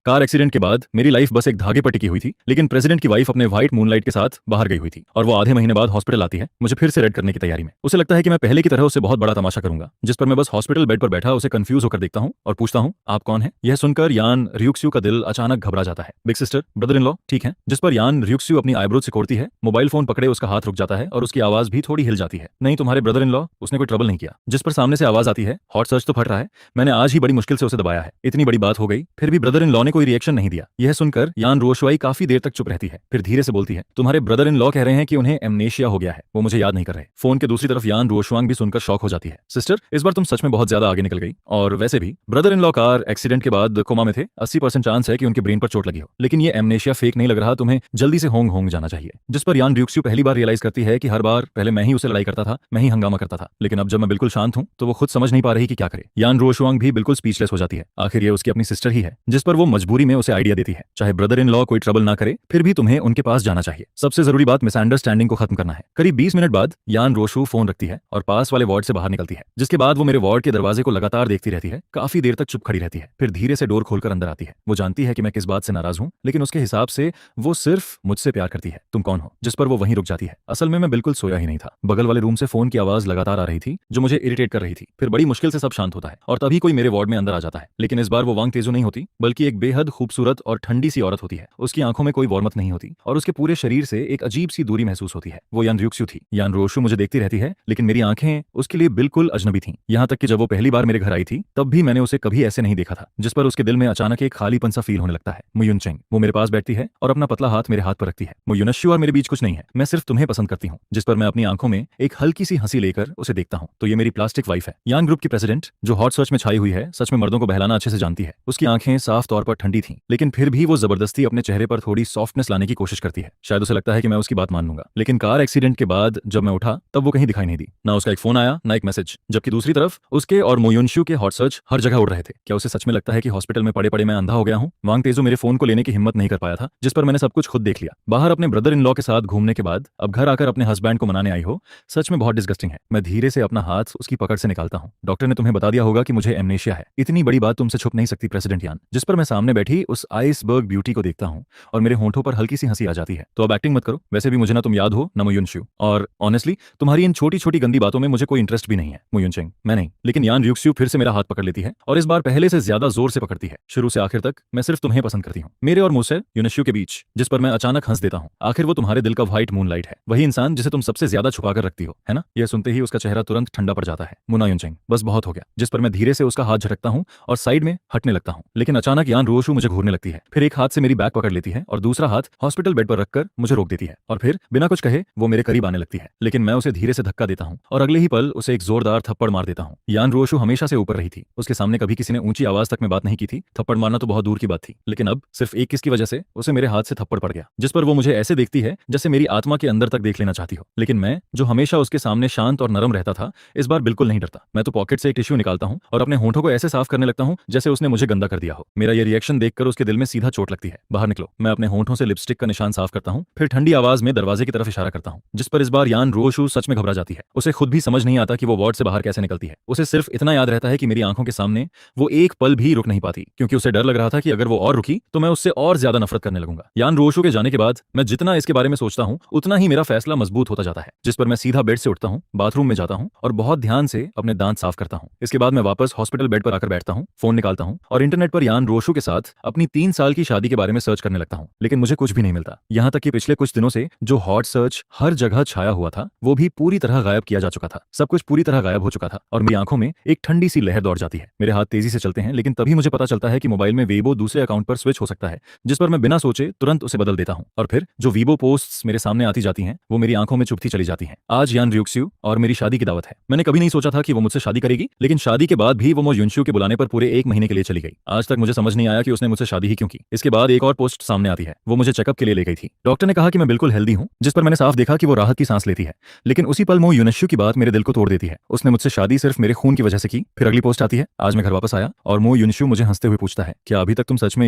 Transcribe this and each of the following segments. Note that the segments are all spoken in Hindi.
कार एक्सीडेंट के बाद मेरी लाइफ बस एक धागे पर टिकी हुई थी, लेकिन प्रेसिडेंट की वाइफ अपने व्हाइट मूनलाइट के साथ बाहर गई हुई थी और वो आधे महीने बाद हॉस्पिटल आती है मुझे फिर से रेड करने की तैयारी में। उसे लगता है कि मैं पहले की तरह उसे बहुत बड़ा तमाशा करूंगा, जिस पर मैं बस हॉस्पिटल बेड पर बैठा उसे कंफ्यूज होकर देखता हूं और पूछता हूं, आप कौन है? यह सुनकर यान रियुक्स्यू का दिल अचानक घबरा जाता है। Big sister, brother in law, ठीक है? जिस पर यान रियुक्स्यू अपनी आईब्रो सिकोड़ती है, मोबाइल फोन पकड़े उसका हाथ रुक जाता है और उसकी आवाज भी थोड़ी हिल जाती है। नहीं, तुम्हारे ब्रदर इन लॉ, उसने कोई ट्रबल नहीं किया। जिस पर सामने से आवाज आती है, हॉट सर्च तो फट रहा है, मैंने आज ही बड़ी मुश्किल से उसे दबाया है। इतनी बड़ी बात हो गई, फिर भी ब्रदर इन लॉ ने कोई रिएक्शन नहीं दिया। यह सुनकर यान रोशवाई काफी देर तक चुप रहती है, फिर धीरे से बोलती है, तुम्हारे ब्रदर इन लॉ कह रहे हैं कि उन्हें एमनेशिया हो गया है, वो मुझे याद नहीं कर रहे। फोन के दूसरी तरफ यान रोशवांग भी सुनकर शॉक हो जाती है। सिस्टर, इस बार तुम सच में बहुत ज्यादा आगे निकल गई। और वैसे भी brother in law car accident के बाद कोमा में थे, 80% चांस है कि उनके ब्रेन पर चोट लगी हो, लेकिन ये एमनेशिया फेक नहीं लग रहा, तुम्हें जल्दी से होंग होंग जाना चाहिए। जिस पर यान रियुक्स्यू पहली बार रियलाइज करती है कि हर बार पहले मैं ही उसे लड़ाई करता था, मैं ही हंगामा करता था, लेकिन अब जब मैं बिल्कुल शांत हूं तो वो खुद समझ नहीं पा रही कि क्या करे। यान रोशवांग भी बिल्कुल स्पीचलेस हो जाती है, आखिर ये उसकी अपनी सिस्टर ही है। जिस पर वो मजबूरी में उसे आइडिया देती है, चाहे ब्रदर इन लॉ कोई ट्रबल ना करे, फिर भी तुम्हें उनके पास जाना चाहिए। सबसे जरूरी बात मिसअंडरस्टैंडिंग को खत्म करना है। करीब 20 मिनट बाद यान रोशु फोन रखती है और पास वाले वार्ड से बाहर निकलती है, जिसके बाद वो मेरे वार्ड के दरवाजे को लगातार देखती रहती है। काफी देर तक चुप खड़ी रहती है, फिर धीरे से डोर खोलकर अंदर आती है। वो जानती है कि मैं किस बात से नाराज हूं, लेकिन उसके हिसाब से वो सिर्फ मुझसे प्यार करती है। तुम कौन हो? जिस पर वो वहीं रुक जाती है। असल में मैं बिल्कुल सोया ही नहीं था, बगल वाले रूम से फोन की आवाज लगातार आ रही थी जो मुझे इरिटेट कर रही थी। फिर बड़ी मुश्किल से सब शांत होता है और तभी कोई मेरे वार्ड में अंदर आ जाता है, लेकिन इस बार वो वांग तेजू नहीं होती, बल्कि एक बेहद खूबसूरत और ठंडी सी औरत होती है। उसकी आंखों में कोई वॉर्मथ नहीं होती और उसके पूरे शरीर से एक अजीब सी दूरी महसूस होती है। वो यान रियुक्स्यू थी। यान रोशु मुझे देखती रहती है, लेकिन मेरी आंखें उसके लिए बिल्कुल अजनबी थीं। यहाँ तक कि जब वो पहली बार मेरे घर आई थी तब भी मैंने उसे कभी ऐसे नहीं देखा था। जिस पर उसके दिल में अचानक एक खालीपन सा फील होने लगता है। मुयुनचेंग, वो मेरे पास बैठती है और अपना पतला हाथ मेरे हाथ पर रखती है। मुयुनश्यू और मेरे बीच कुछ नहीं है, मैं सिर्फ तुम्हें पसंद करती हूँ। जिस पर मैं अपनी आंखों में एक हल्की सी हंसी लेकर उसे देखता हूँ तो ये मेरी प्लास्टिक वाइफ है, यान ग्रुप की प्रेसिडेंट, जो हॉट सर्च में छाई हुई है, सच में मर्दों को बहलाना अच्छे से जानती है। उसकी आंखें साफ तौर पर ठंडी थीं, लेकिन फिर भी वो जबरदस्ती अपने चेहरे पर थोड़ी सॉफ्टनेस लाने की कोशिश करती है। शायद उसे लगता है कि मैं उसकी बात मान लूंगा। लेकिन कार एक्सीडेंट के बाद जब मैं उठा तब वो कहीं दिखाई नहीं दी, ना उसका एक फोन आया ना एक मैसेज। जबकि दूसरी तरफ उसके और मुयुनश्यू के हॉट सर्च हर जगह उड़ रहे थे। क्या उसे सच में लगता है कि हॉस्पिटल में पड़े पड़े मैं अंधा हो गया हूँ? वांग तेजू मेरे फोन को लेने की हिम्मत नहीं कर पाया था, जिस पर मैंने सब कुछ खुद देख लिया। बाहर अपने ब्रदर इन लॉ के साथ घूमने के बाद अब घर आकर अपने हस्बैंड को मनाने आई हो, सच में बहुत डिस्गस्टिंग है। मैं धीरे से अपना हाथ उसकी पकड़ से निकालता हूँ। डॉक्टर ने तुम्हें बता दिया होगा कि मुझे एमनेशिया है, इतनी बड़ी बात तुमसे छुप नहीं सकती प्रेसिडेंट यान। जिस पर मैं सामने बैठी उस आइसबर्ग ब्यूटी को देखता हूँ और मेरे होंठों पर हल्की सी हंसी आ जाती है। तो अब एक्टिंग मत करो, वैसे भी मुझे ना तुम याद हो ना मुयुनश्यू, और ऑनेस्टली तुम्हारी इन छोटी छोटी गंदी बातों में मुझे कोई इंटरेस्ट भी नहीं है। मुयुनचेंग, मैं नहीं। लेकिन यान रियुक्स्यू फिर से मेरा हाथ पकड़ लेती है और इस बार पहले से ज्यादा जोर से पकड़ती है। शुरू से आखिर तक मैं सिर्फ तुम्हें पसंद करती हूँ, मेरे और मुझसे यूनश्यू के बीच। जिस पर मैं अचानक हंस देता हूँ। आखिर वो तुम्हारे दिल का व्हाइट मूनलाइट है, वही इंसान जिसे तुम सबसे ज्यादा छुपा कर रखती हो, है ना? यह सुनते ही उसका चेहरा तुरंत ठंडा पड़ जाता है। मुना युनचेंग, बस बहुत हो गया। जिस पर मैं धीरे से उसका हाथ झटकता हूँ और साइड में हटने लगता हूँ, लेकिन अचानक यान रोशु मुझे घूरने लगती है। फिर एक हाथ से मेरी बैग पकड़ लेती है और दूसरा हाथ हॉस्पिटल बेड पर रखकर मुझे रोक देती है और फिर बिना कुछ कहे वो मेरे करीब आने लगती है। लेकिन मैं उसे धीरे से धक्का देता हूँ और अगले ही पल उसे एक जोरदार थप्पड़ मार देता हूँ। यान रोशु हमेशा से ऊपर रही थी, उसके सामने कभी किसी ने ऊंची आवाज तक में बात नहीं की थी। थप्पड़ मारना तो बहुत दूर की बात थी, लेकिन अब सिर्फ एक किस की वजह से उसे मेरे हाथ से थप्पड़ पड़ गया। जिस पर वो मुझे ऐसे देखती है जैसे मेरी आत्मा के अंदर तक देख लेना चाहती हो। लेकिन मैं, जो हमेशा उसके सामने शांत और नरम रहता था, इस बार बिल्कुल नहीं डरता। मैं तो पॉकेट से एक टिश्यू निकालता हूँ और अपने होंठों को ऐसे साफ करने लगता हूँ जैसे उसने मुझे गंदा कर दिया हो। मेरा ये रिएक्शन देखकर उसके दिल में सीधा चोट लगती है। बाहर निकलो। मैं अपने होंठों से लिपस्टिक का निशान साफ करता हूँ, फिर ठंडी आवाज में दरवाजे की तरफ इशारा करता हूँ। जिस पर इस बार यान रोशु सच में घबरा जाती है। उसे खुद भी समझ नहीं आता कि वो वार्ड से बाहर कैसे निकलती है। उसे सिर्फ इतना याद रहता है कि मेरी आंखों के सामने वो एक पल भी रुक नहीं पाती, क्योंकि उसे डर लग रहा था कि अगर वो और रुकी तो मैं उससे और ज्यादा नफरत करने लगूंगा। यान रोशु के जाने के बाद मैं जितना इसके बारे में सोचता हूँ उतना ही मेरा फैसला मजबूत होता जाता है। जिस पर मैं सीधा बेड से उठता हूँ, बाथरूम में जाता हूँ और बहुत ध्यान से अपने दांत साफ करता हूँ। इसके बाद मैं वापस हॉस्पिटल बेड पर आकर बैठता हूँ, फोन निकालता हूँ और इंटरनेट पर यान रोशु के साथ अपनी 3 साल की शादी के बारे में सर्च करने लगता हूँ। लेकिन मुझे कुछ भी नहीं मिलता। यहाँ तक कि पिछले कुछ दिनों से जो हॉट सर्च हर जगह छाया हुआ था वो भी पूरी तरह गायब किया जा चुका था। सब कुछ पूरी तरह गायब हो चुका था और मेरी आंखों में एक ठंडी सी लहर दौड़ जाती है। मेरे हाथ तेजी से चलते हैं, लेकिन तभी मुझे पता चलता है कि मोबाइल में वेबो दूसरे अकाउंट पर स्विच हो सकता है। जिस पर मैं बिना सोचे तुरंत उसे बदल देता हूँ और फिर जो वीबो पोस्ट्स मेरे सामने आती जाती हैं वो मेरी आंखों में चुभती चली जाती हैं। आज यान रियुक्स्यू और मेरी शादी की दावत है। मैंने कभी नहीं सोचा था कि वो मुझसे शादी करेगी, लेकिन शादी के बाद भी वो मुयुनश्यू के बुलाने पर पूरे 1 महीने के लिए चली गई। आज तक मुझे समझ नहीं आया कि उसने मुझसे शादी ही क्यों की। इसके बाद एक और पोस्ट सामने आती है, वो मुझे चेकअप के लिए ले गई थी। डॉक्टर ने कहा कि मैं बिल्कुल हेल्दी हूँ, जिस पर मैंने साफ देखा कि वो राहत की सांस लेती है। लेकिन उसी पल मुयुनश्यू की बात मेरे दिल को तोड़ देती है। उसने मुझसे शादी सिर्फ मेरे खून की वजह से की। फिर अगली पोस्ट आती है, आज मैं घर वापस आया और मुयुनश्यू मुझे हंसते हुए पूछता है, क्या अभी तक तुम सच में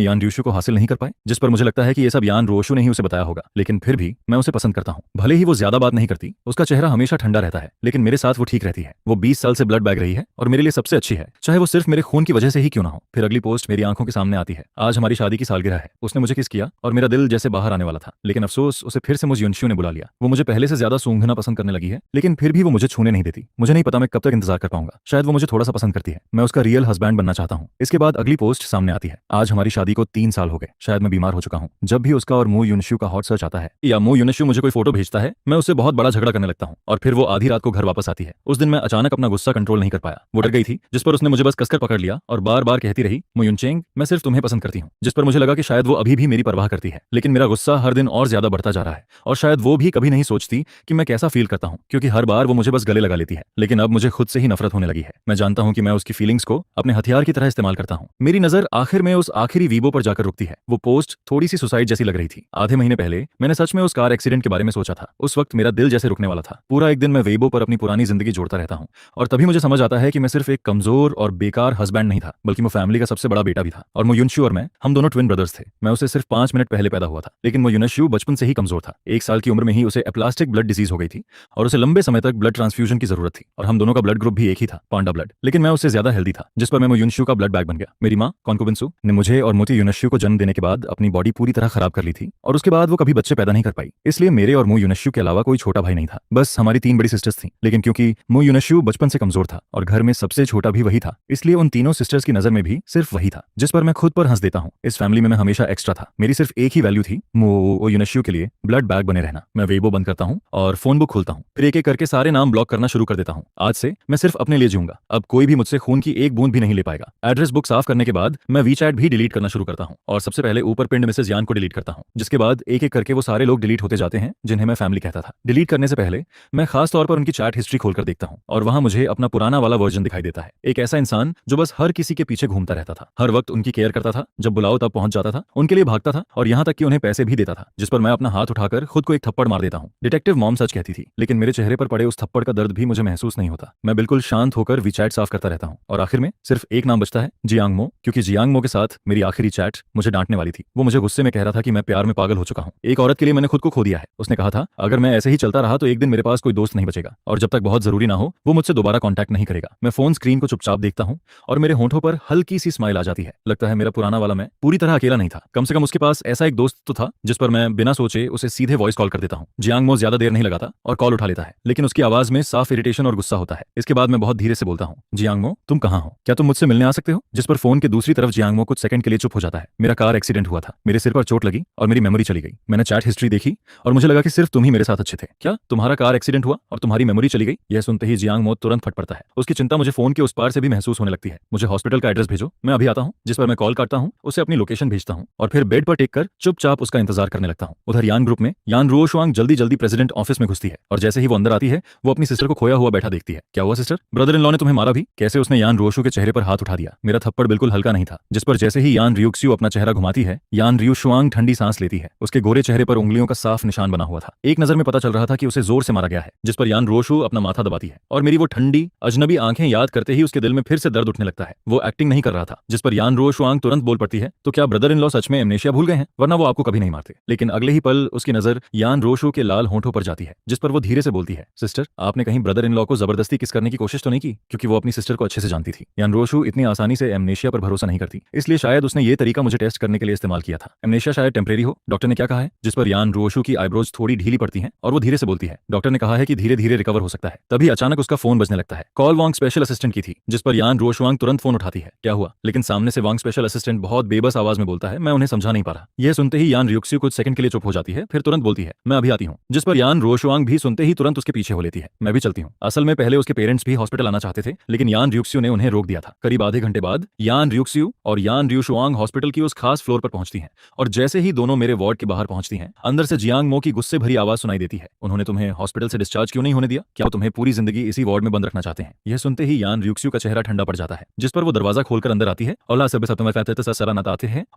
यान रियुक्स्यू को हासिल नहीं कर पाए? जिस पर मुझे लगता है कि ये सब यान रोशु ने ही उसे बताया होगा, लेकिन फिर भी मैं उसे पसंद करता हूँ। भले ही वो ज्यादा बात नहीं करती, उसका चेहरा हमेशा ठंडा रहता है, लेकिन मेरे साथ वो ठीक रहती है। वो 20 साल से ब्लड बैग रही है और मेरे लिए सबसे अच्छी है, चाहे वो सिर्फ मेरे खून की वजह से ही क्यों ना हो। फिर अगली पोस्ट मेरी आंखों के सामने आती आती है। आज हमारी शादी की सालगिरह है। उसने मुझे किस किया और मेरा दिल जैसे बाहर आने वाला था, लेकिन अफसोस उसे फिर से मुझ युनशु ने बुला लिया। वो मुझे पहले से ज्यादा सूंघना पसंद करने लगी है, लेकिन फिर भी वो मुझे छूने नहीं देती। मुझे नहीं पता मैं कब तक इंतजार कर पाऊंगा। शायद वो मुझे थोड़ा सा पसंद करती है। मैं उसका रियल हस्बैंड बनना चाहता हूँ। इसके बाद अगली पोस्ट सामने आती है। आज हमारी शादी को 3 साल हो गए। शायद मैं बीमार हो चुका हूँ। जब भी उसका और मू युनशु का हॉट सर्च आता है या मू युनशु मुझे कोई फोटो भेजता है, मैं उससे बहुत बड़ा झगड़ा करने लगता हूँ और फिर वो आधी रात को घर वापस आती है। उस दिन मैं अचानक अपना गुस्सा कंट्रोल नहीं कर पाया। वो डर गई थी, जिस पर उसने मुझे बस कसकर पकड़ लिया और बार बार कहती रही, मू युनचेंग, मैं सिर्फ तुम्हें पसंद करती हूँ। जिस पर मुझे लगा कि शायद वो अभी भी मेरी परवाह करती है, लेकिन मेरा गुस्सा हर दिन और ज्यादा बढ़ता जा रहा है और शायद वो भी कभी नहीं सोचती कि मैं कैसा फील करता हूँ, क्योंकि हर बार वो मुझे बस गले लगा लेती है। लेकिन अब मुझे खुद से ही नफरत होने लगी है। मैं जानता हूँ कि मैं उसकी फीलिंग्स को अपने हथियार की तरह इस्तेमाल करता हूँ। मेरी नजर आखिर में उस आखिरी वीबो पर जाकर रुकती है। वो पोस्ट थोड़ी सी सुसाइड जैसी लग रही थी। आधे महीने पहले मैंने सच में उस कार एक्सीडेंट के बारे में सोचा था। उस वक्त मेरा दिल जैसे रुकने वाला था। पूरा एक दिन मैं वेबो पर अपनी पुरानी जिंदगी जोड़ता रहता हूँ और तभी मुझे समझ आता है कि मैं सिर्फ एक कमजोर और बेकार हस्बैंड नहीं था, बल्कि मैं फैमिली का सबसे बड़ा बेटा भी था। और मुयुनशु और मैं, हम दोनों ट्विन ब्रदर्स थे। मैं उसे सिर्फ 5 मिनट पहले पैदा हुआ था, लेकिन मुयुनशु बचपन से ही कमजोर था। 1 साल की उम्र में ही उसे एप्लास्टिक ब्लड डिजीज हो गई थी और उसे लंबे समय तक ब्लड ट्रांसफ्यूजन की जरूरत थी। और हम दोनों का ब्लड ग्रुप भी एक ही था, पांडा ब्लड। लेकिन मैं उससे ज्यादा हेल्दी था, जिस पर मैं मुयुनशु का ब्लड बैग बन गया। मेरी माँ कॉन्कुबिन्सु ने मुझे और मोती युनशु को जन्म देने के बाद अपनी बॉडी पूरी तरह खराब कर ली थी और उसके बाद वो कभी बच्चे पैदा नहीं कर पाई। इसलिए मेरे और मू युनशु के अलावा कोई छोटा भाई नहीं था। बस हमारी 3 बड़ी सिस्टर्स थी, लेकिन क्योंकि मू युनशु बचपन से कमजोर था और घर में सबसे छोटा भी वही था, इसलिए उन तीनों सिस्टर्स की नजर में भी सिर्फ वही था, जिस पर मैं खुद पर हंस देता हूँ। इस फैमिली में मैं हमेशा एक्स्ट्रा था। मेरी सिर्फ एक ही वैल्यू थी, मू युनशु के लिए ब्लड बैग बने रहना। मैं वेबो बंद करता हूँ और फोन बुक खोलता हूँ, फिर एक एक करके सारे नाम ब्लॉक करना शुरू कर देता हूँ। आज से मैं सिर्फ अपने लिए जीऊंगा। अब कोई भी मुझसे खून की एक बूंद भी नहीं ले पाएगा। एड्रेस बुक साफ करने के बाद मैं वीचैट भी डिलीट करना शुरू करता हूँ और सबसे पहले ऊपर पिंड मिसेज यान को डिलीट करता हूँ, जिसके बाद एक एक करके वो सारे लोग डिलीट होते जाते हैं जिन्हें मैं फैमिली कहता था। डिलीट करने से पहले मैं खास तौर पर उनकी चैट हिस्ट्री खोलकर देखता हूँ और वहां मुझे अपना पुराना वाला वर्जन दिखाई देता है। एक ऐसा इंसान जो बस हर किसी के पीछे घूमता रहता था, हर वक्त उनकी केयर करता था, जब बुलाओ तब पहुंच जाता था, उनके लिए भागता था और यहाँ तक कि उन्हें पैसे भी देता था, जिस पर मैं अपना हाथ उठाकर खुद को एक थप्पड़ मार देता हूँ। डिटेक्टिव मॉम सच कहती थी, लेकिन मेरे चेहरे पर पड़े उस थप्पड़ का दर्द भी मुझे महसूस नहीं होता। मैं बिल्कुल शांत होकर वीचैट साफ करता रहता हूँ और आखिर में सिर्फ एक नाम बचता है, जियांग मो, क्योंकि जियांग मो के साथ मेरी आखिरी चैट मुझे डांटने वाली थी। वो मुझे गुस्से में कह रहा था कि मैं प्यार में पागल हो चुका हूँ। एक औरत के लिए मैंने खुद को खो दिया है। उसने कहा था, अगर मैं ऐसे ही चलता रहा तो एक दिन मेरे पास कोई दोस्त नहीं बचेगा और जब तक बहुत जरूरी ना हो वो मुझसे दोबारा कांटेक्ट नहीं करेगा। मैं फोन स्क्रीन को चुपचाप देखता हूँ और मेरे होंठों पर हल्की सी स्माइल आ जाती है। लगता है मेरा पुराना वाला मैं पूरी तरह अकेला नहीं था। कम से कम उसके पास ऐसा एक दोस्त तो था जिस पर मैं बिना सोचे उसे सीधे वॉइस कॉल कर देता हूँ। जियांग मो ज्यादा देर नहीं लगाता और कॉल उठा लेता है, लेकिन उसकी आवाज में साफ इरिटेशन और गुस्सा होता है। इसके बाद मैं बहुत धीरे से बोलता हूँ, जियांग मो, तुम कहाँ हो? क्या तुम मुझसे मिलने आ सकते हो? जिस पर फोन के दूसरी तरफ जियांग मो कुछ सेकंड के लिए चुप हो जाता है। मेरा कार एक्सीडेंट हुआ था, मेरे सिर पर चोट लगी और मेरी मेमोरी चली गई। मैंने चैट हिस्ट्री देखी और मुझे लगा कि सिर्फ तुम ही मेरे साथ अच्छे थे। क्या तुम्हारा कार एक्सीडेंट हुआ और तुम्हारी मेमोरी चली गई? यह सुनते ही जियांग मो तुरंत फट पड़ता है। उसकी चिंता मुझे फोन के उस पार से भी महसूस होने लगती है। मुझे हॉस्पिटल का एड्रेस भेजो, मैं अभी आता हूँ। जिस पर मैं कॉल काटता हूँ, उसे अपनी लोकेशन भेजता हूँ और फिर बेड पर टेक कर चुपचाप उसका इंतजार करने लगता हूँ। उधर यान ग्रुप में यान रुओशुआंग जल्दी जल्दी प्रेसिडेंट ऑफिस में घुसती है और जैसे ही वो अंदर आती है वो अपनी सिस्टर को खोया हुआ बैठा देखती है। क्या हुआ सिस्टर? ब्रदर इन लॉ ने तुम्हें मारा भी? कैसे उसने यान रुओशु के चेहरे पर हाथ उठा दिया? मेरा थप्पड़ बिल्कुल हल्का नहीं था। जिस पर जैसे ही यान रियुक्स्यू अपना चेहरा घुमाती है, यान रियुशुआंग ठंडी सांस लेती है। उसके गोरे चेहरे पर उंगलियों का साफ निशान बना हुआ था। एक नजर में पता चल रहा था कि उसे जोर से मारा गया है। जिस पर यान रुओशु अपना माथा दबाती है और मेरी वो ठंडी अजनबी आंखें याद करते ही उसके दिल में फिर से दर्द उठने लगता है। वो एक्टिंग नहीं कर रहा था। जिस पर यान रुओशुआंग तुरंत बोल पड़ती है, तो क्या ब्रदर इन लॉ सच में एमनेशिया भूल गए हैं? वरना वो आपको कभी नहीं मारते। लेकिन अगले ही पल उसकी नजर यान रुओशु के लाल होंठों पर जाती है, जिस पर वो धीरे से बोलती है, सिस्टर, आपने कहीं ब्रदर इन लॉ को जबरदस्ती किस करने की कोशिश तो नहीं की? क्योंकि वो अपनी सिस्टर को अच्छे से जानती थी। यान रुओशु इतनी आसानी से एमनेशिया पर भरोसा नहीं करती, इसलिए शायद उसने ये तरीका मुझे टेस्ट करने के लिए इस्तेमाल किया था। एमनेशिया शायद टेम्परेरी हो, डॉक्टर ने क्या कहा है? जिस पर यान रुओशु की आईब्रोज थोड़ी ढीली पड़ती हैं और वो धीरे से बोलती है, डॉक्टर ने कहा है कि धीरे धीरे रिकवर हो सकता है। तभी अचानक उसका फोन बजने लगता है। कॉल वांग स्पेशल असिस्टेंट की थी, जिस पर यान रुओशुआंग तुरंत फोन उठाती है। क्या हुआ? लेकिन सामने से वांग स्पेशल असिस्टेंट बहुत बेबस आवाज में बोलता है, मैं उन्हें समझा नहीं पा रहा। यह सुनते ही यान रियुक्स्यू कुछ सेकंड के लिए चुप हो जाती है, फिर तुरंत बोलती है, मैं अभी आती हूँ। जिस पर यान रुओशुआंग भी सुनते ही तुरंत उसके पीछे हो लेती है। मैं भी चलती हूँ। असल में पहले उसके पेरेंट्स भी हॉस्पिटल आना चाहते थे, लेकिन यान रियुक्स्यू ने उन्हें रोक दिया था। करीब आधे घंटे बाद यान रियुक्स्यू और यान रियुशुआंग हॉस्पिटल की उस खास फ्लोर पर पहुंचती हैं और जैसे ही दोनों मेरे वार्ड के बाहर पहुंचती हैं, अंदर से जियांग मो की गुस्से भरी आवाज सुनाई देती है, उन्होंने तुम्हें हॉस्पिटल से डिस्चार्ज क्यों नहीं होने दिया? क्या वो तुम्हें पूरी जिंदगी इसी वार्ड में बंद रखना चाहते हैं? यह सुनते ही यान रियुक्स्यू का चेहरा ठंडा पड़ जाता है, जिस पर वो दरवाजा खोलकर अंदर आती है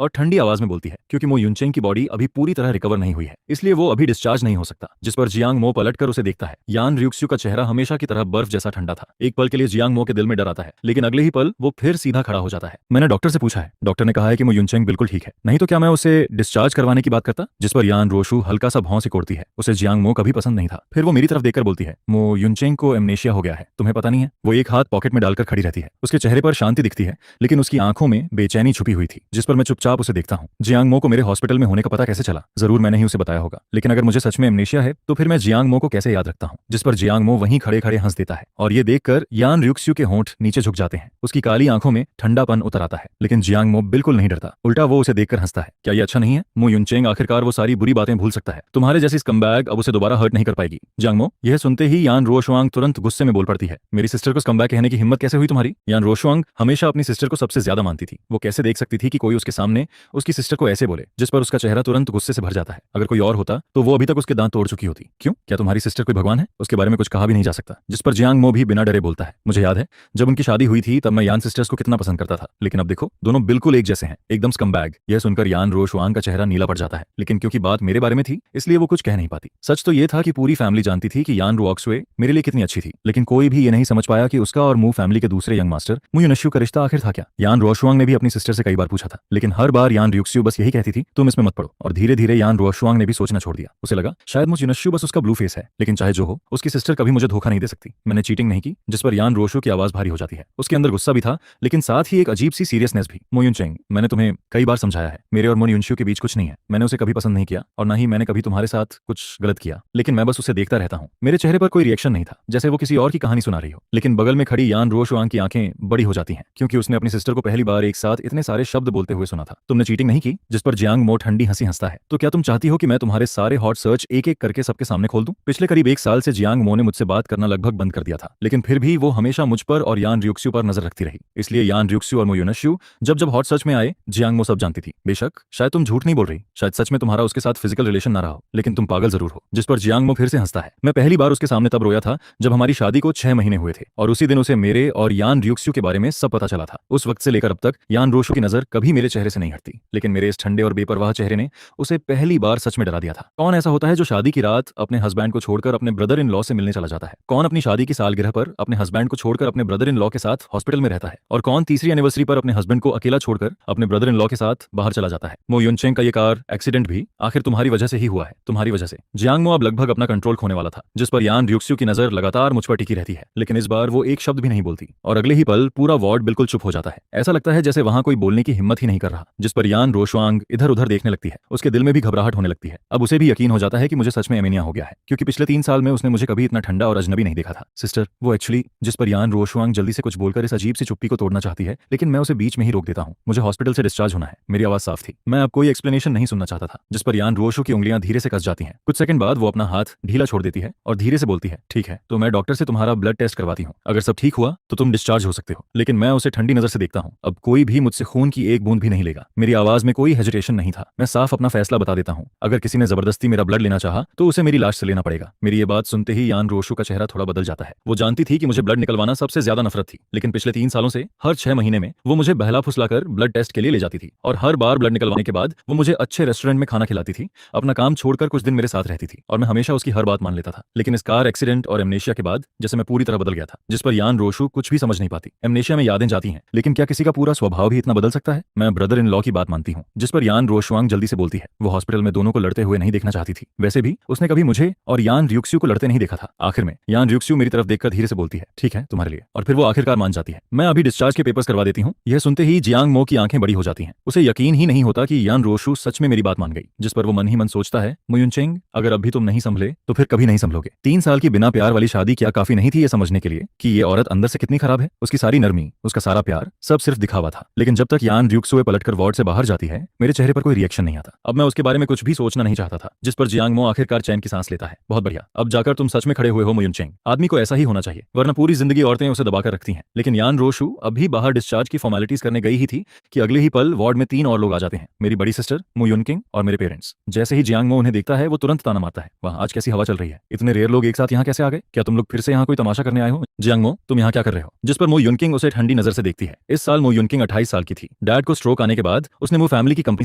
और ठंडी आवाज में बोलती है, क्योंकि मो युनचेंग की बॉडी अभी पूरी तरह रिकवर नहीं हुई है, इसलिए वो अभी डिस्चार्ज नहीं हो सकता। जिस पर जियांग मो पलटकर उसे देखता है। यान रियुक्स्यू का चेहरा हमेशा की तरह बर्फ जैसा ठंडा था। एक पल के लिए जियांग मो के दिल में डर आता है, लेकिन अगले ही पल वो फिर सीधा खड़ा हो जाता है। मैंने डॉक्टर से पूछा है, डॉक्टर ने कहा है कि मो युनचेंग बिल्कुल ठीक है, नहीं तो क्या मैं उसे डिस्चार्ज करवाने की बात करता? जिस पर यान रोशु हल्का सा भौं सिकोड़ती है। उसे जियांग मो कभी पसंद नहीं था। फिर वो मेरी तरफ देखकर बोलती है, मो युनचेंग को एमनेशिया हो गया है, तुम्हें पता नहीं है? वो एक हाथ पॉकेट में डालकर खड़ी रहती है। उसके चेहरे पर शांति दिखती है, लेकिन उसकी आंखों में बेचैनी छुपी हुई थी जिस पर मैं चुपचाप उसे देखता हूँ। जियांग मो को मेरे हॉस्पिटल में होने का पता कैसे चला? जरूर मैंने ही उसे बताया होगा, लेकिन अगर मुझे सच में एमनेशिया है तो फिर मैं जियांग मो को कैसे याद रखता हूँ? जिस पर जियांग मो वहीं खड़े खड़े हंस देता है और ये देखकर यान र्यूक्स्यू के होंठ नीचे झुक जाते हैं। उसकी काली आंखों में ठंडापन उतर आता है, लेकिन जियांग मो बिल्कुल नहीं डरता, उल्टा वो उसे देखकर हंसता है। क्या ये अच्छा नहीं है? मो युनचेंग आखिरकार वो सारी बुरी बातें भूल सकता है। तुम्हारे जैसी स्कम्बैग अब उसे दोबारा हर्ट नहीं कर पाएगी। जियांग मो, यह सुनते ही यान रोशवांग तुरंत गुस्से में बोल पड़ती है। मेरी सिस्टर को स्कम्बैग कहने की हिम्मत कैसे हुई तुम्हारी? यान रोशवांग हमेशा अपनी सिस्टर को सबसे ज्यादा मानती थी। वो कैसे देख सकती थी कि कोई उसके सामने उसकी सिस्टर को ऐसे बोले? जिस पर उसका चेहरा तुरंत गुस्से से भर जाता है। अगर कोई और होता तो वो अभी तक उसके दांत तोड़ चुकी होती। क्यों? क्या तुम्हारी सिस्टर कोई भगवान है? उसके बारे में कुछ कहा भी नहीं जा सकता। जिस पर जियांग मो भी बिना डरे बोलता है, मुझे याद है जब उनकी शादी हुई थी तब मैं यान सिस्टर्स को कितना पसंद करता था, लेकिन अब देखो दोनों बिल्कुल एक जैसे हैं, एकदम स्कम्बैग। यह सुनकर यान रोशवांग का चेहरा नीला पड़ जाता है, लेकिन क्योंकि बात मेरे बारे में थी इसलिए वो कुछ कह नहीं पाती। सच तो ये था कि पूरी फैमिली जानती थी कि यान रुओक्सुए मेरे लिए कितनी अच्छी थी, लेकिन कोई भी ये नहीं समझ पाया कि उसका और मू फैमिली के दूसरे यंग मास्टर मू युनश्यू का रिश्ता आखिर था क्या। यान रोशवांग ने भी अपनी सिस्टर से कई बार पूछा था, लेकिन हर बार यान र्यूक्स्यू बस यही कहती थी, तुम इसमें मत पड़ो। और धीरे धीरे यान रोशवांग ने भी सोचना छोड़ दिया। उसे लगा शायद मू युनश्यू बस उसका ब्लू फेस है, लेकिन चाहे जो हो उसकी सिस्टर कभी मुझे धोखा नहीं दे सकती। मैंने चीटिंग नहीं की। जिस पर यान रोशु की आवाज भारी हो जाती है। उसके अंदर गुस्सा भी था, लेकिन साथ ही एक अजीब सी सीरियसनेस भी। मो युनचेंग, मैंने तुम्हें कई बार समझाया है, मेरे और मो युनश्यू के बीच कुछ नहीं है। मैंने उसे कभी पसंद नहीं किया और ना ही मैंने कभी तुम्हारे साथ कुछ गलत किया, लेकिन मैं बस उसे देखता रहता हूँ। मेरे चेहरे पर कोई रिएक्शन नहीं था, जैसे वो किसी और की कहानी सुना रही हो। लेकिन बगल में खड़ी यान रोशवांग की आंखें बड़ी हो जाती हैं, क्योंकि उसने अपनी सिस्टर को पहली बार एक साथ इतने सारे शब्द बोलते हुए सुना था। तुमने चीटिंग नहीं की? जिस पर जियांग मो ठंडी हंसी हंसता है। तो क्या तुम चाहती हो कि मैं तुम्हारे सारे हॉट सर्च एक एक करके सबके सामने खोल दूं? पिछले करीब एक साल से जियांग मो ने मुझसे बात करना लगभग बंद कर दिया था, लेकिन फिर भी वो हमेशा मुझ पर और यान र्यूक्स्यू पर नजर रखती रही। इसलिए यान र्यूक्स्यू और मो युनश्यू जब जब हॉट सर्च में आए, जियांग मो सब जानती थी। बेशक शायद तुम झूठ नहीं बोल रही, शायद सच में तुम्हारा उसके साथ फिजिकल रिलेशन ना रहा हो, लेकिन तुम पागल जरूर हो। जिस पर जियांग मो फिर से हंसता है। मैं पहली बार उसके सामने तब रोया था जब हमारी शादी को 6 महीने हुए थे, और उसी दिन उसे मेरे और यान र्यूक्स्यू के बारे में सब पता चला था। उस वक्त से लेकर अब तक यान रोशु की नजर कभी मेरे चेहरे से नहीं हटती, लेकिन मेरे इस ठंडे और बेपरवाह चेहरे ने उसे पहली बार सच में डरा दिया था। कौन ऐसा होता है जो शादी की रात अपने हस्बैंड को छोड़कर अपने ब्रदर इन लॉ से मिलने चला जाता है? कौन अपनी शादी की सालगिरह पर अपने हस्बैंड को छोड़कर अपने ब्रदर इन लॉ के साथ हॉस्पिटल में रहता है? और कौन तीसरी एनिवर्सरी पर अपने हस्बैंड को अकेला छोड़कर अपने ब्रदर इन लॉ के साथ बाहर चला जाता है? मो युनचेंग का ये कार एक्सीडेंट भी आखिर तुम्हारी वजह से ही हुआ है, तुम्हारी वजह से। जियांग मो अब लगभग अपना कंट्रोल खोने वाला था, जिस पर यान र्यूक्स्यू की नजर लगातार मुझ पर टिकी रहती है, लेकिन इस बार वो एक शब्द भी नहीं बोलती, और अगले ही पल पूरा वार्ड बिल्कुल चुप हो जाता है। ऐसा लगता है जैसे वहां कोई बोलने की हिम्मत ही नहीं कर रहा। जिस पर यान रोशवांग इधर उधर देखने लगती है। उसके दिल में भी घबराहट होने लगती है। अब उसे भी यकीन हो जाता है कि मुझे सच में एनीमिया हो गया है, क्योंकि पिछले 3 साल में उसने मुझे कभी इतना ठंडा और अजनबी नहीं देखा था। सिस्टर, वो एक्चुअली। जिस पर यान रोशवांग जल्दी से कुछ बोलकर इस अजीब सी चुप्पी को तोड़ना चाहती है, लेकिन मैं उसे बीच में ही रोक देता हूँ। मुझे हॉस्पिटल से डिस्चार्ज होना है। मेरी आवाज साफ थी, मैं अब कोई एक्सप्लेनेशन नहीं सुनना चाहता था। जिस पर यान रोशु की उंगलियां धीरे से कस जाती हैं। कुछ सेकंड बाद वो अपना हाथ ढीला छोड़ देती है और धीरे से बोलती है, ठीक है, तो मैं डॉक्टर से तुम्हारा ब्लड टेस्ट करवाती हूँ। अगर सब ठीक हुआ तो तुम डिस्चार्ज हो सकते हो। लेकिन मैं उसे ठंडी नजर से देखता हूँ। अब कोई भी मुझसे खून की एक बूंद भी नहीं लेगा। मेरी आवाज में कोई हेजिटेशन नहीं था। मैं साफ अपना फैसला बता देता हूँ। अगर किसी ने जबरदस्ती मेरा ब्लड लेना चाहा तो उसे मेरी लाश से लेना पड़ेगा। मेरी ये बात सुनते ही यान रोशु का चेहरा थोड़ा बदल जाता है। वो जानती थी कि मुझे ब्लड निकलवाना सबसे ज्यादा नफरत थी, लेकिन पिछले 3 सालों से हर 6 महीने में वो मुझे बहला फुसलाकर ब्लड टेस्ट के लिए ले जाती थी, और हर बार ब्लड निकलवाने के बाद वो मुझे अच्छे रेस्टोरेंट में खाना खिलाती थी, अपना काम छोड़कर कुछ दिन मेरे साथ रहती थी, और मैं हमेशा उसकी हर बात मान लेता था। लेकिन इस कार एक्सीडेंट और एमनेशिया के बाद जैसे मैं पूरी तरह बदल गया था। जिस पर यान रोशु कुछ भी समझ नहीं पाती। एमनेशिया में यादें जाती हैं, लेकिन क्या किसी का पूरा स्वभाव भी इतना बदल सकता है? मैं ब्रदर इन लॉ की बात मानती हूँ। जिस पर यान रोशवांग जल्दी से बोलती है, वो हॉस्पिटल में दोनों को लड़ते हुए नहीं देखना चाहती थी। वैसे भी उसने कभी मुझे और यान र्यूक्स्यू को लड़ते नहीं देखा था। आखिर में यान र्यूक्स्यू मेरी तरफ देखकर धीरे से बोलती है, ठीक है, तुम्हारे लिए। और फिर वो आखिरकार मान जाती है। मैं अभी डिस्चार्ज के पेपर्स करवा देती हूँ। यह सुनते ही जियांग मो की आंखें बड़ी हो जाती हैं। उसे यकीन ही नहीं होता कि यान रोशु सच में मेरी बात मान गई। जिस पर वो मन ही मन सोचता है, मो युनचेंग, अगर अभी तुम नहीं संभले तो फिर कभी नहीं संभलोगे। 3 साल की बिना प्यार वाली शादी क्या काफी नहीं थी ये समझने के लिए कि ये औरत अंदर से कितनी खराब है? उसकी सारी नरमी, उसका सारा प्यार, सब सिर्फ दिखावा था। लेकिन जब तक यान र्यूक्सुए पलटकर वार्ड से बाहर जाती है, मेरे चेहरे पर कोई रिएक्शन नहीं आता। अब मैं उसके बारे में कुछ भी सोचना नहीं चाहता था। जिस पर जियांग मो आखिरकार चैन की सांस लेता है। बहुत बढ़िया, अब जाकर तुम सच में खड़े हुए हो मो युनचेंग। आदमी को ऐसा ही होना चाहिए, वरना पूरी जिंदगी औरतें उसे दबाकर रखती हैं। लेकिन यान रोशु अभी बाहर डिस्चार्ज की फॉर्मेलिटीज करने गई ही थी कि अगले ही पल वार्ड में 3 और लोग आ जाते हैं। मेरी बड़ी सिस्टर मो युनकिंग और मेरे पेरेंट्स। जैसे ही जियांग मो उन्हें देखता है, वो तुरंत ताना मारता है, वाह, आज कैसी हवा चल रही है, इतने रेयर लोग एक साथ यहाँ कैसे आ गए? क्या तुम लोग फिर से यहाँ कोई तमाशा करने आए हो? जियांग मो, तुम यहाँ क्या कर रहे हो? जिस पर मो युनकिंग उसे ठंडी नजर से देखती है। इस साल मो युनकिंग 28 साल की थी। डैड को स्ट्रोक आने के बाद उसने मो फैमिली की कंपनी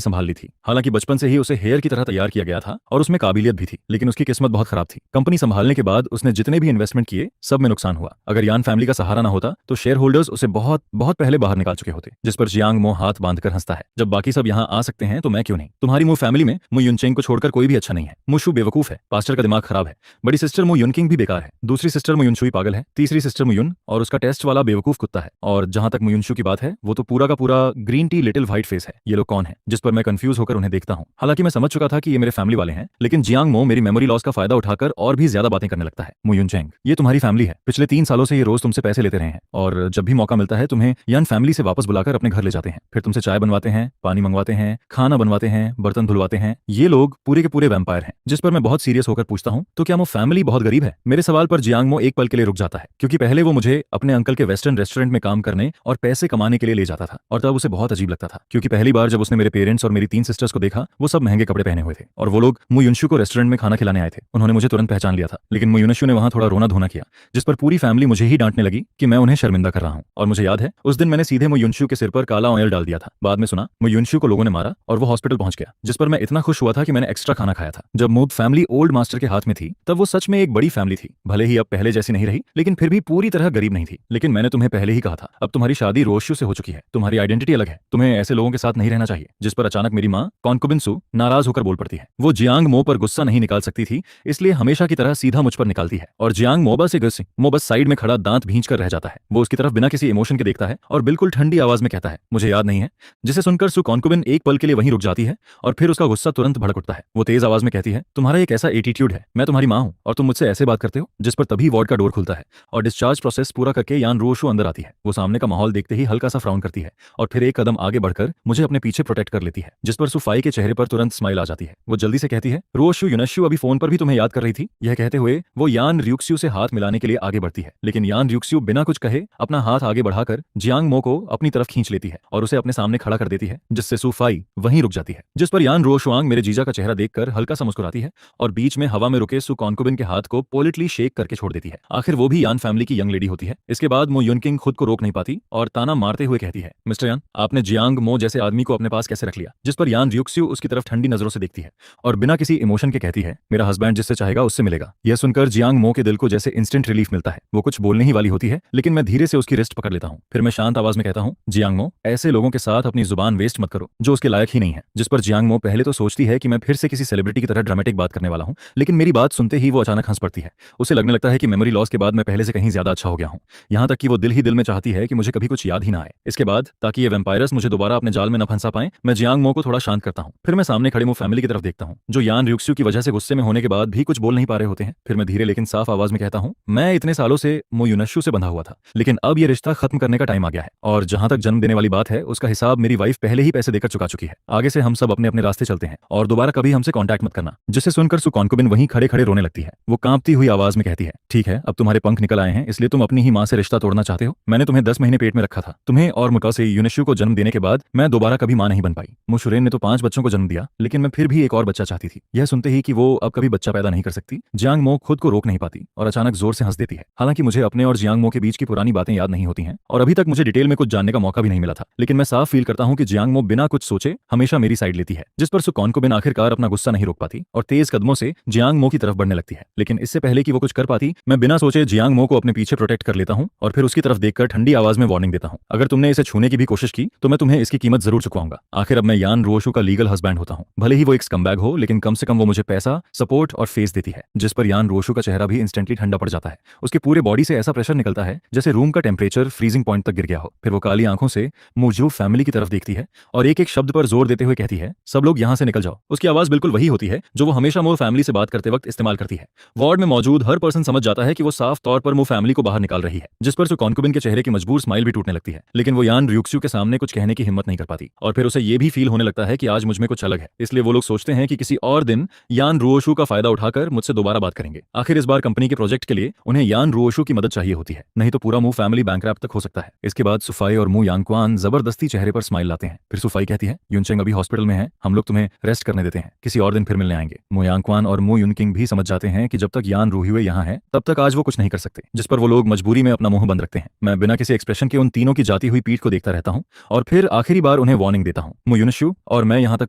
संभाल ली थी। हालांकि बचपन से ही उसे हेयर की तरह तैयार किया गया था और उसमें काबिलियत भी थी, लेकिन उसकी किस्मत बहुत खराब थी। कंपनी संभालने के बाद उसने जितने भी इन्वेस्टमेंट किए, सब में नुकसान हुआ। अगर यान फैमिली का सहारा ना होता तो शेयर होल्डर्स उसे बहुत बहुत पहले बाहर निकाल चुके होते। जिस पर जियांग मो हाथ बांधकर हंसता है, जब बाकी सब यहाँ आ सकते हैं तो मैं क्यों नहीं? तुम्हारी मो फैमिली में मो युनचेंग को छोड़कर कोई भी अच्छा नहीं है। मुशु बेवकूफ है, पास्टर का दिमाग खराब है, बड़ी सिस्टर मो युनकिंग भी बेकार है, दूसरी सिस्टर मो युनशुई पागल है, तीसरी सिस्टर मो युन और उसका टेस्ट वाला बेवकूफ कुत्ता है, और जहां तक मो युनशु की बात है, वो तो पूरा का पूरा green tea little white face है, ये लोग कौन है? जिस पर मैं कंफ्यूज होकर उन्हें देखता हूँ। हालांकि मैं समझ चुका था कि ये मेरे फैमिली वाले हैं, लेकिन जियांग मो मेरी मेमोरी लॉस का फायदा उठाकर और भी ज्यादा बातें करने लगता है। मो युनचेंग, ये तुम्हारी फैमिली है। पिछले 3 सालों से ये रोज तुमसे पैसे लेते रहे हैं और जब भी मौका मिलता है तुम्हें यान फैमिली से वापस बुलाकर अपने घर ले जाते हैं। फिर तुमसे चाय बनवाते हैं, पानी मंगवाते हैं, खाना बनवाते हैं, बर्तन धुलवाते हैं। ये लोग पूरे के पूरे वैम्पायर हैं। जिस पर मैं बहुत सीरियस होकर पूछता हूँ, तो क्या वो फैमिली बहुत गरीब है? मेरे सवाल पर जियांग मो एक पल के लिए रुक जाता है, क्योंकि पहले वो मुझे अपने अंकल के वेस्टर्न रेस्टोरेंट में काम करने और पैसे कमाने के लिए ले जाता था, और तब उसे बहुत अजीब लगता था, क्योंकि पहली बार जब उसने मेरे पेरेंट्स और मेरी 3 सिस्टर्स को देखा, वो सब महंगे कपड़े पहने हुए थे और वो लोग मु युनशु को रेस्टोरेंट में खाना खिलाने आए थे। उन्होंने मुझे तुरंत पहचान लिया था, लेकिन मु युनशु ने वहां थोड़ा रोना धोना किया, जिस पर पूरी फैमिली मुझे ही डांटने लगी कि मैं उन्हें शर्मिंदा कर रहा हूं। और मुझे याद है उस दिन मैंने सीधे मु युनशु के सिर पर काला ऑयल डाल दिया था। बाद में सुना मु युनशु को लोगों ने मारा और वो हॉस्पिटल पहुंच गया, जिस पर मैं इतना खुश हुआ था कि मैंने एक्स्ट्रा खाना खाया था। जब मु फैमिली ओल्ड मास्टर के हाथ में थी तब वो सच में एक बड़ी फैमिली थी। भले ही अब पहले जैसी नहीं रही, लेकिन फिर भी पूरी तरह गरीब नहीं थी। लेकिन मैंने तुम्हें पहले ही कहा था, अब तुम्हारी शादी रोशु से हो चुकी है, तुम्हारी आइडेंटिटी अलग है, तुम्हें ऐसे लोगों के साथ नहीं रहना चाहिए। जिस पर अचानक मेरी माँ कॉन्कुबिनसु नाराज होकर बोल पड़ती है। वो जियांग मो पर गुस्सा नहीं निकाल सकती थी, इसलिए हमेशा की तरह सीधा मुझ पर निकालती है और जियांग मोबा से गुस्से मो बस साइड में खड़ा दांत भींच कर रह जाता है। वो उसकी तरफ बिना किसी इमोशन के देखता है और बिल्कुल ठंडी आवाज में कहता है, मुझे याद नहीं है। जिसे सुनकर सु कॉन्कुबिन एक पल के लिए वहीं रुक जाती है और फिर उसका गुस्सा तुरंत भड़क उठता है। वो तेज आवाज में कहती है, तुम्हारा एक ऐसा एटीट्यूड है, मैं तुम्हारी माँ हूँ और तुम मुझसे ऐसे बात करते हो। जिस पर तभी वार्ड का डोर खुलता है और डिस्चार्ज प्रोसेस पूरा करके यान रोशु अंदर आती है। वो सामने का माहौल देखते ही हल्का सा फ्राउन करती है और फिर एक कदम आगे बढ़कर मुझे अपने पीछे प्रोटेक्ट कर लेती है, जिस पर सुफाई के चेहरे पर तुरंत स्माइल आ जाती है। वो जल्दी से कहती है, रोशु युनशु अभी फोन पर भी तुम्हें याद कर रही थी। यह कहते हुए वो यान रियुक्स्यू से हाथ मिलाने के लिए आगे बढ़ती है, लेकिन यान रियुक्स्यू बिना कुछ कहे अपना हाथ आगे बढ़ाकर जियांग मो को अपनी तरफ खींच लेती है और उसे अपने सामने खड़ा कर देती है, जिससे सुफाई वहीं रुक जाती है। जिस पर यान रोशुआंग मेरे जीजा का चेहरा देखकर हल्का सा मुस्कुराती है और बीच में हवा में रुके सु कॉन्कुबिन के हाथ को पोलिटली शेक करके छोड़ देती है। आखिर वो भी यान फैमिली की यंग लेडी होती है। इसके बाद मो युनकिंग खुद को रोक नहीं पाती और ताना मारते हुए कहती है, मिस्टर यान, आपने जियांग मो जैसे आदमी को अपने पास कैसे रख लिया? जिस पर यान रियुक्स्यू उसकी तरफ ठंडी नजरों से देखती है और बिना किसी इमोशन के कहती है, मेरा हस्बैंड जिससे चाहेगा उससे मिलेगा। यह सुनकर जियांग मो के दिल को जैसे इंस्टेंट रिलीफ मिलता है। वो कुछ बोलने ही वाली होती है, लेकिन मैं धीरे से उसकी रिस्ट पकड़ लेता हूँ। फिर मैं शांत आवाज में कहता हूँ, जियांग मो, ऐसे लोगों के साथ अपनी जुबान वेस्ट मत करो जो उसके लायक ही नहीं है। जिस पर जियांग मो पहले तो सोचती है कि मैं फिर से किसी सेलिब्रिटी की तरह ड्रामेटिक बात करने वाला हूँ, लेकिन मेरी बात सुनते ही वो अचानक हंस पड़ती है। उसे लगने लगता है कि मेमोरी लॉस के बाद मैं पहले से कहीं ज्यादा अच्छा हो गया हूँ। यहाँ तक कि वो दिल ही दिल में चाहती है कि मुझे कभी कुछ याद ही ना आए। इसके बाद ताकि ये वैम्पायरस मुझे दोबारा अपने जाल में न फंसा पाए, मैं जियांग मो को थोड़ा शांत करता हूँ। फिर मैं सामने खड़े मो फैमिली की तरफ देखता हूँ, जो यान रियुक्स्यू की वजह से गुस्से में होने के बाद भी कुछ बोल नहीं पा रहे होते हैं। फिर मैं धीरे लेकिन साफ आवाज में कहता हूँ, मैं इतने सालों से मो युनशु से बंधा हुआ था, लेकिन अब ये रिश्ता खत्म करने का टाइम आ गया है और जहां तक जन्म देने वाली बात है उसका हिसाब मेरी वाइफ पहले ही पैसे देकर चुका चुकी है। आगे से हम सब अपने अपने रास्ते चलते हैं और दोबारा कभी हमसे कांटेक्ट मत करना। जिसे सुनकर सु कॉन्कुबिन वहीं खड़े खड़े रोने लगती है। वो कांपती हुई आवाज में कहती है, ठीक है, अब तुम्हारे पंख निकल आए हैं, इसलिए तुम अपनी ही मां से रिश्ता तोड़ना चाहते हो। मैंने तुम्हें 10 महीने पेट में रखा था। तुम्हें और मुकासे युनशु को जन्म देने के बाद मैं दोबारा कभी मां नहीं बन पाई। मुशुरेन ने तो 5 बच्चों को जन्म दिया, लेकिन मैं फिर भी एक और बच्चा चाहती थी। यह सुनते ही कि वो अब कभी बच्चा पैदा नहीं कर सकती, जियांग मो खुद को रोक नहीं पाती और अचानक जोर से हंस देती है। हालांकि मुझे अपने और जियांग मो के बीच की पुरानी बातें याद नहीं होती हैं और अभी तक मुझे डिटेल में कुछ जानने का मौका भी नहीं मिला था, लेकिन मैं साफ फील करता हूं कि जियांग मो बिना कुछ सोचे हमेशा मेरी साइड लेती है। जिस पर सु कॉन्कुबिन आखिरकार अपना गुस्सा नहीं रोक पाती और तेज कदमों से जियांग मो की तरफ बढ़ने लगती है। लेकिन इससे पहले कि वो कुछ कर पाती, मैं बिना सोचे जियांग मो को अपने पीछे प्रोटेक्ट कर लेता हूं और फिर उसकी तरफ देखकर ठंडी आवाज में वार्निंग देता हूं, अगर तुमने इसे छूने की भी कोशिश की तो मैं तुम्हें इसकी कीमत जरूर चुकाऊंगा। आखिर अब मैं यान रोशु का लीगल हस्बैंड होता हूं। भले ही वो एक स्कमबैग हो, लेकिन कम से कम वो मुझे पैसा, सपोर्ट और फेस देती है। जिस पर यान रोशु का चेहरा भी इंस्टेंटली ठंडा पड़ जाता है। उसकी पूरे बॉडी से ऐसा प्रेशर निकलता है जैसे रूम का टेम्परेचर फ्रीजिंग पॉइंट तक गिर गया हो। फिर वो काली आंखों से मुझे फैमिली की तरफ देखती है और एक एक शब्द पर जोर देते हुए कहती है, सब लोग यहाँ से निकल जाओ। उसकी आवाज बिल्कुल वही होती है जो वो हमेशा मो फैमिली से बात करते वक्त इस्तेमाल करती है। वार्ड में मौजूद हर पर्सन समझ जाता है कि वो साफ तौर पर मो फैमिली को बाहर निकाल रही है। जिस पर सु कॉन्कुबिन के चेहरे की मजबूर स्माइल भी टूटने लगती है, लेकिन वो यान रियुक्स्यू के सामने कुछ कहने की हिम्मत नहीं कर पाती और फिर उसे ये भी फील होने लगता है कि आज मुझ में कुछ अलग है। इसलिए वो लोग सोचते हैं कि किसी और दिन यान रुओशु का फायदा उठाकर मुझसे दोबारा बात करेंगे। आखिर इस बार कंपनी के प्रोजेक्ट के लिए उन्हें यान रुओशु की मदद चाहिए होती है, नहीं तो पूरा मू फैमिली बैंकक्रप्ट तक हो सकता है। इसके बाद सुफाई और मू यांगक्वान जबरदस्ती चेहरे पर स्माइल लाते हैं। फिर सुफाई कहती है, युनचेंग अभी हॉस्पिटल में है, हम लोग तुम्हें रेस्ट करने देते हैं, किसी और दिन फिर मिलने आएंगे। मू यांगक्वान और मू युनकिंग भी समझ जाते हैं कि जब तक यान रूहिवे यहाँ है तब तक आज वो कुछ नहीं कर सकते, जिस पर वो लोग मजबूरी में अपना मुंह बंद रखते हैं। मैं बिना किसी एक्सप्रेशन के उन तीनों की जाती हुई पीठ को देखता रहता हूँ और फिर आखिरी बार उन्हें वार्निंग देता हूँ, मू युनशु और मैं यहाँ तक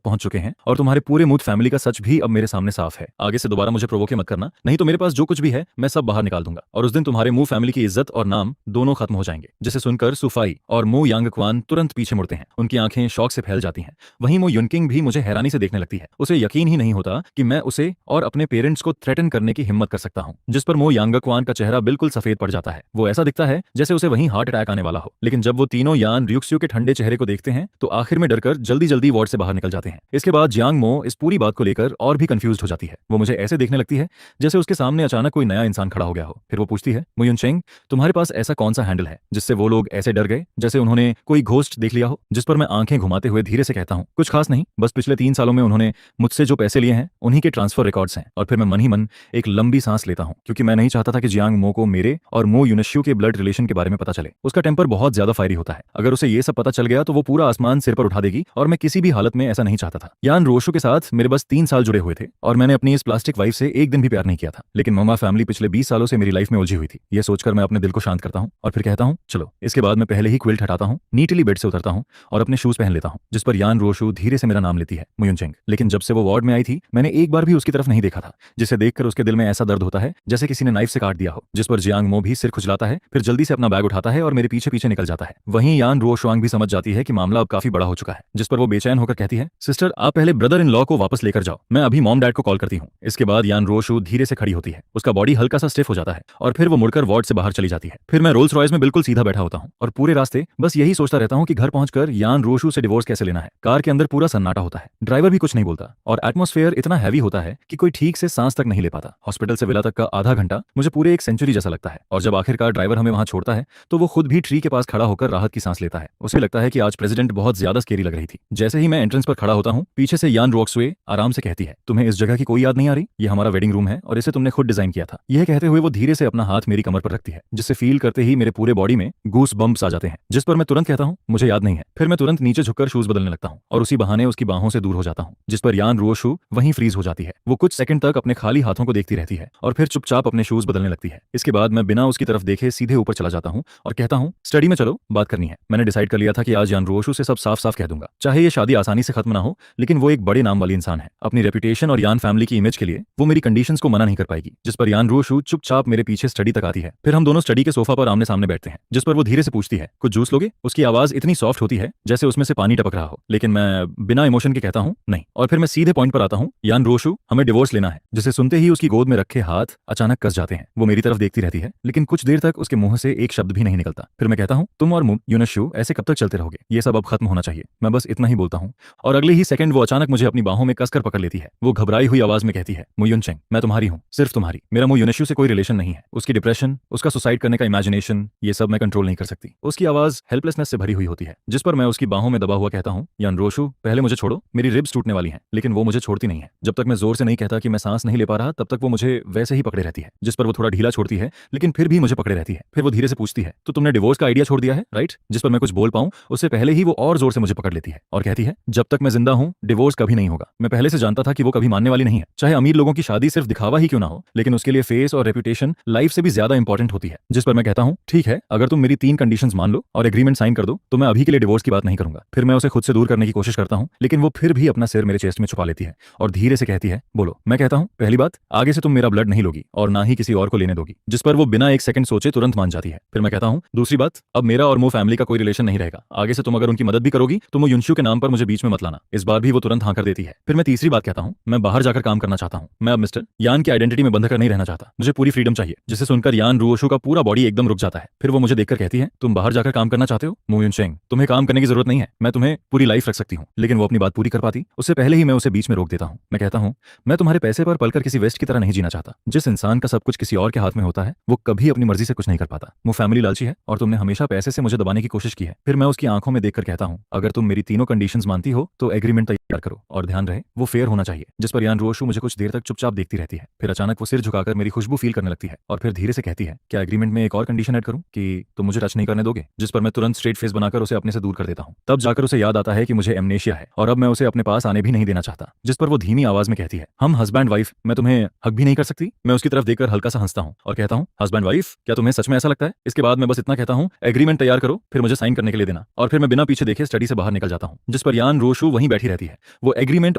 पहुंच चुके हैं और तुम्हारे पूरे मूड फैमिली का सच भी अब मेरे सामने साफ है। आगे से दोबारा मुझे प्रोवोके मत करना, नहीं तो मेरे पास जो कुछ भी है मैं सब बाहर निकाल दूंगा और उस दिन तुम्हारे मू फैमिली की इज्जत और नाम दोनों खत्म हो जाएंगे। जिसे सुनकर सुफाई और मू यांगक्वान तुरंत पीछे मुड़ते हैं, उनकी आंखें शौक से फैल जाती हैं। वहीं मू युनकिंग भी मुझे हैरानी से देखने लगती है। उसे यकीन ही नहीं होता कि मैं उसे और अपने पेरेंट्स को थ्रेटन करने की हिम्मत कर सकता हूँ। जिस पर मू यांगक्वान का चेहरा बिल्कुल सफेद पड़ जाता है। वो ऐसा दिखता है जैसे उसे वहीं हार्ट अटैक आने वाला हो। लेकिन जब वो तीनों यान रियुक्स्यू के ठंडे चेहरे को देखते हैं तो आखिर में डरकर जल्दी जल्दी वार्ड से बाहर निकल जाते हैं। इसके बाद जियांग मो इस पूरी बात को लेकर और भी कंफ्यूज्ड हो जाती है। वो मुझे ऐसे देखने लगती है जैसे उसके सामने अचानक कोई नया इंसान खड़ा हो गया हो। फिर वो पूछती है, मुयुन चेंग, तुम्हारे पास ऐसा कौन सा हैंडल है जिससे वो लोग ऐसे डर गए जैसे उन्होंने कोई घोस्ट देख लिया हो? जिस पर मैं आंखें घुमाते हुए धीरे से कहता हूँ, कुछ खास नहीं, बस पिछले 3 सालों में उन्होंने मुझसे जो पैसे लिए हैं उन्हीं के ट्रांसफर रिकॉर्ड्स हैं। और फिर मैं मन ही मन एक लंबी सांस लेता हूँ, क्योंकि मैं नहीं चाहता था कि जियांग मो को मेरे और मो यूनश्यू के ब्लड रिलेशन के बारे में पता चले। उसका टेम्पर बहुत ज्यादा फायरी होता है। अगर उसे ये सब पता चल गया तो वो पूरा आसमान सिर पर उठा देगी, और मैं किसी भी हालत में ऐसा नहीं चाहता था। यान रोशो के साथ मेरे बस 3 साल जुड़े हुए थे और मैंने अपनी इस प्लास्टिक वाइफ से एक दिन भी प्यार नहीं किया था। लेकिन ममा फैमिली पिछले 20 सालों से मेरी लाइफ में उलझी हुई थी। ये सोचकर मैं अपने दिल को शांत करता हूँ और फिर कहता हूँ, चलो। इसके बाद मैं पहले ही क्विल्ट हटाता हूँ, नीटली बेड से उतरता हूँ और अपने शूज पहन लेता हूँ, जिस पर यान रोशो धीरे से मेरा नाम लेती है, मुयुन चेंग। लेकिन जब से वो वार्ड में आई थी मैंने एक बार भी उसकी तरफ नहीं देखा था, जिसे देखकर उसके दिल में ऐसा दर्द होता है जैसे किसी ने नाइफ से काट दिया हो। जिस पर जियांग मो भी सिर खुजलाता है, फिर जल्दी से अपना बैग उठाता है और मेरे पीछे पीछे निकल जाता है। वहीं यान रोशुआंग भी समझ जाती है कि मामला अब काफी बड़ा हो चुका है, जिस पर वो बेचैन होकर कहती है, सिस्टर, आप पहले ब्रदर इन लॉ को वापस लेकर जाओ, मैं अभी मॉम डैड को कॉल करती हूँ। इसके बाद यान रोशु धीरे से खड़ी होती है, उसका बॉडी हल्का सा स्टिफ हो जाता है और फिर वो मुड़कर वार्ड से बाहर चली जाती है। फिर मैं रोल्स रॉयस में बिल्कुल सीधा बैठा होता हूँ और पूरे रास्ते बस यही सोचता रहता हूँ कि घर पहुंचकर यान रोशु से डिवोर्स कैसे लेना है। कार के अंदर पूरा सन्नाटा होता है, ड्राइवर भी कुछ नहीं बोलता और एटमॉस्फेयर इतना हैवी होता है कि कोई ठीक से सांस तक नहीं ले पाता। हॉस्पिटल से विला तक का आधा घंटा मुझे पूरे एक सेंचुरी जैसा लगता है, और जब आखिरकार ड्राइवर हमें वहां छोड़ता है तो वो खुद भी ट्री के पास खड़ा होकर राहत की सांस लेता है। उसे लगता है कि आज प्रेसिडेंट बहुत ज्यादा स्केरी लग रही थी। जैसे ही मैं एंट्रेंस पर खड़ा होता हूँ, पीछे से यान रोक्सवे आराम से कहती है, तुम्हें इस जगह की कोई याद नहीं आ रही? ये हमारा वेडिंग रूम है और इसे तुमने खुद डिजाइन किया था। यह कहते हुए वो धीरे से अपना हाथ मेरी कमर पर रखती है, जिससे फील करते ही मेरे पूरे बॉडी में गूस बम्प्स आ जाते हैं। जिस पर मैं तुरंत कहता हूँ, मुझे याद नहीं है। फिर मैं तुरंत नीचे झुककर शूज बदलने लगता हूँ और उसी बहाने उसकी बाहों से दूर हो जाता हूँ, जिस पर यान रोशु वहीं फ्रीज हो जाती है। वो कुछ सेकंड तक अपने खाली हाथों को देखती रहती है और फिर चुपचाप अपने शूज बदलने लगती है। इसके बाद मैं बिना उसकी तरफ देखे सीधे ऊपर चला जाता हूँ और कहता हूँ, स्टडी में चलो, बात करनी है। मैंने डिसाइड कर लिया था कि आज यान रोशु से सब साफ साफ कह दूंगा। चाहे ये शादी आसानी से खत्म ना हो, लेकिन वो एक बड़े नाम वाली इंसान है। अपनी रेपुटेशन और यान फैमिली की इमेज के लिए वो मेरी कंडीशंस को मना नहीं कर पाएगी। जिस पर यान रोशु चुपचाप मेरे पीछे स्टडी तक आती है। फिर हम दोनों स्टडी के सोफा पर आमने सामने बैठते हैं, जिस पर वो धीरे से पूछती है, कुछ जूस लोगे? उसकी आवाज इतनी सॉफ्ट होती है जैसे उसमें से पानी टपक रहा हो, लेकिन मैं बिना इमोशन के कहता हूँ, नहीं। और फिर मैं सीधे पॉइंट पर आता हूँ, यान रोशु, हमें डिवोर्स लेना है। जिसे सुनते ही उसकी गोद में रखे हाथ अचानक कस जाते हैं। वो मेरी तरफ देखती रहती है, लेकिन कुछ देर तक उसके मुंह से एक शब्द भी नहीं निकलता। फिर मैं कहता हूँ, तुम और यूनश्यू ऐसे कब तक चलते रहोगे? ये सब अब खत्म होना चाहिए। मैं बस इतना ही बोलता हूँ और अगले ही सेकंड वो अचानक मुझे अपनी बाहों में कसकर पकड़ लेती है। वो घबराई हुई आवाज में कहती है, मुयुन चेंग, मैं तुम्हारी हूँ, सिर्फ तुम्हारी। मेरा यूनश्यू से कोई रिलेशन नहीं है। उसकी डिप्रेशन, उसका सुसाइड करने का इमेजिनेशन, ये सब मैं कंट्रोल नहीं कर सकती। उसकी आवाज हेल्पलेसनेस से भरी हुई होती है, जिस पर मैं उसकी बाहों में दबा हुआ कहता हूँ, यान रोशु, पहले मुझे छोड़ो, मेरी रिब्स टूटने वाली हैं। लेकिन वो मुझे छोड़ती नहीं है। जब तक मैं जोर से नहीं कहता कि मैं सांस नहीं ले पा रहा, तब तक वो मुझे वैसे ही पकड़े रहती है। जिस पर वो थोड़ा ढीला छोड़ती है, लेकिन फिर भी मुझे पकड़े रहती है। फिर वो धीरे से पूछती है, तो तुमने डिवोर्स का आइडिया छोड़ दिया है, राइट? जिस पर मैं कुछ बोल पाऊं उससे पहले ही वो और जोर से मुझे पकड़ लेती है और कहती है, जब तक मैं जिंदा हूं डिवोर्स कभी नहीं होगा। मैं पहले से जानता था कि वो कभी मानने वाली नहीं है। चाहे अमीर लोगों की शादी सिर्फ दिखावा ही क्यों ना हो, लेकिन उसके लिए फेस और रेपुटेशन लाइफ से भी ज्यादा इंपॉर्टेंट होती है। जिस पर मैं कहता हूं, ठीक है, अगर तुम मेरी 3 कंडीशंस मान लो और एग्रीमेंट साइन कर दो तो मैं अभी के लिए डिवोर्स की बात नहीं करूंगा। फिर मैं उसे खुद से दूर करने की कोशिश करता हूं, लेकिन वो फिर भी अपना सिर मेरे चेस्ट में छुपा लेती है और धीरे से कहती है, बोलो। मैं कहता हूं, पहली बात, आगे से तुम मेरा ब्लड नहीं लोगी और ना ही किसी और को लेने दोगी। जिस पर वो बिना एक सेकंड सोचे तुरंत मान जाती है। फिर मैं कहता हूं, दूसरी बात, अब मेरा और मो फैमिली का कोई रिलेशन नहीं रहेगा। आगे से तुम अगर उनकी मदद भी करोगी तो वो युनशु के नाम पर मुझे बीच में मत लाना। इस बार भी वो तुरंत हाँ कर देती है। फिर मैं तीसरी बात कहता हूं, मैं बाहर जाकर काम करना चाहता हूं। मैं अब मिस्टर यान की आइडेंटिटी में बंध कर नहीं रहना चाहता। मुझे पूरी फ्रीडम चाहिए। जिसे सुनकर यान रोशु का पूरा बॉडी एकदम रुक जाता है। फिर वो मुझे देखकर कहती है, तुम बाहर जाकर काम करना चाहते हो? मुयुन चेंग, तुम्हें काम करने की जरूरत नहीं है, मैं तुम्हें पूरी लाइफ रख सकती हूँ। लेकिन वो अपनी बात पूरी कर पाती उससे पहले ही मैं उसे बीच में रोक देता हूँ। मैं कहता हूँ, मैं तुम्हारे पैसे पर पलकर किसी वेस्ट की तरह नहीं जीना चाहता। जिस इंसान का सब कुछ किसी और के हाथ में होता है वो कभी अपनी मर्जी से कुछ नहीं कर पाता। वो फैमिली लालची है और तुमने हमेशा पैसे से मुझे दबाने की कोशिश की है। फिर मैं उसकी आंखों में देखकर कहता हूँ, अगर तुम मेरी तीनों कंडीशंस मानती हो तो एग्रीमेंट तैयार करो और ध्यान रहे वो फेयर होना चाहिए। जिस पर यान रोशु मुझे कुछ देर तक चुपचाप देखती रहती है। फिर अचानक वो सिर झुकाकर मेरी खुशबू फील करने लगती है और फिर धीरे से कहती है, क्या एग्रीमेंट में एक और कंडीशन ऐड करूं कि तुम मुझे टच नहीं करने दोगे? जिस पर मैं तुरंत स्ट्रेट फेस बनाकर उसे अपने से दूर कर देता हूं। तब जाकर उसे याद आता है कि मुझे एमनेशिया है और अब मैं उसे अपने पास आने भी नहीं देना चाहता। जिस पर वो धीमी आवाज में कहती है, हम हस्बैंड वाइफ, मैं तुम्हें हक भी नहीं कर सकती? मैं उसकी तरफ देखकर हल्का सा हंसता हूं और कहता हूं, हस्बैंड वाइफ, क्या तुम्हें सच में ऐसा लगता है? इसके बाद मैं बस इतना कहता हूं, एग्रीमेंट तैयार करो, फिर मुझे साइन करने के लिए देना। और फिर मैं बिना पीछे देखे स्टडी से बाहर निकल जाता हूं। जिस पर यान रोशु वहीं बैठी रहती है। वो एग्रीमेंट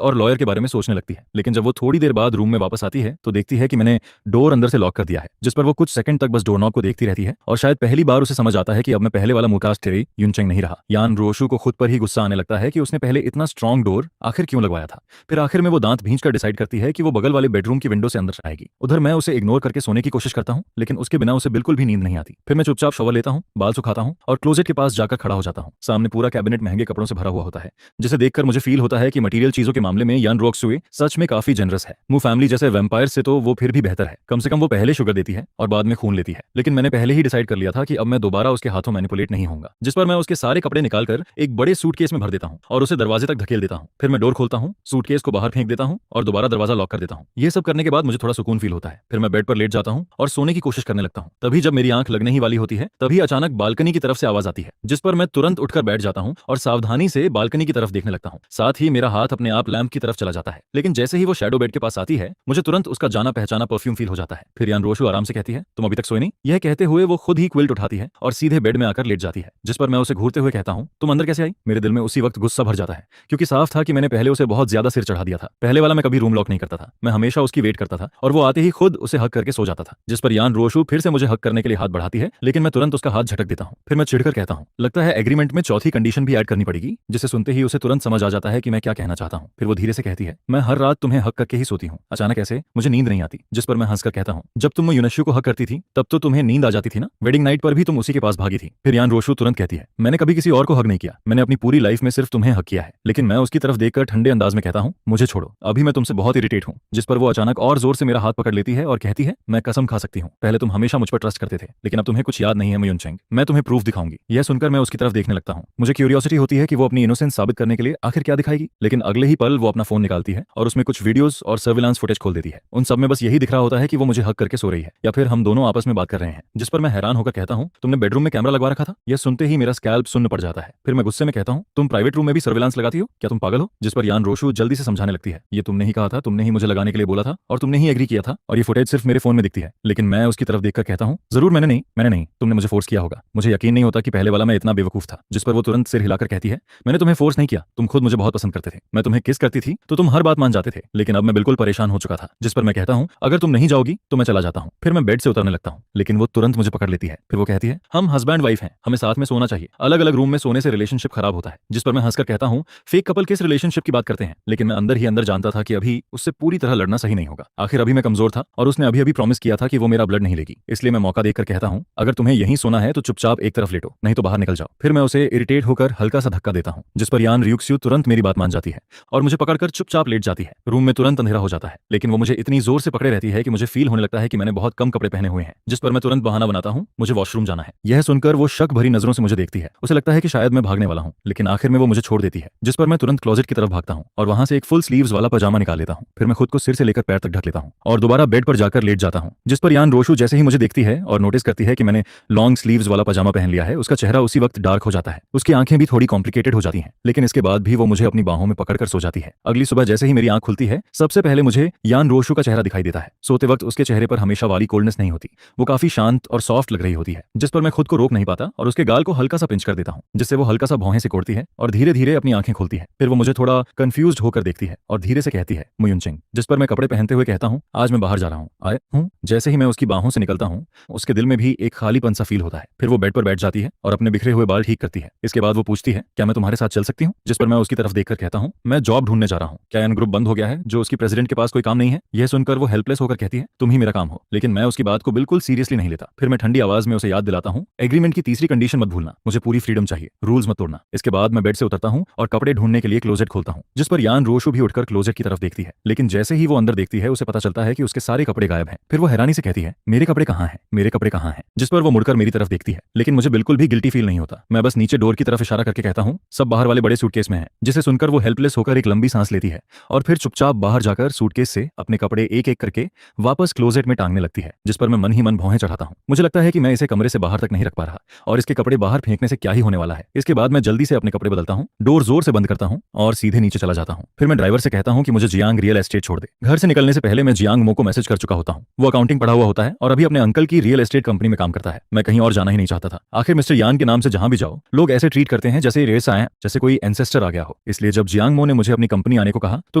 और लॉयर के बारे में सोचने लगती है, लेकिन जब वो थोड़ी देर बाद रूम में वापस आती है तो देखती है कि मैंने डोर अंदर से लॉक कर दिया है। जिस पर वो कुछ सेकंड तक बस डोरनॉब को देखती रहती है और शायद पहली बार उसे समझ आता है कि अब मैं पहले वाला मुकास टेरी युनचेंग नहीं रहा। यान रोशु को खुद पर ही गुस्सा आने लगता है कि उसने पहले इतना स्ट्रॉन्ग डोर आखिर क्यों लगवाया था। फिर आखिर में वो दांत भींचकर डिसाइड करती है कि वो बगल वाले बेडरूम की विंडो से अंदर आएगी। उधर मैं उसे इग्नोर करके सोने की कोशिश करता हूँ, लेकिन उसके बिना उसे बिल्कुल भी नींद नहीं आती। फिर मैं चुपचाप शॉवर लेता हूँ, बाल सुखाता हूँ और क्लोजेट के पास जाकर खड़ा खड़ा हो जाता हूँ। सामने पूरा कैबिनेट महंगे कपड़ों से भरा हुआ होता है, जिसे देखकर मुझे फील होता है कि मटेरियल चीजों के मामले में यान रोक्सुए सच में काफी जनरस है। मु फैमिली जैसे वैम्पायर से तो वो फिर भी बेहतर है। कम से कम वो पहले शुगर देती है और बाद में खून लेती है। लेकिन मैंने पहले ही डिसाइड कर लिया था कि अब मैं दोबारा उसके हाथों मैनिपुलेट नहीं होऊंगा। जिस पर मैं उसके सारे कपड़े निकालकर एक बड़े सूटकेस में भर देता हूँ और उसे दरवाजे तक धकेल देता हूँ। फिर मैं डोर खोलता हूँ, सूटकेस को बाहर फेंक देता हूँ और दोबारा दरवाजा लॉक कर देता हूँ। ये सब करने के बाद मुझे थोड़ा सुकून फील होता है। फिर मैं बेड पर लेट जाता हूँ और सोने की कोशिश करने लगता हूँ। तभी जब मेरी आंख लगने ही वाली होती है, तभी अचानक बालकनी की तरफ से आवाज आती है, जिस पर मैं तुरंत उठकर बैठ जाता हूँ और सावधानी से बालकनी की तरफ देखने लगता हूँ। साथ ही मेरा हाथ अपने आप लैंप की तरफ चला जाता है। लेकिन जैसे ही वो शैडो बेड के पास आती है, मुझे तुरंत उसका जाना पहचाना परफ्यूम फील हो जाता है। फिर यान रोशु आराम से कहती है, तुम अभी तक सोए नहीं? यह कहते हुए वो खुद ही क्विल्ट उठाती है और सीधे बेड में आकर लेट जाती है। जिस पर मैं उसे घूरते हुए कहता हूँ, तुम अंदर कैसे आई? मेरे दिल में उसी वक्त गुस्सा भर जाता है, क्योंकि साफ था कि मैंने पहले उसे बहुत ज्यादा सिर चढ़ा दिया था। पहले वाला मैं कभी रूम लॉक नहीं करता था, मैं हमेशा उसकी वेट करता था और वो आते ही खुद उसे हक करके सो जाता था। जिस पर यान रोशु फिर से मुझे हक करने के लिए हाथ बढ़ाती है, लेकिन मैं तुरंत उसका हाथ झटक देता हूँ। फिर मैं चिढ़कर कहता हूँ, लगता है एग्रीमेंट में चौथी कंडीशन भी ऐड करनी पड़ेगी। जिसे सुनते ही उसे तुरंत समझ आ जाता है कि मैं क्या कहना चाहता हूँ। फिर वो धीरे से कहती है, मैं हर रात तुम्हें हक करके ही सोती हूँ, अचानक ऐसे मुझे नींद नहीं आती। जिस पर मैं हंसकर कहता हूँ, जब तुम यूनशु को हक करती थी तब तो तुम्हें नींद आ जाती थी ना? वेडिंग नाइट पर भी तुम उसी के पास भागी थी। फिर यान रोशु तुरंत कहती है, मैंने कभी किसी और को हक नहीं किया, मैंने अपनी पूरी लाइफ में सिर्फ तुम्हें हक किया है। लेकिन मैं उसकी तरफ देखकर ठंडे अंदाज में कहता हूँ, मुझे छोड़ो, अभी मैं तुमसे बहुत इरिटेट हूँ। जिस पर वो अचानक और जोर से मेरा हाथ पकड़ लेती है और कहती है, मैं कसम खा सकती हूँ, पहले तुम हमेशा मुझ पर ट्रस्ट करते थे, लेकिन अब तुम्हें कुछ याद नहीं है मयूनचेंग। मैं तुम्हें प्रूफ दिखाऊंगी। यह सुनकर मैं उसकी तरफ देखने लगता हूँ। मुझे क्यूरियोसिटी होती है कि वो अपनी इनोसेंस साबित करने के लिए आखिर क्या दिखाएगी। लेकिन अगले ही पल वो अपना फोन निकालती है और उसमें कुछ वीडियोस और सर्विलांस फुटेज खोल देती है। उन सब में बस यही दिख रहा होता है कि वो मुझे हक करके सो रही है या फिर हम दोनों आपस में बात कर रहे हैं। जिस पर मैं हैरान होकर कहता हूँ, तुमने बेडरूम में कैमरा लगवा रखा था? यह सुनते ही मेरा स्कैल्प सुन्न पड़ जाता है। फिर मैं गुस्से में कहता हूँ, तुम प्राइवेट रूम में भी सर्विलांस लगाती हो? क्या तुम पागल हो? जिस पर यान रोशु जल्दी से समझाने लगती है, ये तुमने ही कहा था, तुमने ही मुझे लगाने के लिए बोला था और तुमने ही एग्री किया था, और ये फुटेज सिर्फ मेरे फोन में दिखती है। लेकिन मैं उसकी तरफ देखकर कहता हूँ, जरूर मैंने नहीं, तुमने मुझे फोर्स किया होगा। मुझे यकीन नहीं होता कि पहले वाला मैं इतना बेवकूफ था। जिस पर वो तुरंत सिर हिलाकर कहती है, मैंने तुम्हें फोर्स नहीं किया, तुम खुद मुझे बहुत पसंद करते थे। मैं तुम्हें किस करती थी तो तुम हर बात मान जाते थे, लेकिन अब मैं बिल्कुल परेशान हो चुका था। जिस पर मैं कहता हूँ, अगर तुम नहीं जाओगी तो मैं चला जाता हूँ। फिर मैं बेड से उतरने लगता हूँ, लेकिन वो तुरंत मुझे पकड़ लेती है। फिर वो कहती है, हम हस्बैंड वाइफ हैं, हमें साथ में सोना चाहिए, अलग अलग रूम में सोने से रिलेशनशिप खराब होता है। जिस पर मैं हंसकर कहता हूँ, फेक कपल किस रिलेशनशिप की बात करते हैं? लेकिन मैं अंदर ही अंदर जानता था कि अभी उससे पूरी तरह लड़ना सही नहीं होगा। आखिर अभी मैं कमजोर था और उसने अभी अभी प्रॉमिस किया था कि वो मेरा ब्लड नहीं लेगी। इसलिए मैं मौका देखकर कहता हूँ, अगर तुम्हें यहीं सोना है तो चुपचाप एक तरफ लेटो, नहीं तो बाहर निकल जाओ। फिर मैं उसे इरिटेट होकर हल्का सा धक्का देता हूँ, जिस पर यान रियुक्स्यू तुरंत मेरी बात मान जाती है और मुझे पकड़कर चुपचाप लेट जाती है। रूम में तुरंत अंधेरा हो जाता है, लेकिन वो मुझे इतनी जोर से पकड़े रहती है कि मुझे फील होने लगता है कि मैंने बहुत कम कपड़े पहने हुए हैं। जिस पर मैं तुरंत बहाना बनाता हूँ, मुझे वॉशरूम जाना है। यह सुनकर वो शक भरी नजरों से मुझे देखती है। उसे लगता है कि शायद मैं भागने वाला हूँ, लेकिन आखिर में वो मुझे छोड़ देती है। जिस पर मैं तुरंत क्लोजेट की तरफ भागता हूँ और वहां से एक फुल स्लीव्स वाला पजामा निकाल लेता हूँ। फिर मैं खुद को सिर से लेकर पैर तक ढक लेता हूँ और दोबारा बेड पर जाकर लेट जाता हूँ। जिस पर यान रोशु जैसे ही मुझे देखती है और नोटिस करती है कि मैंने लॉन्ग स्लीव्स वाला पजामा पहन लिया है, उसका चेहरा उसी वक्त डार्क हो जाता है। उसकी आंखें भी थोड़ी कॉम्प्लिकेटेड हो जाती हैं, लेकिन इसके बाद भी वो मुझे अपनी बाहों में पकड़कर सो जाती है। अगली सुबह जैसे ही मेरी आंख खुलती है, सबसे पहले मुझे यान रोशु का चेहरा दिखाई देता है। सोते वक्त उसके चेहरे पर हमेशा वाली कोल्डनेस नहीं होती, वो काफी शांत और सॉफ्ट लग रही होती है। जिस पर मैं खुद को रोक नहीं पाता और उसके गाल को हल्का सा पिंच कर देता हूँ, जिससे वो हल्का सा भौहें सिकोड़ती है और धीरे धीरे अपनी आंखें खोलती है। फिर वो मुझे थोड़ा कंफ्यूज्ड होकर देखती है और धीरे से कहती है, मुयुनचेंग। जिस पर मैं कपड़े पहनते हुए कहता हूँ, आज मैं बाहर जा रहा हूँ, आए हूँ। जैसे ही मैं उसकी बाहों से निकलता हूँ, उसके दिल में भी एक खालीपन सा फील होता है। फिर वो बेड पर बैठ जाती है और अपने बिखरे हुए बाल ठीक करती है। इसके बाद वो पूछती है, क्या मैं तुम्हारे साथ चल सकती हूँ? जिस पर मैं उसकी तरफ देखकर कहता हूँ, मैं जॉब ढूंढने जा रहा हूँ। क्या एन ग्रुप बंद हो गया है जो उसकी प्रेसिडेंट के पास कोई काम नहीं है? यह सुनकर वो हेल्पलेस होकर कहती है, तुम ही मेरा काम हो। लेकिन मैं उसकी बात को बिल्कुल सीरियसली नहीं लेता। फिर मैं ठंडी आवाज में उसे याद दिलाता हूँ, एग्रीमेंट की तीसरी कंडीशन मत भूलना, मुझे पूरी फ्रीडम चाहिए, रूल्स मत तोड़ना। इसके बाद मैं बेड से उतरता हूँ और कपड़े ढूंढने के लिए क्लोजेट खोलता हूँ। जिस पर यान रोशु भी उठकर क्लोजेट की तरफ देखती है, लेकिन जैसे ही वो अंदर देखती है, उसे पता चलता है कि उसके सारे कपड़े गायब हैं। फिर वो हैरानी से कहती है, मेरे कपड़े कहाँ हैं, मेरे कपड़े कहाँ हैं? जिस पर वो मुड़कर मेरी तरफ देखती है, लेकिन मुझे बिल्कुल भी गिल्टी फील नहीं होता। मैं बस नीचे डोर की तरफ इशारा करके कहता हूँ, सब बाहर वाले बड़े सूटकेस में है। जिसे सुनकर वो हेल्पलेस होकर एक लंबी सांस लेती है और फिर चुपचाप बाहर जाकर सूटकेस से अपने कपड़े एक एक करके वापस क्लोजेट में टांगने लगती है। जिस पर मैं मन ही मन भौहें चढ़ाता हूँ। मुझे लगता है कि मैं इसे कमरे से बाहर तक नहीं रख पा रहा और इसके कपड़े बाहर फेंकने से क्या ही होने वाला है। इसके बाद मैं जल्दी से अपने कपड़े बदलता हूँ, डोर जोर से बंद करता हूँ और सीधे नीचे चला जाता हूँ। फिर मैं ड्राइवर से कहता हूँ कि मुझे जियांग रियल एस्टेट छोड़ दे। घर से निकलने से पहले मैं जियांग मो को मैसेज कर चुका होता हूँ। वो अकाउंटिंग पढ़ा हुआ होता है और अभी अपने अंकल की रियल एस्टेट कंपनी में काम करता है। मैं कहीं और जाना ही नहीं चाहता था। आखिर मिस्टर यान के नाम से जहां भी जाओ, लोग ऐसे ट्रीट करते हैं जैसे रेस आए, जैसे कोई एंसेस्टर आ गया हो। इसलिए जब जियांग मो ने मुझे अपनी कंपनी आने को कहा तो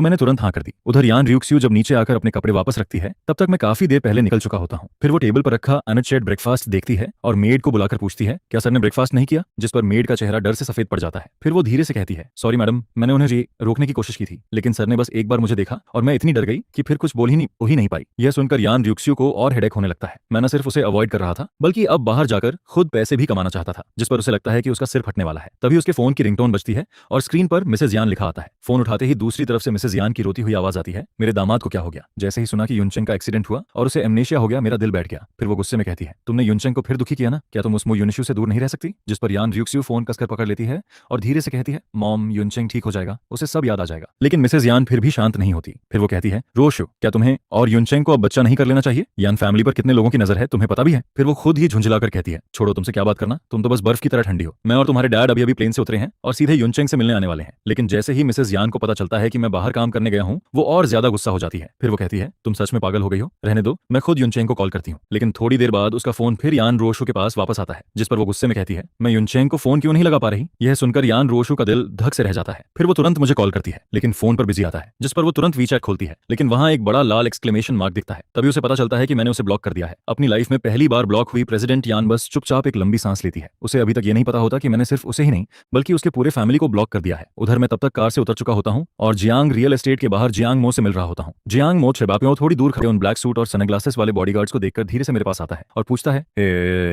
मैंने तुरंत हाँ कर दी। उधर यान रियुक्स्यू जब नीचे आकर अपने कपड़े वापस रखती है, तब तक मैं काफी देर पहले निकल चुका होता हूँ। फिर वो टेबल पर रखा अनचेड ब्रेकफास्ट देखती है और मेड को बुलाकर पूछती है, क्या सर ने ब्रेकफास्ट नहीं किया? जिस पर मेड का चेहरा डर से सफेद पड़ जाता है। फिर वो धीरे से कहती है, सॉरी मैडम, मैंने उन्हें रोकने की कोशिश की थी, लेकिन सर ने बस एक बार मुझे देखा और मैं इतनी डर गई कि फिर कुछ बोल ही नहीं पाई। यह सुनकर यान रियुक्स्यू को और हेडेक होने लगता है। मैं न सिर्फ उसे अवॉइड कर रहा था, बल्कि अब बाहर जाकर खुद पैसे भी कमाना चाहता था। जिस पर उसे लगता लगता है कि उसका सिर फटने वाला है। तभी उसके फोन की रिंगटोन बजती है और स्क्रीन पर मिसेज यान लिखा आता है। फोन उठाते ही दूसरी तरफ से मिसेज यान की रोती हुई आवाज आती है, मेरे दामाद को क्या हो गया? जैसे ही सुना कि युनचेंग का एक्सीडेंट हुआ और उसे एमनेशिया हो गया, मेरा दिल बैठ गया। फिर वो गुस्से में कहती है, तुमने युनचेंग को फिर दुखी किया ना? क्या तुम उस मो यूनिशु से दूर नहीं रह सकती? जिस पर यान रियुक्सियो फोन कसकर पकड़ लेती है और धीरे से कहती है, मॉम, युनचेंग ठीक हो जाएगा, उसे सब याद आ जाएगा। लेकिन मिसेज यान फिर भी शांत नहीं होती। फिर वो कहती है, रोशु, क्या तुम्हें और युनचेंग को अब बच्चा नहीं कर लेना चाहिए? यान फैमिली पर कितने लोगों की नजर है, तुम्हें पता भी है? फिर वो खुद ही झुंझलाकर कहती है, छोड़ो, तुमसे क्या बात करना, तुम तो बस बर्फ की तरह ठंडी हो। मैं और तुम्हारे डैड अभी अभी प्लेन से उतरे हैं और सीधे युनचेंग से मिलने आने वाले हैं। लेकिन जैसे ही मिसेज यान को पता चलता है कि मैं बाहर काम करने गया हूं, वो और ज्यादा गुस्सा हो जाती है। फिर वो कहती है, तुम सच में पागल हो गई हो, रहने दो, मैं खुद युनचेंग को कॉल करती हूँ। लेकिन थोड़ी देर बाद उसका फोन फिर यान रोशु के पास वापस आता है, जिस पर वो गुस्से में कहती है, मैं युनचेंग को फोन क्यों नहीं लगा पा रही? यह सुनकर यान रोशु का दिल धक से रह जाता है। फिर वो तुरंत मुझे कॉल करती है, लेकिन फोन पर बिजी आता है, जिस पर वो तुरंत वीचैट खोलती है, लेकिन वहां एक बड़ा लाल एक्सक्लेमेशन मार्क दिखता है। तभी उसे पता चलता है कि मैंने उसे ब्लॉक कर दिया है। अपनी लाइफ में पहली बार ब्लॉक हुई प्रेसिडेंट यान बस चुपचाप एक लंबी सांस लेती है। उसे अभी तक ये नहीं पता होता कि मैंने सिर्फ उसे ही नहीं बल्कि उसके पूरे फैमिली को ब्लॉक कर दिया है। उधर मैं तब तक कार से उतर चुका होता हूँ और जियांग रियल एस्टेट के बाहर जियांग मो से मिल रहा होता हूँ। जियांग मो छेबापियों थोड़ी दूर खड़े उन ब्लैक सूट और सनग्लासेस वाले बॉडीगार्ड्स को देखकर धीरे से मेरे पास आता है और पूछता है,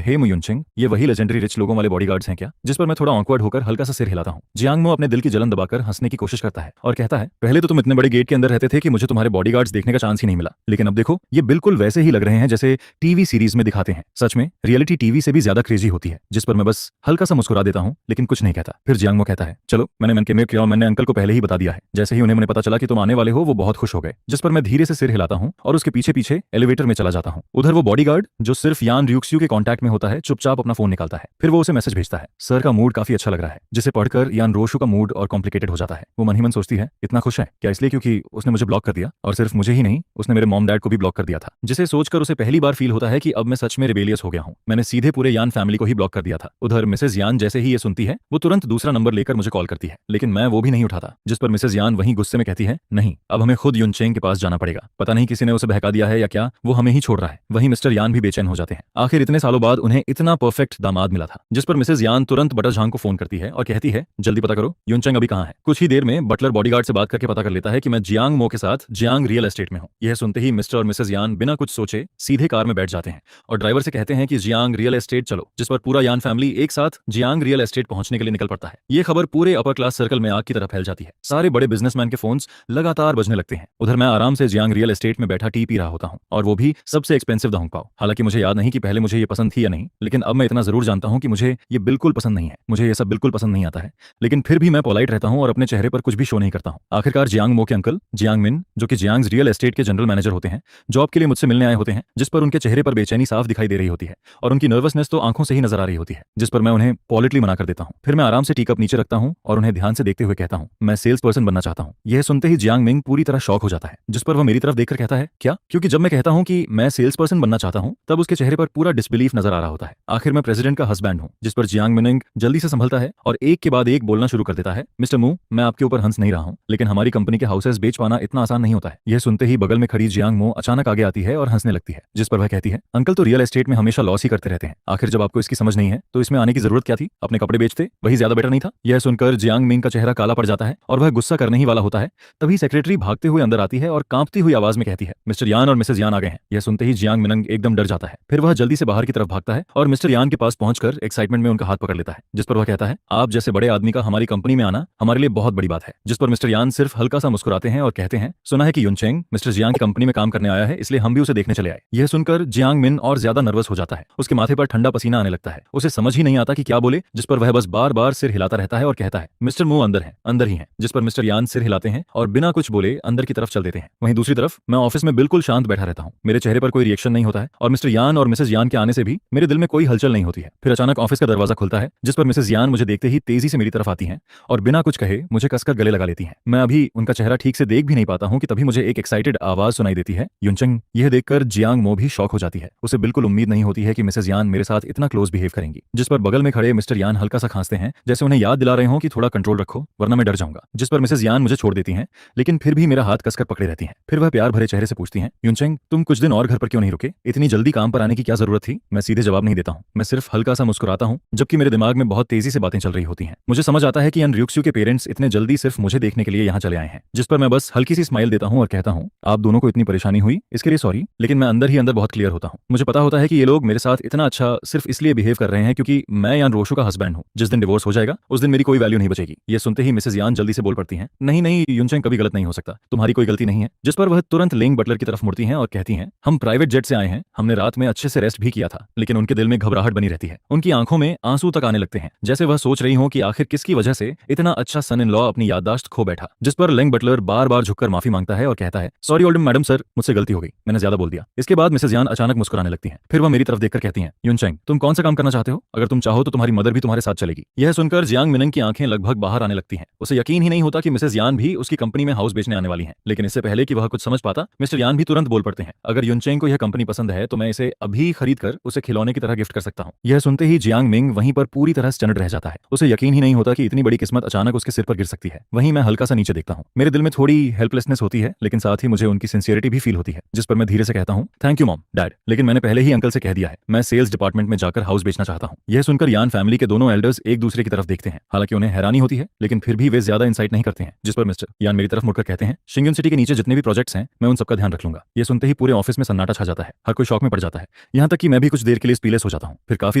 हे मुयुनचेंग, ये वही लेजेंडरी रिच लोगों वाले बॉडीगार्ड्स हैं क्या? जिस पर मैं थोड़ा ऑकवर्ड होकर हल्का सा सिर हिलाता हूँ। जियांग मो अपने दिल की जलन दबाकर हंसने की कोशिश करता है और कहता है, पहले तो तुम इतने बड़े गेट के अंदर रहते थे कि मुझे तुम्हारे बॉडीगार्ड्स देखने का चांस ही नहीं मिला, लेकिन अब देखो, ये बिल्कुल वैसे ही लग रहे हैं जैसे टीवी सीरीज में दिखाते हैं। सच में रियलिटी टीवी से भी ज्यादा क्रेजी होती है। जिस पर मैं बस हल्का सा मुस्कुरा देता हूँ, लेकिन कुछ नहीं कहता। फिर जियांग मो कहता है, चलो, मैंने मन के में किया, मैंने अंकल को पहले ही बता दिया है। जैसे ही उन्हें पता चला कि तुम आने वाले हो, वो बहुत खुश हो गए। जिस पर मैं धीरे से सिर हिलाता हूँ और उसके पीछे पीछे एलिवेटर में चला जाता हूँ। उधर वो बॉडीगार्ड जो सिर्फ यान रियुक्सियो के कांटेक्ट में होता है, चुपचाप अपना फोन निकालता है। फिर वो उसे मैसेज भेजता है, सर का मूड काफी अच्छा लग रहा है, जिसे पढ़कर यान रोशु का मूड और कॉम्प्लिकेटेड हो जाता है। वो मन ही मन सोचती है, इतना खुश है क्या इसलिए क्योंकि उसने मुझे ब्लॉक कर दिया? और सिर्फ मुझे ही नहीं, उसने मेरे मॉम डैड को भी ब्लॉक कर दिया था। जिसे सोचकर उसे पहली बार फील होता है कि अब मैं सच में रिबेलियस हो गया हूँ। मैंने सीधे पूरे यान फैमिली को ही ब्लॉक कर दिया था। उधर मिसेज यान जैसे ही ये सुनती है, वो तुरंत दूसरा नंबर लेकर मुझे कॉल करती है, लेकिन मैं वो भी नहीं उठाता। जिस पर मिसेज यान वहीं गुस्से में कहती है, नहीं, अब हमें खुद युनचेंग के पास जाना पड़ेगा। पता नहीं किसी ने उसे बहका दिया है या क्या, वो हमें ही छोड़ रहा है। वहीं मिस्टर यान भी बेचैन हो जाते हैं। आखिर इतने सालों बाद उन्हें इतना परफेक्ट दामाद मिला था। जिस पर मिसेज यान तुरंत बटर झांग को फोन करती है और कहती है, जल्दी पता करो युनचेंग अभी कहाँ है। कुछ ही देर में बटलर बॉडीगार्ड से बात करके पता कर लेता है कि मैं जियांग मो के साथ जियांग रियल एस्टेट में हूँ। यह सुनते ही मिस्टर और मिसेज यान बिना कुछ सोचे सीधे कार में बैठ जाते हैं और ड्राइवर से कहते हैं कि जियांग रियल एस्टेट चलो। जिस पर पूरा यान फैमिली एक साथ जियांग रियल एस्टेट पहुंचने के लिए निकल पड़ता है। ये खबर पूरे अपर क्लास सर्कल में आग की तरह फैल जाती है। सारे बड़े बिजनेसमैन के फोन्स लगातार बजने लगते हैं। उधर मैं आराम से जियांग रियल एस्टेट में बैठा टी पी रहा होता हूँ, और वो भी सबसे एक्सपेंसिव दाहुंग पाओ। हालांकि मुझे याद नहीं कि पहले मुझे ये पसंद थी या नहीं, लेकिन अब मैं इतना जरूर जानता हूँ कि मुझे ये बिल्कुल पसंद नहीं है। मुझे ये सब बिल्कुल पसंद नहीं आता है, लेकिन फिर भी मैं पोलाइट रहता हूँ और अपने चेहरे पर कुछ भी शो नहीं करता हूँ। आखिरकार जियांग मो के अंकल जियांग मिन, जो कि जियांग रियल एस्टेट के जनरल मैनेजर होते हैं, जॉब के लिए मुझसे मिलने आए होते हैं। जिस पर उनके चेहरे पर बेचैनी साफ दिखाई दे रही होती है और उनकी नर्वसनेस तो आंखों से ही नजर आ रही होती है। जिस पर मैं उन्हें पॉलिटली मना कर देता हूँ। फिर मैं आराम से टी कप नीचे रखता हूँ और उन्हें ध्यान से देखते हुए कहता हूँ, मैं सेल्स पर्सन बनना चाहता हूँ। यह सुनते ही जियांग मिंग पूरी तरह शॉक हो जाता है। जिस पर वह मेरी तरफ देखकर कहता है, क्या? क्योंकि जब मैं कहता हूँ कि मैं सेल्स पर्सन बनना चाहता हूँ, तब उसके चेहरे पर पूरा डिसबिलीफ नजर आ रहा होता है। आखिर मैं प्रेसिडेंट का हस्बैंड हूँ। जिस पर जियांग मिनिंग जल्दी से संभलता है और एक के बाद एक बोलना शुरू कर देता है, मिस्टर मू, मैं आपके ऊपर हंस नहीं रहा हूँ, लेकिन हमारी कंपनी के हाउसेस बेच पाना इतना आसान नहीं होता है। यह सुनते ही बगल में खड़ी जियांग मो अचानक आगे आती है और हंसने लगती है। जिस पर वह कहती है, अंकल तो रियल एस्टेट में हमेशा लॉस ही करते रहते हैं। आखिर जब आपको इसकी समझ नहीं है तो इसमें आने की जरूरत क्या थी? अपने कपड़े बेचते, वही ज्यादा बेटर नहीं था? यह सुनकर जियांग मिंग का चेहरा काला पड़ जाता है और वह गुस्सा करने ही वाला होता है। तभी सेक्रेटरी भागते हुए अंदर आती है और कांपती हुई आवाज में कहती है, मिस्टर यान और मिसेज यान आ गए हैं। यह सुनते ही जियांग मिनंग एकदम डर जाता है। फिर वह जल्दी से बाहर की तरफ भागता है और मिस्टर यान के पास पहुंचकर एक्साइटमेंट में उनका हाथ पकड़ लेता है। जिस पर वह कहता है, आप जैसे बड़े आदमी का हमारी कंपनी में आना हमारे लिए बहुत बड़ी बात है। जिस पर मिस्टर यान सिर्फ हल्का सा मुस्कुराते हैं और कहते हैं, सुना है कि युनचेंग मिस्टर जियांग की कंपनी में काम करने आया है, इसलिए हम भी उसे देखने चले आए। यह सुनकर जियांग मिन और ज्यादा नर्वस हो जाता है। उसके माथे पर ठंडा पसीना आने लगता है। उसे समझ ही नहीं आता कि क्या बोले। जिस पर वह बस बार बार सिर हिलाता रहता है और कहता है, मिस्टर मू अंदर है, अंदर ही है। जिस पर मिस्टर यान सिर हिलाते हैं और बिना कुछ बोले अंदर की तरफ चल देते हैं। वहीं दूसरी तरफ मैं ऑफिस में बिल्कुल शांत बैठा रहता हूँ। मेरे चेहरे पर कोई रिएक्शन नहीं होता है और मिस्टर यान और मिसेज यान के आने से भी मेरे दिल में कोई हलचल नहीं होती है। फिर अचानक ऑफिस का दरवाजा खुलता है, जिस पर मिसेज यान मुझे देखते ही तेजी से मेरी तरफ आती हैं और बिना कुछ कहे मुझे कसकर गले लगा लेती हैं। मैं अभी उनका चेहरा ठीक से देख भी नहीं पाता हूँ कि तभी मुझे एक एक्साइटेड आवाज सुनाई देती है, युनचेंग। यह देखकर जियांग मो भी शॉक हो जाती है। उसे बिल्कुल उम्मीद नहीं होती है कि मिसेज यान मेरे साथ इतना क्लोज बिहेव करेंगी। जिस पर बगल में खड़े मिस्टर यान हल्का सा खांसते हैं, जैसे उन्हें याद दिला रहे हो कि थोड़ा कंट्रोल रखो वरना मैं डर जाऊंगा। जिस पर मिसेज यान मुझे छोड़ देती हैं, लेकिन फिर भी मेरा हाथ कसकर पकड़े रहती हैं। फिर वह प्यार भरे चेहरे से पूछती हैं, युनचेंग, तुम कुछ दिन और घर पर क्यों नहीं रुके? इतनी जल्दी काम पर आने की क्या जरूरत थी? मैं सीधे जवाब नहीं देता हूँ। मैं सिर्फ हल्का सा मुस्कुराता हूँ, जबकि मेरे दिमाग में बहुत तेजी से बातें चल रही होती हैं। मुझे समझ आता है कि यान रियुक्सियो के पेरेंट्स इतने जल्दी सिर्फ मुझे देखने के लिए यहाँ चले आए हैं। जिस पर मैं बस हल्की सी स्माइल देता हूँ और कहता हूँ, आप दोनों को इतनी परेशानी हुई इसके लिए सॉरी, लेकिन मैं अंदर ही अंदर बहुत क्लियर होता हूँ। मुझे पता होता है कि ये लोग मेरे साथ इतना अच्छा सिर्फ इसलिए बिहेव कर रहे हैं क्योंकि मैं यान रोशो का हस्बैंड हूँ। जिस दिन डिवोर्स हो जाएगा उस दिन मेरी कोई वैल्यू नहीं बचेगी। ये सुनते ही मिसेज यान जल्दी से बोल पड़ती हैं, नहीं नहीं युनचेंग कभी गलत नहीं हो सकता, तुम्हारी कोई गलती नहीं है। जिस पर वह तुरंत लेंग बटलर की तरफ मुड़ती हैं और कहती हैं, हम प्राइवेट जेट से आए हैं, हमने रात में अच्छे से रेस्ट भी किया था, लेकिन उनके दिल में घबराहट बनी रहती है। उनकी आंखों में आंसू तक आने लगते हैं, जैसे वह सोच रही हो कि आखिर किसकी वजह से इतना अच्छा सन इन लॉ अपनी याददाश्त खो बैठा। जिस पर लेंग बटलर बार बार झुककर माफी मांगता है और कहता है, सॉरी ओल्ड मैडम सर, मुझसे गलती हो गई, मैंने ज्यादा बोल दिया। इसके बाद मिसेज यान अचानक मुस्कुराने लगती हैं। फिर वह मेरी तरफ देखकर कहती हैं, युनचेंग तुम कौन सा काम करना चाहते हो? अगर तुम चाहो तो तुम्हारी मदर भी तुम्हारे साथ चलेगी। यह सुनकर जियांग मिनंग की आंखें लगभग बाहर आने लगती हैं। उसे यकीन ही नहीं होता कि मिसेज यान भी उसकी कंपनी में हाउस बेचने आने वाली हैं। लेकिन इससे पहले कि वह कुछ समझ पाता, मिस्टर यान भी तुरंत बोल पड़ते हैं, अगर युनचेंग को यह कंपनी पसंद है तो मैं इसे अभी खरीद कर उसे खिलौने की तरह गिफ्ट कर सकता हूँ। यह सुनते ही जियांग मिंग वहीं पर पूरी तरह स्टन्ड रह जाता है। उसे यकीन ही नहीं होता कि इतनी बड़ी किस्मत अचानक उसके सिर पर गिर सकती है। वहीं मैं हल्का सा नीचे देखता हूँ। मेरे दिल में थोड़ी हेल्पलेसनेस होती है, लेकिन साथ ही मुझे उनकी सिंसियरिटी भी फील होती है। जिस पर मैं धीरे से कहता हूँ, थैंक यू मॉम डैड, लेकिन मैंने पहले ही अंकल से कह दिया है, मैं सेल्स डिपार्टमेंट में जाकर हाउस बेचना चाहता हूँ। यह सुनकर यान फैमिली के दोनों एल्डर्स एक दूसरे की तरफ देखते हैं। हालांकि उन्हें हैरानी होती है, लेकिन फिर भी वे ज्यादा इंसाइट नहीं करते हैं। जिस पर मिस्टर यान मेरी तरफ मुड़कर कहते हैं, शिंगयुन सिटी के नीचे जितने भी प्रोजेक्ट्स हैं मैं उन सबका ध्यान रख लूंगा। ये सुनते ही पूरे ऑफिस में सन्नाटा छा जाता है। हर कोई शॉक में पड़ जाता है, यहाँ तक कि मैं भी कुछ देर के लिए स्पीलेस हो जाता हूँ। फिर काफी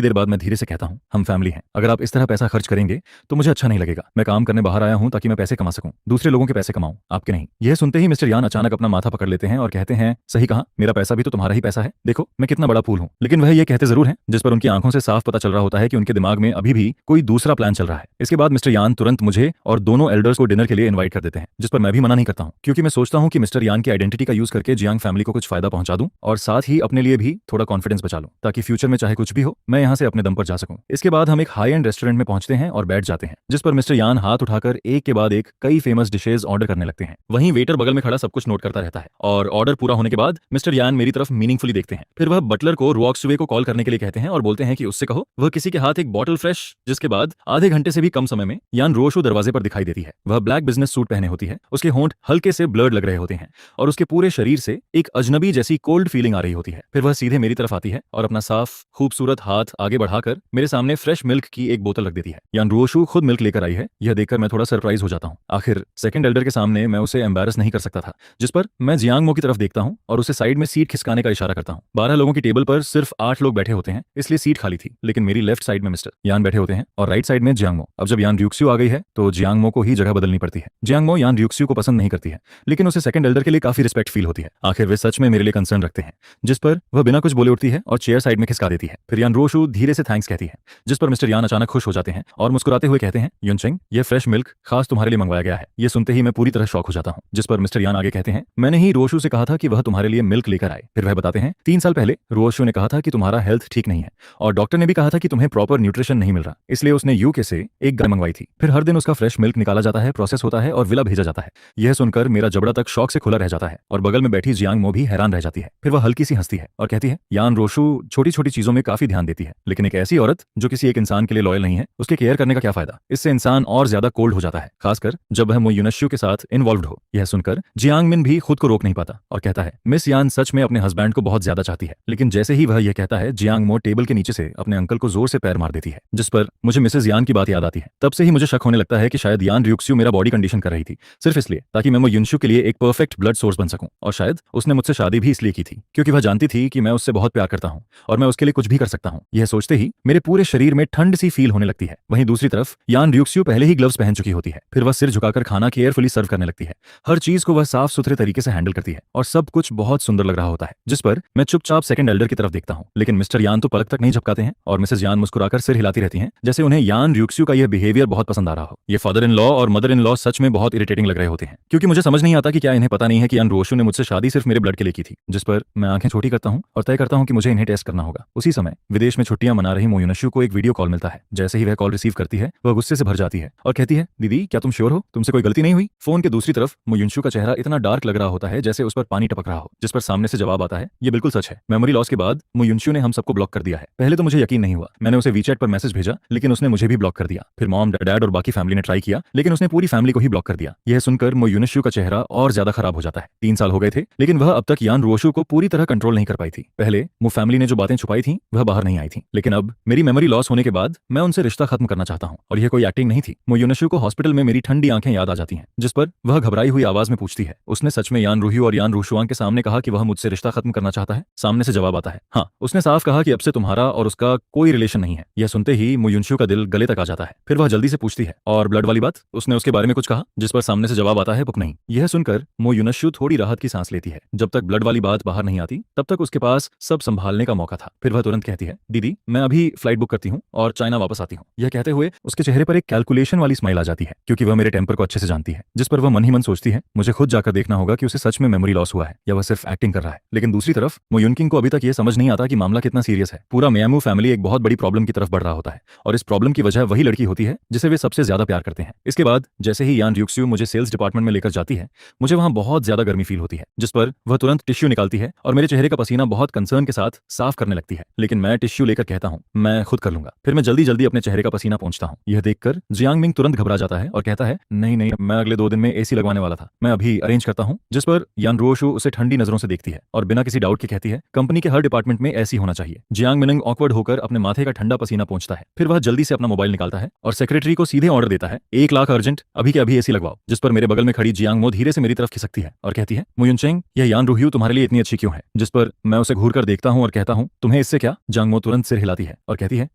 देर बाद मैं धीरे से कहता हूँ, हम फैमिली हैं, अगर आप इस तरह पैसा खर्च करेंगे तो मुझे अच्छा नहीं लगेगा। मैं काम करने बाहर आया हूँ ताकि मैं पैसे कमा सकूं, दूसरे लोगों के पैसे कमाऊं, आपके नहीं। यह सुनते ही मिस्टर यान अचानक अपना माथा पकड़ लेते हैं और कहते हैं, सही कहा, मेरा पैसा भी तो तुम्हारा ही पैसा है, देखो मैं कितना बड़ा फूल हूँ। लेकिन वह ये कहते जरूर हैं, जिस पर उनकी आंखों से साफ पता चल रहा होता है कि उनके दिमाग में अभी भी कोई दूसरा प्लान चल रहा है। इसके बाद मिस्टर यान तुरंत मुझे और दोनों एल्डर्स को डिनर के लिए इन्वाइट कर देते हैं, जिस पर मैं भी मना नहीं करता हूँ, क्योंकि मैं सोचता हूँ कि मिस्टर यान की आइडेंटिटी का यूज करके जियांग फैमिली को कुछ फायदा पहुंचा दूं और साथ ही अपने लिए भी थोड़ा कॉन्फिडेंस बचा लूं, ताकि फ्यूचर में चाहे कुछ भी हो मैं यहाँ से अपने दम पर जा सकूं। इसके बाद हम एक हाई एंड रेस्टोरेंट में पहुंचते हैं और बैठ जाते हैं, जिस पर मिस्टर यान हाथ उठाकर एक के बाद एक कई फेमस डिशेज ऑर्डर करने लगते हैं। वहीं वेटर बगल में खड़ा सब कुछ नोट करता रहता है और ऑर्डर पूरा होने के बाद मिस्टर यान मेरी तरफ मीनिंगफुली देखते हैं। फिर वह बटलर को रुऑक्सुए को कॉल करने के लिए कहते हैं और बोलते हैं कि उससे कहो वह किसी के हाथ एक बॉटल फ्रेश। जिसके बाद आधे घंटे से भी कम समय में यान रोशो दरवाजे पर दिखाई देती है। वह ब्लैक बिजनेस सूट पहने होती है, उसके होंठ हल्के से ब्लर्ड लग रहे होते हैं और उसके पूरे शरीर से एक अजनबी जैसी कोल्ड फीलिंग आ रही होती है। फिर वह सीधे मेरी तरफ आती है और अपना साफ खूबसूरत हाथ आगे बढ़ाकर मेरे सामने फ्रेश मिल्क की एक बोतल रख देती है। यान रोशो खुद मिल्क लेकर आई है। यह देखकर मैं थोड़ा सरप्राइज हो जाता हूँ। आखिर सेकंड एल्डर के सामने मैं उसे एम्बैरस नहीं कर सकता था। जिस पर मैं जियांग मो की तरफ देखता हूँ और उसे साइड में सीट खिसकाने का इशारा करता हूँ। 12 लोगों की टेबल पर सिर्फ 8 लोग बैठे होते हैं, इसलिए सीट खाली थी। लेकिन मेरी लेफ्ट साइड में मिस्टर यान बैठे होते हैं और राइट साइड में जियांग मो। अब जब यान र्यूक्स्यू आ गई है तो जियांग मो को ही जगह बदलनी पड़ती है। जियांग मो यान र्यूक्स्यू को पसंद नहीं करती है, लेकिन उसे सेकंड एल्डर के लिए काफी रिस्पेक्ट फील होती है। आखिर वे सच में मेरे लिए कंसर्न रखते हैं। जिस पर वह बिना कुछ बोले उठती है और चेयर साइड में खिसका देती है। फिर यान रोशु धीरे से थैंक्स कहती है, जिस पर मिस्टर यान अचानक खुश हो जाते हैं और मुस्कुराते हुए कहते हैं, युनचेंग ये फ्रेश मिल्क खास तुम्हारे लिए मंगवाया गया है। ये सुनते ही मैं पूरी तरह शॉक हो जाता हूँ। जिस पर मिस्टर यान आगे कहते हैं, मैंने ही रोशु से कहा था कि वह तुम्हारे लिए मिल्क लेकर आए। फिर वह बताते हैं, 3 साल पहले रोशु ने कहा था कि तुम्हारा हेल्थ ठीक नहीं है और डॉक्टर ने भी कहा था कि तुम्हें प्रॉपर न्यूट्रिशन नहीं मिल रहा, इसलिए उसने यूके से एक गाय मंगवाई थी। फिर हर दिन उसका फ्रेश मिल्क निकाला जाता है, प्रोसेस होता है और विला भेजा जाता है। यह सुनकर मेरा जबड़ा तक शॉक से खुला रह जाता है और बगल में बैठी जियांग मो भी हैरान रह जाती है। फिर वह हल्की सी हंसती है और कहती है, यान रोशु छोटी छोटी चीजों में काफी ध्यान देती है, लेकिन एक ऐसी औरत जो किसी एक इंसान के लिए लॉयल नहीं है, उसके केयर करने का क्या फायदा? इससे इंसान और ज्यादा कोल्ड हो जाता है, खासकर जब वह मो यूनश्यू के साथ इन्वॉल्व हो। यह सुनकर जियांग मिन भी खुद को रोक नहीं पाता और कहता है, मिस यान सच में अपने हस्बैंड को बहुत ज्यादा चाहती है। लेकिन जैसे ही वह यह कहता है, जियांग मो टेबल के नीचे से अपने अंकल को जोर से पैर मार देती है, जिस पर मुझे मिसेज यान की बात याद आती है। तब से ही मुझे शक होने लगता है कि शायद यान र्यूक्स्यू मेरा बॉडी कंडीशन कर रही थी, सिर्फ इसलिए ताकि मैं मो यूनश्यू के लिए एक परफेक्ट ब्लड सोर्स बन सकूं। और शायद उसने मुझसे शादी भी इसलिए की थी क्योंकि वह जानती थी कि मैं उससे बहुत प्यार करता हूं और मैं उसके लिए कुछ भी कर सकता हूं। यह सोचते ही मेरे पूरे शरीर में ठंड सी फील होने लगती है। वहीं दूसरी तरफ यान र्यूक्स्यू पहले ही ग्लव्स पहन चुकी होती है। फिर वह सिर झुकाकर खाना केयरफुली सर्व करने लगती है। हर चीज को वह साफ सुथरे तरीके से हैंडल करती है और सब कुछ बहुत सुंदर लग रहा होता है। जिस पर मैं चुपचाप सेकंड एल्डर की तरफ देखता हूं, लेकिन मिस्टर यान तो पलक तक नहीं झपकाते हैं और मिसेज यान मुस्कुराकर सिर हिलाती रहती हैं, जैसे उन्हें यान र्यूक्स्यू का यह बिहेवियर बहुत पसंद आ रहा हो। ये फादर इन लॉ और मदर इन लॉ सच में बहुत इरिटेटिंग लग रहे होते हैं, क्योंकि मुझे समझ नहीं आता कि क्या इन्हें पता नहीं है कि यान रोशु ने मुझसे शादी सिर्फ मेरे ब्लड के लिए की थी। जिस पर मैं आंखें छोटी करता हूं और तय करता हूं कि मुझे इन्हें टेस्ट करना होगा। उसी समय विदेश में छुट्टियां मना रही मो यूनश्यू को एक वीडियो कॉल मिलता है। जैसे ही वह कॉल रिसीव करती है, वह गुस्से से भर जाती है और कहती है, दीदी क्या तुम श्योर हो? तुमसे कोई गलती नहीं हुई? फोन के दूसरी तरफ मो यूनश्यू का चेहरा इतना डार्क लग रहा होता है जैसे उस पर पानी टपक रहा हो। जिस पर सामने से जवाब आता है, ये बिल्कुल सच है। मेमोरी लॉस के बाद मो यूनश्यू ने हम सबको ब्लॉक कर दिया है। पहले तो मुझे यकीन नहीं हुआ। मैंने उसे वीचैट पर मैसेज भेजा, लेकिन उसने मुझे भी ब्लॉक कर दिया। फिर मॉम, डैड और बाकी फैमिली ने ट्राई किया, लेकिन उसने पूरी फैमिली को ही ब्लॉक कर दिया। यह सुनकर मो यूनश्यू का चेहरा और ज्यादा खराब हो जाता है। 3 साल हो गए थे, लेकिन वह अब तक यान रोशु को पूरी तरह कंट्रोल नहीं कर पाई थी। पहले मो फैमिली ने जो बातें छुपाई थी वह बाहर नहीं आई थी, लेकिन अब मेरी मेमोरी लॉस होने के बाद मैं उनसे रिश्ता खत्म करना चाहता हूं और यह कोई एक्टिंग नहीं थी। मो यूनश्यू को हॉस्पिटल में मेरी ठंडी आंखें याद आ जाती हैं, जिस पर वह घबराई हुई आवाज में पूछती है, उसने सच में यान रूही और यान रूशुआंग के सामने कहा कि वह मुझसे रिश्ता खत्म करना चाहता है? सामने से जवाब आता है, हाँ, उसने साफ कहा कि अब से तुम्हारा और उसका कोई रिलेशन नहीं है। नहीं है। यह सुनते ही मो युनशु का दिल गले तक आ जाता है। फिर वह जल्दी से पूछती है, और ब्लड वाली बात, उसने उसके बारे में कुछ कहा? जिस पर सामने से जवाब आता है, बुक नहीं। यह सुनकर मो युनशु थोड़ी राहत की सांस लेती है। जब तक ब्लड वाली बात बाहर नहीं आती तब तक उसके पास सब संभालने का मौका था। फिर वह तुरंत कहती है, दीदी मैं अभी फ्लाइट बुक करती हूँ और चाइना वापस आती हूँ। यह कहते हुए उसके चेहरे पर एक कैलकुलेशन वाली स्माइल आ जाती है, क्योंकि वह मेरे टेम्पर को अच्छे से जानती है। जिस पर वह मन ही मन सोचती है, मुझे खुद जाकर देखना होगा कि उसे सच में मेमोरी लॉस हुआ है या वह सिर्फ एक्टिंग कर रहा है। लेकिन दूसरी तरफ मो युनकिंग को अभी तक यह समझ नहीं आता कि मामला कितना सीरियस है। पूरा मियामू फैमिली एक बहुत बड़ी प्रॉब्लम की तरफ बढ़ रहा होता है, और इस प्रॉब्लम की वजह वही लड़की होती है जिसे वे सबसे ज्यादा प्यार करते हैं। इसके बाद जैसे ही यान र्यूक्स्यू मुझे सेल्स डिपार्टमेंट में लेकर जाती है, मुझे वहां बहुत ज्यादा गर्मी फील होती है। जिस पर वह तुरंत टिश्यू निकालती है और मेरे चेहरे का पसीना बहुत कंसर्न के साथ साफ करने लगती है। लेकिन मैं टिश्यू लेकर कहता हूँ, मैं खुद कर लूंगा। फिर मैं जल्दी जल्दी अपने चेहरे का पसीना पोंछता हूँ। यह देखकर जियांग मिंग तुरंत घबरा जाता है और कहता है, नहीं नहीं, मैं अगले 2 दिन में एसी लगवाने वाला था, मैं अभी अरेंज करता हूँ। जिस पर यान रोशु उसे ठंडी नजरों से देखती है और बिना किसी डाउट के कहती है, कंपनी के हर डिपार्टमेंट में ऐसी होना चाहिए। जियांग मिनिंग ऑकवर्ड होकर अपने माथे का ठंडा पसीना पोंछता है। फिर वह जल्दी से अपना मोबाइल निकालता है और सेक्रेटरी को सीधे ऑर्डर देता है, 1 लाख अर्जेंट, अभी के अभी एसी लगवाओ। जिस पर मेरे बगल में खड़ी जियांग मो धीरे से मेरी तरफ खिसकती है और कहती है, मो युनचेंग, यह यान रुह्यू तुम्हारे लिए इतनी अच्छी क्यों है? जिस पर मैं उसे घूर कर देखता हूँ और कहता हूँ, तुम्हें इससे क्या? जियांग मो तुरंत सिर हिलाती है और कहती है,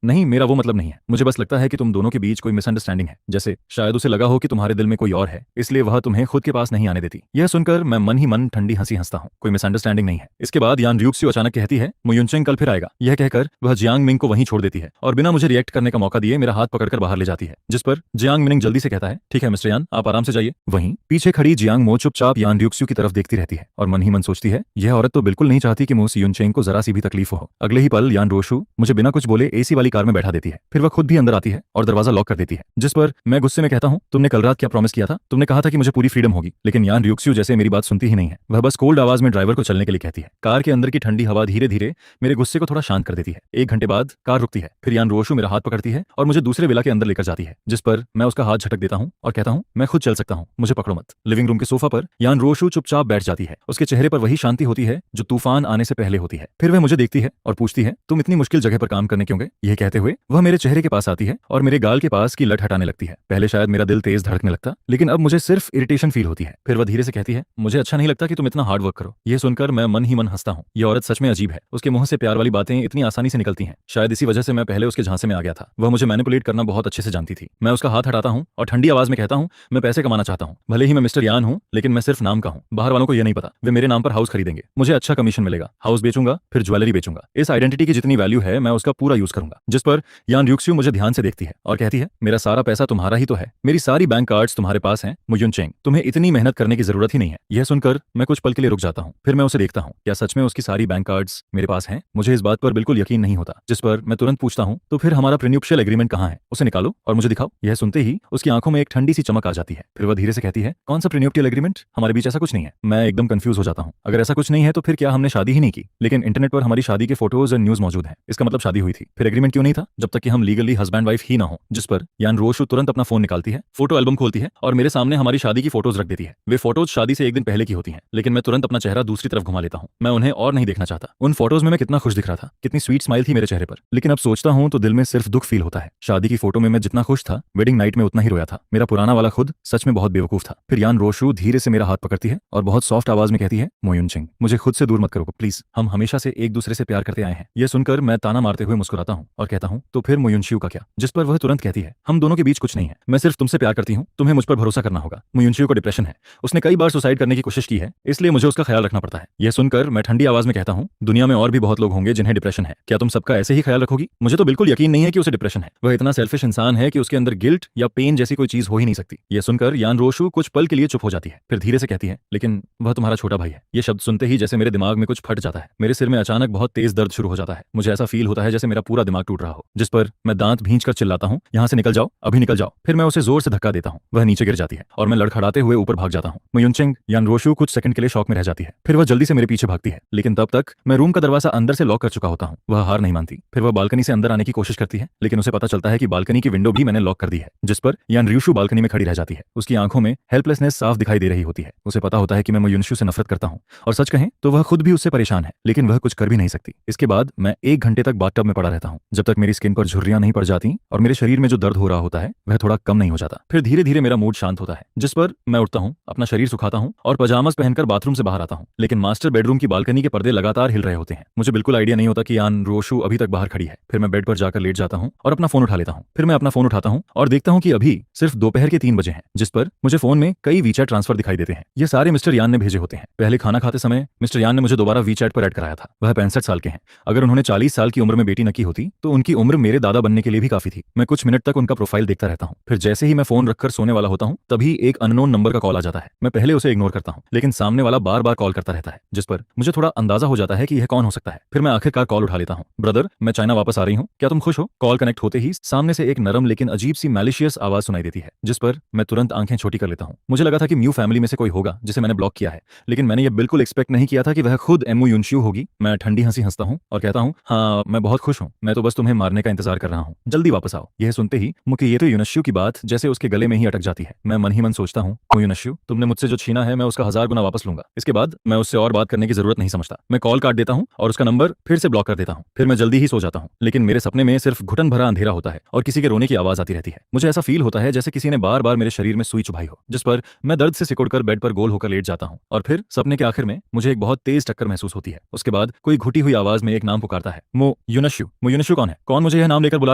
नहीं, मेरा वो मतलब नहीं है, मुझे बस लगता है कि तुम दोनों के बीच कोई मिसअंडरस्टैंडिंग है। जैसे शायद उसे लगा हो कि तुम्हारे दिल में कोई और है, इसलिए वह तुम्हें खुद के पास नहीं आने देती। यह सुनकर मैं मन ही मन ठंडी हंसी हंसता हूँ। कोई मिसअंडरस्टैंडिंग नहीं है। इसके बाद यान र्यूक्स्यू अचानक कहती है, मो युनचेंग कल फिर आएगा। यह कहकर वह जियांग मिंग को वहीं छोड़ देती है और बिना मुझे रिएक्ट करने का मौका दिए मेरा हाथ पकड़कर बाहर ले जाती है। जिस पर जियांग मिंग जल्दी से कहता है, ठीक है मिस्टर यान, आप आराम से जाइए। वहीं पीछे खड़ी जियांग मो चुपचाप यान र्यूक्स्यू की तरफ देखती रहती है और मन ही मन सोचती है, यह औरत तो बिल्कुल नहीं चाहती कि मो युनचेंग को जरा सी भी तकलीफ हो। अगले ही पल यान रोशु मुझे बिना कुछ बोले एसी वाली कार में बैठा देती है। फिर वह खुद भी अंदर आती है और दरवाजा लॉक कर देती है। जिस पर मैं गुस्से में कहता हूँ, तुमने कल रात क्या प्रॉमिस किया था? तुमने कहा था कि मुझे पूरी फ्रीडम होगी। लेकिन यान र्यूक्स्यू जैसे मेरी बात सुनती ही नहीं है। वह बस कोल्ड आवाज में ड्राइवर को चलने के लिए कहती है। कार के अंदर की ठंडी हवा धीरे धीरे मेरे गुस्से को थोड़ा शांत कर देती है। 1 घंटे बाद कार रुकती है। फिर यान रोशु मेरा हाथ पकड़ती है और मुझे दूसरे विला के अंदर लेकर जाती है। जिस पर मैं उसका हाथ झटक देता हूँ और कहता हूँ, मैं खुद चल सकता हूँ, मुझे पकड़ो मत। लिविंग रूम के सोफा पर यान रोशु चुपचाप बैठ जाती है। उसके चेहरे पर वही शांति होती है जो तूफान आने से पहले होती है। फिर वह मुझे देखती है और पूछती है, तुम इतनी मुश्किल जगह पर काम करने क्यों गए? यह कहते हुए वह मेरे चेहरे के पास आती है और मेरे गाल के पास की लट हटाने लगती है। पहले शायद मेरा दिल तेज धड़कने लगता, लेकिन अब मुझे सिर्फ इरिटेशन फील होती है। फिर वह धीरे से कहती है, मुझे अच्छा नहीं लगता कि तुम इतना हार्ड वर्क करो। यह सुनकर मैं मन ही मन हंसता हूँ। यह औरत सच में अजीब है। उसके मुंह से प्यार वाली बातें इतनी आसानी से निकलती हैं। शायद इसी वजह से मैं पहले उसके झांसे में आ गया था। वह मुझे मैनिपुलेट करना बहुत अच्छे से जानती थी। मैं उसका हाथ हटाता हूँ और ठंडी आवाज में कहता हूँ, मैं पैसे कमाना चाहता हूँ। भले ही मैं मिस्टर यान हूँ, लेकिन मैं सिर्फ नाम का हूँ। बाहर वालों को यह नहीं पता। वे मेरे नाम पर हाउस खरीदेंगे, मुझे अच्छा कमीशन मिलेगा। हाउस बेचूंगा, फिर ज्वेलरी बेचूंगा। इस आइडेंटिटी की जितनी वैल्यू है मैं उसका पूरा यूज करूंगा। जिस पर यान र्यूक्स्यू मुझे ध्यान से देखती है और कहती है, मेरा सारा पैसा तुम्हारा ही तो है, मेरी सारी बैंक कार्ड्स तुम्हारे पास हैं। मो युनचेंग, तुम्हें इतनी मेहनत करने की जरूरत ही नहीं है। यह सुनकर मैं कुछ पल के लिए रुक जाता हूँ। फिर मैं उसे देखता हूँ, क्या सच में उसकी सारी बैंक कार्ड्स मेरे पास हैं? मुझे इस बात पर बिल्कुल यकीन नहीं होता। जिस पर मैं तुरंत पूछता हूँ, तो फिर हमारा प्रीन्यूप्शियल एग्रीमेंट कहाँ है? उसे निकालो और मुझे दिखाओ। यह सुनते ही उसकी आंखों में एक ठंडी सी चमक आ जाती है। फिर वह धीरे से कहती है, कौन सा प्रीन्यूप्शियल एग्रीमेंट? हमारे बीच ऐसा कुछ नहीं है। मैं एकदम कंफ्यूज हो जाता हूँ। अगर ऐसा कुछ नहीं है तो फिर क्या हमने शादी ही नहीं की? लेकिन इंटरनेट पर हमारी शादी के फोटोज और न्यूज मौजूद हैं। इसका मतलब शादी हुई थी। फिर एग्रीमेंट क्यों नहीं था जब तक कि हम लीगली हस्बैंड वाइफ ही ना हो? जिस पर यान रोशु तुरंत अपना फोन निकालती है, फोटो एल्बम खोलती है और मेरे सामने हमारी शादी की फोटोज रख देती है। वे फोटोज शादी से 1 दिन पहले की होती हैं, लेकिन मैं तुरंत अपना चेहरा दूसरी तरफ घुमा लेता हूँ। मैं उन्हें और नहीं देखना चाहता। उन फोटोज में मैं कितना खुश दिख रहा था, कितनी स्वीट स्माइल थी मेरे चेहरे पर। लेकिन अब सोचता हूँ तो दिल में सिर्फ दुख फील होता है। शादी की फोटो में मैं जितना खुश था, वेडिंग नाइट में उतना ही रोया था। मेरा पुराना वाला खुद सच में बहुत बेवकूफ था। फिर यान रोशु धीरे से मेरा हाथ पकड़ती है और बहुत सॉफ्ट आवाज में कहती है, मो युनचेंग, मुझे खुद से दूर मत करो प्लीज, हम हमेशा से एक दूसरे से प्यार करते आए हैं। यह सुनकर मैं ताना मारते हुए मुस्कुराता हूँ और कहता हूँ, तो फिर मो युनशिउ का क्या? जिस पर वह तुरंत कहती है, हम दोनों के बीच कुछ नहीं है, मैं सिर्फ तुमसे प्यार करती हूँ, तुम्हें मुझ पर भरोसा करना होगा। मो युनशिउ को डिप्रेशन है, उसने कई बार सुसाइड करने की कोशिश की है, इसलिए मुझे उसका ख्याल रखना पड़ता है। यह सुनकर मैं ठंडी आवाज में कहता हूँ, दुनिया में और भी बहुत लोग होंगे जिन्हें डिप्रेशन है, क्या तुम सबका ऐसे ही ख्याल रखोगी? मुझे तो बिल्कुल यकीन नहीं है कि उसे डिप्रेशन है। वह इतना सेल्फिश इंसान है कि उसके अंदर गिल्ट या पेन जैसी कोई चीज हो ही नहीं सकती। यह सुनकर यान रोशु कुछ पल के लिए चुप हो जाती है। फिर धीरे से कहती है, लेकिन वह तुम्हारा छोटा भाई है। यह शब्द सुनते ही जैसे मेरे दिमाग में कुछ फट जाता है। मेरे सिर में अचानक बहुत तेज दर्द शुरू हो जाता है। मुझे ऐसा फील होता है जैसे मेरा पूरा दिमाग टूट रहा हो। जिस पर मैं दांत भींचकर चिल्लाता हूँ, यहाँ से निकल जाओ, अभी निकल जाओ। फिर मैं उसे जोर से धक्का देता हूँ। वह नीचे गिर जाती है और मैं लड़खड़ाते हुए ऊपर भाग जाता हूँ। मो युनचेंग, यान रोशु कुछ सेकंड के लिए शॉक में रह जाती है। फिर वह जल्दी से मेरे पीछे भागती है, लेकिन तब तक मैं रूम का दरवाजा अंदर से लॉक कर चुका होता हूँ। वह हार नहीं मानती। फिर वह बालकनी से अंदर आने की कोशिश करती है, लेकिन उसे पता चलता है कि बालकनी की विंडो भी मैंने लॉक कर दी है। जिस पर यान र्यूशु बालकनी में खड़ी रह जाती है। उसकी आंखों में हेल्पलेसनेस साफ दिखाई दे रही होती है। उसे पता होता है कि मैं मो युनशु से नफरत करता हूँ, और सच कहें तो वह खुद भी उससे परेशान है, लेकिन वह कुछ कर भी नहीं सकती। इसके बाद मैं 1 घंटे तक बाथटब में पड़ा रहता हूँ, जब तक मेरी स्किन पर झुर्रियां नहीं पड़ जाती और मेरे शरीर में जो दर्द हो रहा होता है वह थोड़ा कम नहीं हो जाता। फिर धीरे धीरे मेरा मूड शांत होता है। जिस पर मैं उठता हूँ, अपना शरीर सुखाता हूँ और पजामास पहनकर बाथरूम से बाहर आता हूँ। लेकिन मास्टर बेडरूम की बालकनी के पर्दे लगातार हिल रहे होते हैं। मुझे बिल्कुल आइडिया नहीं होता कि यान रोशु अभी तक बाहर खड़ी है। फिर मैं मैं बेड पर जाकर लेट जाता हूँ और अपना फोन उठा लेता हूँ। फिर मैं अपना फोन उठाता हूँ और देखता हूँ कि अभी सिर्फ दोपहर के 3 बजे हैं, जिस पर मुझे फोन में कई वीचैट ट्रांसफर दिखाई देते हैं। ये सारे मिस्टर यान ने भेजे होते हैं। पहले खाना खाते समय मिस्टर यान ने मुझे दोबारा वीचैट पर ऐड कराया था। वह 65 साल के हैं। अगर उन्होंने 40 साल की उम्र में बेटी न की होती तो उनकी उम्र मेरे दादा बनने के लिए भी काफी थी। मैं कुछ मिनट तक उनका प्रोफाइल देखता रहता हूँ। फिर जैसे ही मैं फोन रखकर सोने वाला होता हूँ तभी एक अननोन नंबर का कॉल आ जाता है। मैं पहले उसे इग्नोर करता हूँ, लेकिन सामने वाला बार बार कॉल करता रहता है, जिस पर मुझे थोड़ा अंदाजा हो जाता है कि यह कौन हो सकता है। फिर मैं आखिरकार कॉल उठा लेता हूँ। ब्रदर, मैं चाइना वापस आ रही हूँ, क्या तुम खुश हो? कॉल कनेक्ट होते ही सामने से एक नरम लेकिन अजीब सी मैलिशियस आवाज सुनाई देती है, जिस पर मैं तुरंत आंखें छोटी कर लेता हूँ। मुझे लगा था कि म्यू फैमिली में से कोई होगा जिसे मैंने ब्लॉक किया है, लेकिन मैंने ये बिल्कुल एक्सपेक्ट नहीं किया था कि वह खुद एमू युनश्यू होगी। मैं ठंडी हंसी हंसता हूँ और कहता हूँ, हाँ मैं बहुत खुश हूँ, मैं तो बस तुम्हें मारने का इंतजार कर रहा हूँ, जल्दी वापस आओ। यह सुनते ही मुकेतो युनश्यू की बात जैसे उसके गले में ही अटक जाती है। मैं मन ही मन सोचता हूँ, युनश्यू, तुमने मुझसे जो छीना है मैं उसका 1000 गुना वापस लूंगा। इसके बाद मैं उससे और बात करने की जरूरत नहीं समझता। मैं कॉल काट देता हूँ और उसका नंबर फिर से ब्लॉक कर देता हूँ। फिर मैं जल्दी ही सो जाता हूँ, लेकिन मेरे सपने में सिर्फ घुटन भरा अंधेरा होता है और किसी के रोने की आवाज आती रहती है। मुझे ऐसा फील होता है जैसे किसी ने बार बार मेरे शरीर में सुई चुभाई हो, जिस पर मैं दर्द से सिकुड़कर बेड पर गोल होकर लेट जाता हूँ। और फिर सपने के आखिर में मुझे एक बहुत तेज टक्कर महसूस होती है। उसके बाद कोई घुटी हुई आवाज में एक नाम पुकारता है, मो युनश्यू। मो युनश्यू कौन है? कौन मुझे यह नाम लेकर बुला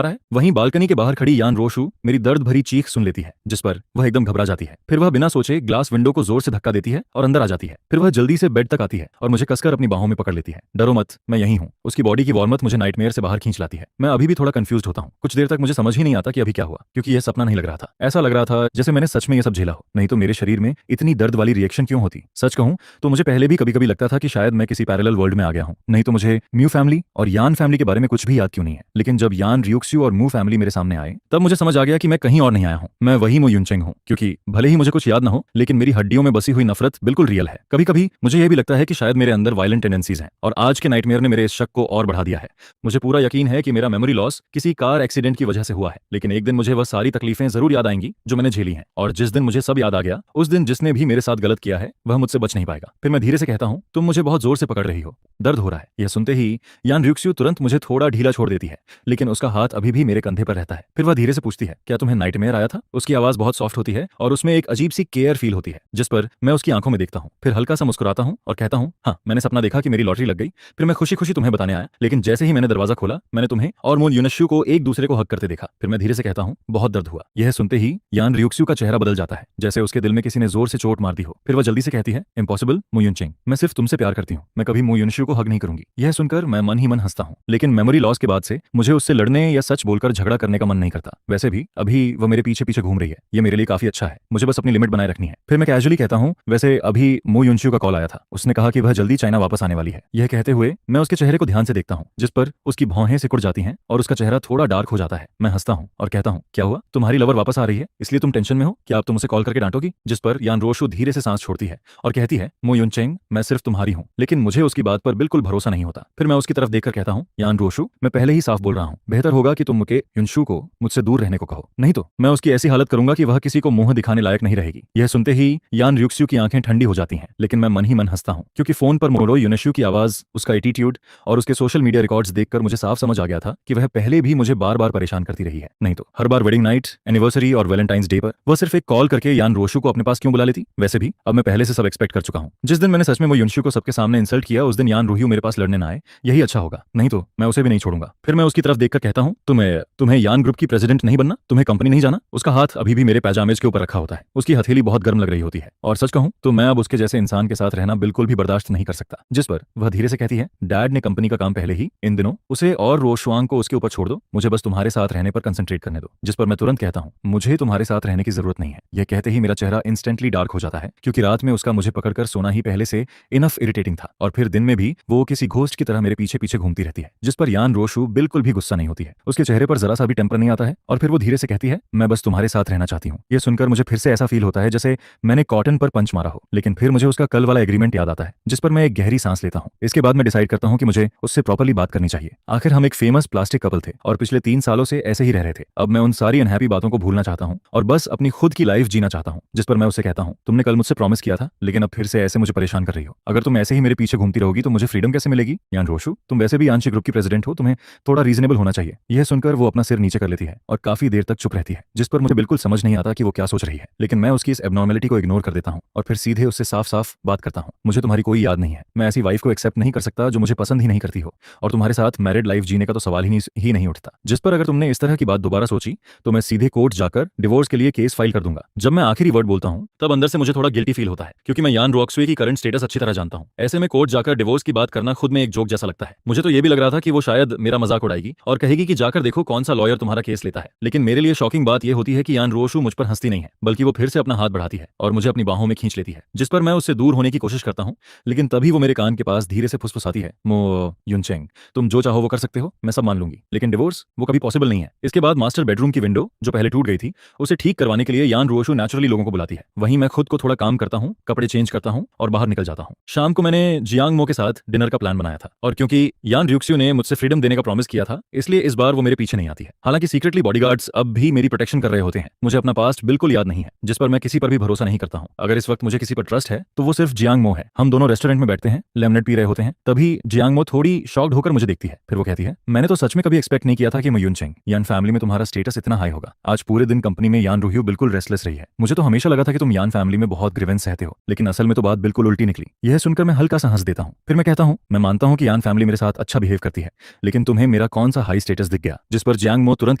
रहा है? वहीं बालकनी के बाहर खड़ी यान रोशु मेरी दर्द भरी चीख सुन लेती है, जिस पर वह एकदम घबरा जाती है। फिर वह बिना सोचे ग्लास विंडो को जोर से धक्का देती है और अंदर आ जाती है। फिर वह जल्दी से बेड तक आती है और मुझे कसकर अपनी बाहों में पकड़ लेती है। डरो मत, मैं यहीं हूँ। उसकी बॉडी की वार्मथ मुझे नाइटमेयर से बाहर खींच लाती है। मैं अभी भी थोड़ा कंफ्यूज्ड होता हूँ। कुछ देर तक मुझे समझ ही नहीं आता कि अभी क्या हुआ, क्योंकि यह सपना नहीं लग रहा था। ऐसा लग रहा था जैसे मैंने सच में यह सब झेला हो, नहीं तो मेरे शरीर में इतनी दर्द वाली रिएक्शन क्यों होती। सच कहूं तो मुझे पहले भी कभी कभी लगता था कि शायद मैं किसी पैरेलल वर्ल्ड में आ गया हूं, नहीं तो मुझे म्यू फैमिली और यान फैमिली के बारे में कुछ भी याद क्यों नहीं है। लेकिन जब यान रियुक्स्यू और मू फैमिली मेरे सामने आए तब मुझे समझ आ गया कि मैं कहीं और नहीं आया हूं, मैं वही मो युनचेंग हूं। क्योंकि भले ही मुझे कुछ याद न हो, लेकिन मेरी हड्डियों में बसी हुई नफरत बिल्कुल रियल है। कभी कभी मुझे यह भी लगता है कि शायद मेरे अंदर वायलेंट टेंडेंसीज हैं और आज के नाइटमेयर ने मेरे इस शक को और बढ़ा दिया है। मुझे पूरा यकीन है कि मेरा मेमोरी लॉस किसी कार एक्सीडेंट की वजह से हुआ है, लेकिन एक दिन मुझे वह सारी तकलीफें जरूर याद आएंगी जो मैंने झेली हैं। और जिस दिन मुझे सब याद आ गया, उस दिन जिसने भी मेरे साथ गलत किया है वह मुझसे बच नहीं पाएगा। फिर मैं धीरे से कहता हूँ, तुम मुझे बहुत जोर से पकड़ रही हो, दर्द हो रहा है। यह सुनते ही यान रियुक्स्यू तुरंत मुझे थोड़ा ढीला छोड़ देती है, लेकिन उसका हाथ अभी भी मेरे कंधे पर रहता है। फिर वह धीरे से पूछती है, क्या तुम्हें नाइटमेयर आया था? उसकी आवाज बहुत सॉफ्ट होती है और उसमें एक अजीब सी केयर फील होती है, जिस पर मैं उसकी आंखों में देखता हूँ। फिर हल्का सा मुस्कुराता हूँ और कहता हूँ, हाँ मैंने सपना देखा कि मेरी लॉटरी लग गई। फिर मैं खुशी खुशी तुम्हें बताने आया, लेकिन जैसे ही मैंने दरवाजा खोला मैंने तुम्हें और मो युनश्यू को एक दूसरे को हक करते देखा। फिर मैं धीरे से कहता हूँ, बहुत दर्द हुआ। यह सुनते ही यान रियुक्स्यू का चेहरा बदल जाता है, जैसे उसके दिल में किसी ने जोर से चोट मार दी हो। फिर वह जल्दी से कहती है, इम्पॉसिबल मो युनचेंग, मैं सिर्फ तुमसे प्यार करती हूँ, मैं कभी मो युनश्यू को हक नहीं करूंगी। यह सुनकर मैं मन ही मन हंसता हूँ, लेकिन मेमोरी लॉस के बाद से मुझे उससे लड़ने या सच बोलकर झगड़ा करने का मन नहीं करता। वैसे भी अभी वो मेरे पीछे पीछे घूम रही है, ये मेरे लिए काफी अच्छा है। मुझे बस अपनी लिमिट बनाए रखनी है। फिर मैं कैजुअली कहता हूँ, वैसे अभी मो युनश्यू का कॉल आया था, उसने कहा कि वह जल्दी चाइना वापस आने वाली है। यह कहते हुए मैं उसके चेहरे को ध्यान से देखता हूँ, जिस पर उसकी भौहें सिकुड़ जाती हैं और उसका चेहरा थोड़ा डार्क हो जाता है। मैं हंसता हूँ और कहता हूँ, क्या हुआ? तुम्हारी लवर वापस आ रही है इसलिए तुम टेंशन में हो? क्या आप तुम उसे कॉल करके डांटोगी? जिस पर यान रोशु धीरे से सांस छोड़ती है और कहती है, मो युनचेंग, मैं सिर्फ तुम्हारी हूँ। लेकिन मुझे उसकी बात पर बिल्कुल भरोसा नहीं होता। फिर मैं उसकी तरफ देखकर कहता हूँ, यान रोशु, मैं पहले ही साफ बोल रहा हूँ, बेहतर होगा कि तुम मुके युनशु को मुझसे दूर रहने को कहो, नहीं तो मैं उसकी ऐसी हालत करूंगा कि वह किसी को मुंह दिखाने लायक नहीं रहेगी। यह सुनते ही यान रियुक्स्यू की आंखें ठंडी हो जाती हैं, लेकिन मैं मन ही मन हंसता हूँ, क्योंकि फोन पर मोरो युनश्यू की आवाज, उसका एटीट्यूड और उसके सोशल मीडिया रिकॉर्ड्स देखकर मुझे साफ समझ आ गया था कि वह पहले भी मुझे बार बार परेशान करती रही है। नहीं तो हर बार वेडिंग नाइट, एनिवर्सरी और वैलेंटाइंस डे पर वह सिर्फ एक कॉल करके यान रोशु को अपने पास क्यों बुला लेती? वैसे भी अब मैं पहले से सब एक्सपेक्ट कर चुका हूँ। जिस दिन मैंने सच में वो युनश्यू को सबके सामने इंसल्ट किया, उस दिन यान रोहियो मेरे पास लड़ने ना आए, यही अच्छा होगा, नहीं तो मैं उसे भी नहीं छोड़ूंगा। फिर मैं उसकी तरफ देखकर कहता हूँ, तुम्हें यान ग्रुप की प्रेसिडेंट नहीं बनना? तुम्हें कंपनी नहीं जाना? उसका हाथ अभी भी मेरे पैजामेज के ऊपर रखा होता है, उसकी हथेली बहुत गर्म लग रही होती है, और सच कहूं तो मैं अब उसके जैसे इंसान के साथ रहना बिल्कुल भी बर्दाश्त नहीं कर सकता। जिस पर वह धीरे से कहती है, डैड ने कंपनी का काम पहले ही इन दिनों उसे और रोशुआंग को उसके ऊपर छोड़ दो, मुझे बस तुम्हारे साथ रहने पर कंसंट्रेट करने दो। जिस पर मैं तुरंत कहता हूँ, मुझे तुम्हारे साथ रहने की जरूरत नहीं है। यह कहते ही मेरा चेहरा इंस्टेंटली डार्क हो जाता है, क्योंकि रात में उसका मुझे पकड़कर सोना ही पहले से इनफ इरिटेटिंग था, और फिर दिन में भी वो किसी घोस्ट की तरह मेरे पीछे पीछे घूमती रहती है। जिस पर यान रोशु बिल्कुल भी गुस्सा नहीं होती है, उसके चेहरे पर जरा सा भी टेंपर नहीं आता है, और फिर वो धीरे से कहती है, मैं बस तुम्हारे साथ रहना चाहती हूँ। यह सुनकर मुझे फिर से ऐसा फील होता है जैसे मैंने कॉटन पर पंच मारा हो, लेकिन फिर मुझे उसका कल वाला एग्रीमेंट याद आता है, जिस पर मैं एक गहरी सांस लेता हूँ। इसके बाद मैं डिसाइड करता हूँ कि मुझे उससे प्रॉपर्ली बात करनी चाहिए। आखिर हम एक फेमस प्लास्टिक कपल थे और पिछले 3 सालों से ऐसे ही रह रहे थे। अब मैं उन सारी अनहैप्पी बातों को भूलना चाहता हूँ और बस अपनी खुद की लाइफ जीना चाहता हूँ। जिस पर मैं उससे कहता हूँ, तुमने कल मुझसे प्रॉमिस किया था, लेकिन अब फिर से ऐसे मुझे परेशान कर रही हो। अगर तुम ऐसे ही मेरे पीछे घूमती रहोगी तो मुझे फ्रीडम कैसे मिलेगी? यान रोशु, तुम वैसे भी आंशिक ग्रुप की प्रेसिडेंट हो, तुम्हें थोड़ा रीजनेबल होना चाहिए। यह सुनकर वो अपना सिर नीचे कर लेती है और काफी देर तक चुप रहती है, जिस पर मुझे बिल्कुल समझ नहीं आता कि वो क्या सोच रही है। लेकिन मैं उसकी इस एबनॉर्मेलिटी को इग्नोर कर देता हूँ और फिर सीधे उससे साफ साफ बात करता हूँ। मुझे तुम्हारी कोई याद नहीं है, मैं ऐसी वाइफ को एक्सेप्ट नहीं कर सकता जो मुझे पसंद ही नहीं करती हो, और तुम्हारे साथ मैरिड लाइफ जीने का तो सवाल ही नहीं उठता। जिस पर अगर तुमने इस तरह की बात दोबारा सोची तो मैं सीधे कोर्ट जाकर डिवोर्स के लिए केस फाइल कर दूंगा। जब मैं आखिरी वर्ड बोलता हूँ तब अंदर से मुझे थोड़ा गिल्टी फील होता है, क्योंकि मैं यान रोक्सवे की करंट स्टेटस अच्छी तरह जानता हूँ। ऐसे में कोर्ट जाकर डिवोर्स की बात करना खुद में एक जोक जैसा लगता है। मुझे तो ये भी लग रहा था कि वो शायद मेरा मजाक उड़ाएगी और कहेगी कि जाकर देखो कौन सा लॉयर तुम्हारा केस लेता है। लेकिन मेरे लिए शॉकिंग बात यह होती है कि यान रोशु मुझ पर हंसती नहीं है, बल्कि वो फिर से अपना हाथ बढ़ाती है और मुझे अपनी बाहों में खींच लेती है, जिस पर मैं उससे दूर होने की कोशिश करता हूँ। लेकिन तभी वो मेरे कान के पास धीरे से फुसफुसाती है, मो युनचेंग, तुम जो चाहो वो कर सकते हो, मैं सब मान लूंगी, लेकिन डिवोर्स वो कभी पॉसिबल नहीं है। इसके बाद मास्टर बेडरूम की विंडो जो पहले टूट गई थी उसे ठीक करवाने के लिए यान रोशु नेचुरली लोगों को बुलाती है। वहीं मैं खुद को थोड़ा काम करता हूँ, कपड़े चेंज करता हूँ और बाहर निकल जाता हूँ। शाम को मैंने जियांग मो के साथ डिनर का प्लान बनाया था, और क्योंकि यान र्यूक्स्यू ने मुझसे फ्रीडम देने का प्रॉमिस किया था, इसलिए इस बार वो मेरे पीछे नहीं आती है। हालांकि सीक्रेटली बॉडीगार्ड्स अब भी मेरी प्रोटेक्शन कर रहे होते हैं। मुझे अपना पास्ट बिल्कुल याद नहीं है, जिस पर मैं किसी पर भी भरोसा नहीं करता हूँ। अगर इस वक्त मुझे किसी पर ट्रस्ट है तो वो सिर्फ जियांग मो है। हम दोनों रेस्टोरेंट में बैठते हैं, लेमनेड पी रहे होते हैं, तभी जियांग मो थोड़ी शॉक्ड होकर मुझे देखती है। फिर वो कहती है, मैंने तो सच में कभी एक्सपेक्ट नहीं किया था कि युनचेंग, यान फैमिली में तुम्हारा स्टेटस इतना हाई होगा। आज पूरे दिन कंपनी में यान रूहियो बिल्कुल रेस्टलेस रही है। मुझे तो हमेशा लगा था कि तुम यान फैमिली में बहुत ग्रीवेंस सहते हो, लेकिन असल में तो बात बिल्कुल उल्टी निकली। यह सुनकर मैं हल्का सा हंस देता हूँ। फिर मैं कहता हूँ, मैं मानता हूँ कि यान फैमिली मेरे साथ अच्छा बिहेव करती है, लेकिन तुम्हें मेरा कौन सा हाई स्टेटस दिख गया? जिस पर जियांग मो तुरंत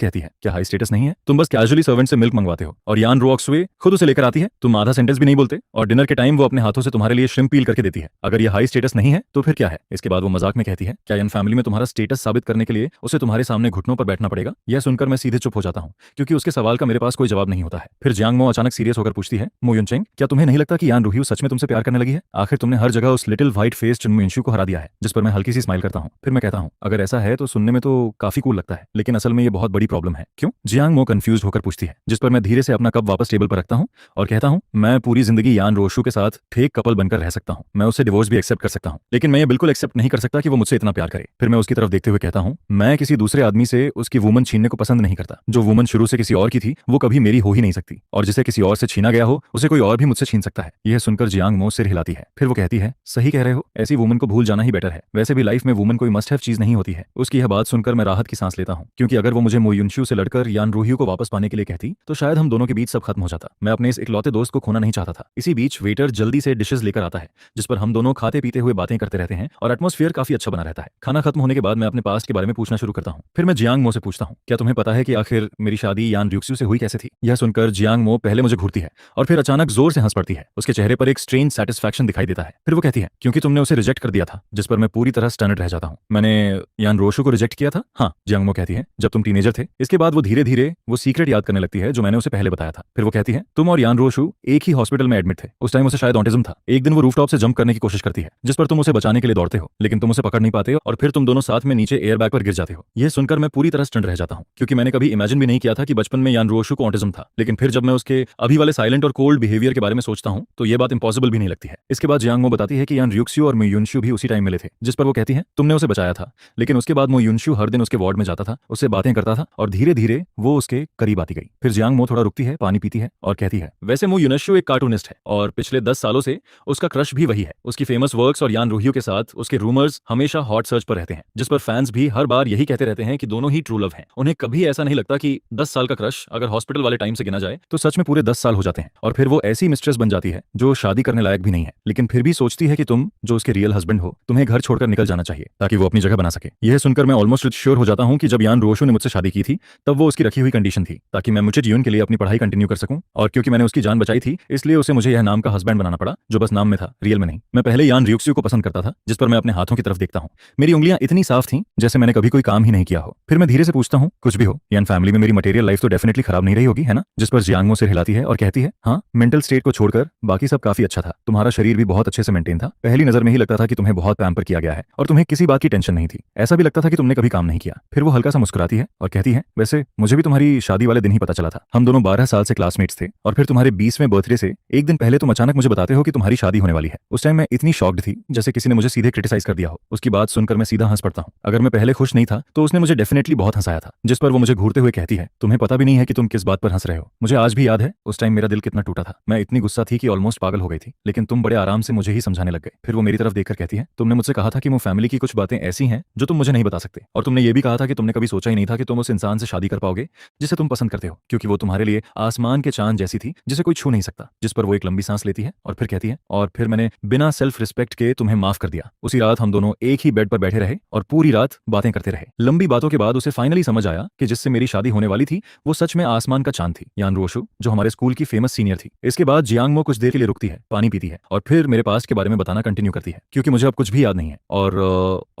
कहती है, क्या हाई स्टेटस नहीं है? तुम बस कैजुअली सर्वेंट से मिल्क मंगवाते हो और यान रोक्सवे खुद उसे लेकर आती है। तुम आधा सेंटेंस भी नहीं बोलते और डिनर के टाइम वो अपने हाथों से तुम्हारे लिए श्रिम्प पील करके देती है। अगर ये हाई स्टेटस नहीं है तो फिर क्या है? इसके बाद वो मजाक में कहती है, क्या यान फैमिली में तुम्हारा स्टेटस साबित करने के लिए उसे तुम्हारे सामने घुटनों पर बैठना पड़ेगा? यह सुनकर मैं सीधे चुप हो जाता हूँ, क्योंकि उसके सवाल का मेरे पास कोई जवाब नहीं होता है। फिर जियांग मो अचानक सीरियस होकर पूछती है, मो युनचेंग, क्या तुम्हें नहीं लगता कि यान रूहियो सच में तुमसे प्यार करने लगी है? आखिर तुमने हर जगह उस लिटिल व्हाइट फेस चुनमु इंशु को हरा दिया है। जिस पर मैं हल्की सी स्माइल करता हूँ। फिर मैं कहता हूँ, अगर ऐसा है तो सुनने में तो काफी कूल लगता है, लेकिन असल में ये बहुत बड़ी प्रॉब्लम है। क्यों? जियांग मो कंफ्यूज होकर पूछती है, जिस पर मैं धीरे से अपना कप वापस टेबल पर रखता हूँ और कहता हूँ, मैं पूरी जिंदगी यान रोशु के साथ फेक कपल बनकर रह सकता हूँ। मैं उससे डिवोर्स भी एक्सेप्ट कर सकता हूँ, लेकिन मैं ये बिल्कुल एक्सेप्ट नहीं कर सकता कि वो मुझसे इतना प्यार करे। फिर मैं उसकी तरफ देखते हुए कहता हूँ, मैं किसी दूसरे आदमी से उसकी वुमन छीनने को पसंद नहीं करता। जो वुमन शुरू से किसी और की थी वो कभी मेरी हो ही नहीं सकती, और जिसे किसी और से छीना गया हो उसे कोई और भी मुझसे छीन सकता है। यह सुनकर जियांग मो सिर हिलाती है। फिर वो कहती है, सही कह रहे हो, ऐसी वुमन को भूल जाना ही बेटर है। वैसे भी लाइफ में वुमन कोई मस्ट हैव चीज नहीं होती है। उसकी यह बात सुनकर मैं राहत की सांस लेता हूँ, क्योंकि अगर वो मुझे मो युनशु से लड़कर यान रूहियो को वापस पाने के लिए कहती तो शायद हम दोनों के बीच सब खत्म हो जाता। मैं अपने इस इकलौते दोस्त को खोना नहीं चाहता था। इसी बीच वेटर जल्दी से डिशेस लेकर आता है, जिस पर हम दोनों खाते पीते हुए बातें करते रहते हैं और एटमॉस्फेयर काफी अच्छा बना रहता है। खाना खत्म होने के बाद मैं अपने पास्ट के बारे में पूछना शुरू करता हूँ। फिर मैं जियांग मो से पूछता हूँ, क्या तुम्हें पता है कि आखिर मेरी शादी यान र्यूक्स्यू से हुई कैसे थी? यह सुनकर जियांग मो पहले मुझे घूरती है और फिर अचानक जोर से हंस पड़ती है। उसके चेहरे पर एक स्ट्रेंज सेटिस्फैक्शन दिखाई देता है। फिर वो कहती है, क्योंकि तुमने उसे रिजेक्ट कर दिया था। जिस पर मैं पूरी तरह स्टन्ड रह जाता हूँ। मैंने यान रोशु को रिजेक्ट किया था? हाँ, जियांग मो कहती है, जब तुम टीनेजर थे। इसके बाद वो धीरे धीरे वो सीक्रेट याद करने लगती है जो मैंने उसे पहले बताया था। फिर वो कहती है, तुम और यान रोशु एक ही हॉस्पिटल में एडमिट थे। उस टाइम उसे शायद ऑटिज्म था। एक दिन वो रूफटॉप से जंप करने की कोशिश करती है, जिस पर तुम उसे बचाने के लिए दौड़ते हो, लेकिन तुम उसे पकड़ नहीं पाते और फिर तुम दोनों साथ में नीचे एयरबैग पर गिर जाते हो। यह सुनकर मैं पूरी तरह स्टन्ड रह जाता हूँ, क्योंकि मैंने कभी इमेजिन भी नहीं किया था कि बचपन में यान रोशु को ऑटिज्म था। लेकिन फिर जब मैं उसके अभी वाले साइलेंट और कोल्ड बिहेवियर के बारे में सोचता हूँ तो यह बात इंपॉसिबल भी नहीं लगती है। इसके बाद जियांग मो बताती है कि यान र्यूक्स्यू और मो युनशु भी उसी टाइम मिले थे। जिस पर वो कहती है, तुमने उसे बचाया था, लेकिन उसके बाद मो युनशु हर दिन उसके वार्ड में जाता था, उससे बातें करता था और धीरे धीरे वो उसके करीब आती गई। फिर जियांग मो थोड़ा रुकती है, पानी पीती है और कहती है, वैसे मो युनशु एक कार्टूनिस्ट है और पिछले 10 सालों से उसका क्रश भी वही है। उसकी फेमस वर्क्स और यान रूहियो के साथ उसके रूमर्स हमेशा हॉट सर्च पर रहते हैं, जिस पर फैंस भी हर बार यही कहते रहते हैं कि दोनों ही ट्रू लव हैं। उन्हें कभी ऐसा नहीं लगता कि 10 साल का क्रश अगर हॉस्पिटल वाले टाइम से गिना जाए तो सच में पूरे 10 साल हो जाते हैं। और फिर वो ऐसी मिस्ट्रेस बन जाती है जो शादी करने लायक भी नहीं है, लेकिन फिर भी सोचती है कि तुम जो उसके रियल हस्बैंड हो, तुम्हें घर छोड़कर निकल जाना चाहिए ताकि वो अपनी जगह बना सके। यह सुनकर मैं ऑलमोस्ट श्योर हो जाता हूँ कि जब यान रोशु ने मुझसे शादी की थी तब वो उसकी रखी हुई कंडीशन थी ताकि मैं मुझे जीवन के लिए अपनी पढ़ाई कंटिन्यू कर सकूं, और क्योंकि मैंने उसकी जान बचाई थी इसलिए उसे मुझे यह नाम का हस्बैंड बनाना पड़ा जो बस नाम में था, रियल में नहीं। मैं पहले यान र्यूक्स्यू को पसंद करता था, जिस पर मैं अपने हाथों की तरफ देखता हूँ। मेरी उंगलियां इतनी साफ थीं जैसे मैंने कभी कोई काम ही नहीं किया हो। फिर मैं धीरे से पूछता हूँ, कुछ भी हो, यान फैमिली में मेरी मटेरियल लाइफ तो डेफिनेटली खराब नहीं रही होगी, है ना? जिस पर जियांग मो सिर हिलाती है और कहती है, हाँ, मेंटल स्टेट को छोड़कर बाकी सब काफी अच्छा था। तुम्हारा शरीर भी बहुत अच्छे से मेंटेन था। पहली नजर में ही लगता था कि तुम्हें बहुत पैम्पर किया गया है और तुम्हें किसी बात की टेंशन नहीं थी। ऐसा भी लगता था कि तुमने कभी काम नहीं किया। फिर वो हल्का सा मुस्कुराती है और कहती है, वैसे मुझे भी तुम्हारी शादी वाले दिन ही पता चला था। हम दोनों 12 साल से क्लासमेट्स थे और फिर तुम्हारे 20वें बर्थडे से एक दिन पहले तुम अचानक मुझे बताते हो कि तुम्हारी शादी होने वाली है। उस टाइम मैं इतनी शॉक्ड थी जैसे किसी ने मुझे सीधे क्रिटिसाइज कर दिया हो। उसकी बात सुनकर मैं सीधा हंस पड़ता हूँ। अगर मैं पहले खुश नहीं था तो उसने मुझे डेफिनेटली बहुत हंसाया था। जिस पर वो मुझे घूरते हुए कहती है, तुम्हें पता भी नहीं है कि तुम किस बात पर हंस रहे हो। मुझे आज भी याद है उस टाइम मेरा दिल कितना टूटा था। मैं इतनी गुस्सा थी कि ऑलमोस्ट पागल हो गई थी, लेकिन तुम बड़े आराम से मुझे ही समझाने लग गए। फिर वो मेरी तरफ देखकर कहती है, तुमने मुझसे कहा था कि वो फैमिली की कुछ बातें ऐसी हैं जो तुम मुझे नहीं बता सकते, और तुमने ये भी कहा था कि तुमने कभी सोचा ही नहीं था कि तुम उस इंसान से शादी कर पाओगे जिसे तुम पसंद करते हो, क्योंकि वो तुम्हारे लिए आसमान के चांद जैसी थी जिसे कोई छू नहीं सकता। जिस पर वो एक लंबी सांस लेती है और फिर कहती है, और फिर मैंने बिना सेल्फ रिस्पेक्ट के तुम्हें माफ कर दिया। उसी रात हम दोनों एक ही बेड पर बैठे रहे और पूरी रात बातें करते रहे। लंबी बातों के बाद उसे फाइनली समझ आया कि जिससे मेरी शादी होने वाली थी वो सच में आसमान का चांद थी, यान रोशु, जो हमारे स्कूल की फेमस सीनियर थी। इसके बाद जियांगमो कुछ देर के लिए रुकती है, पानी पीती है और फिर मेरे पास्ट के बारे में बताना कंटिन्यू करती है, क्योंकि मुझे अब कुछ भी याद नहीं है और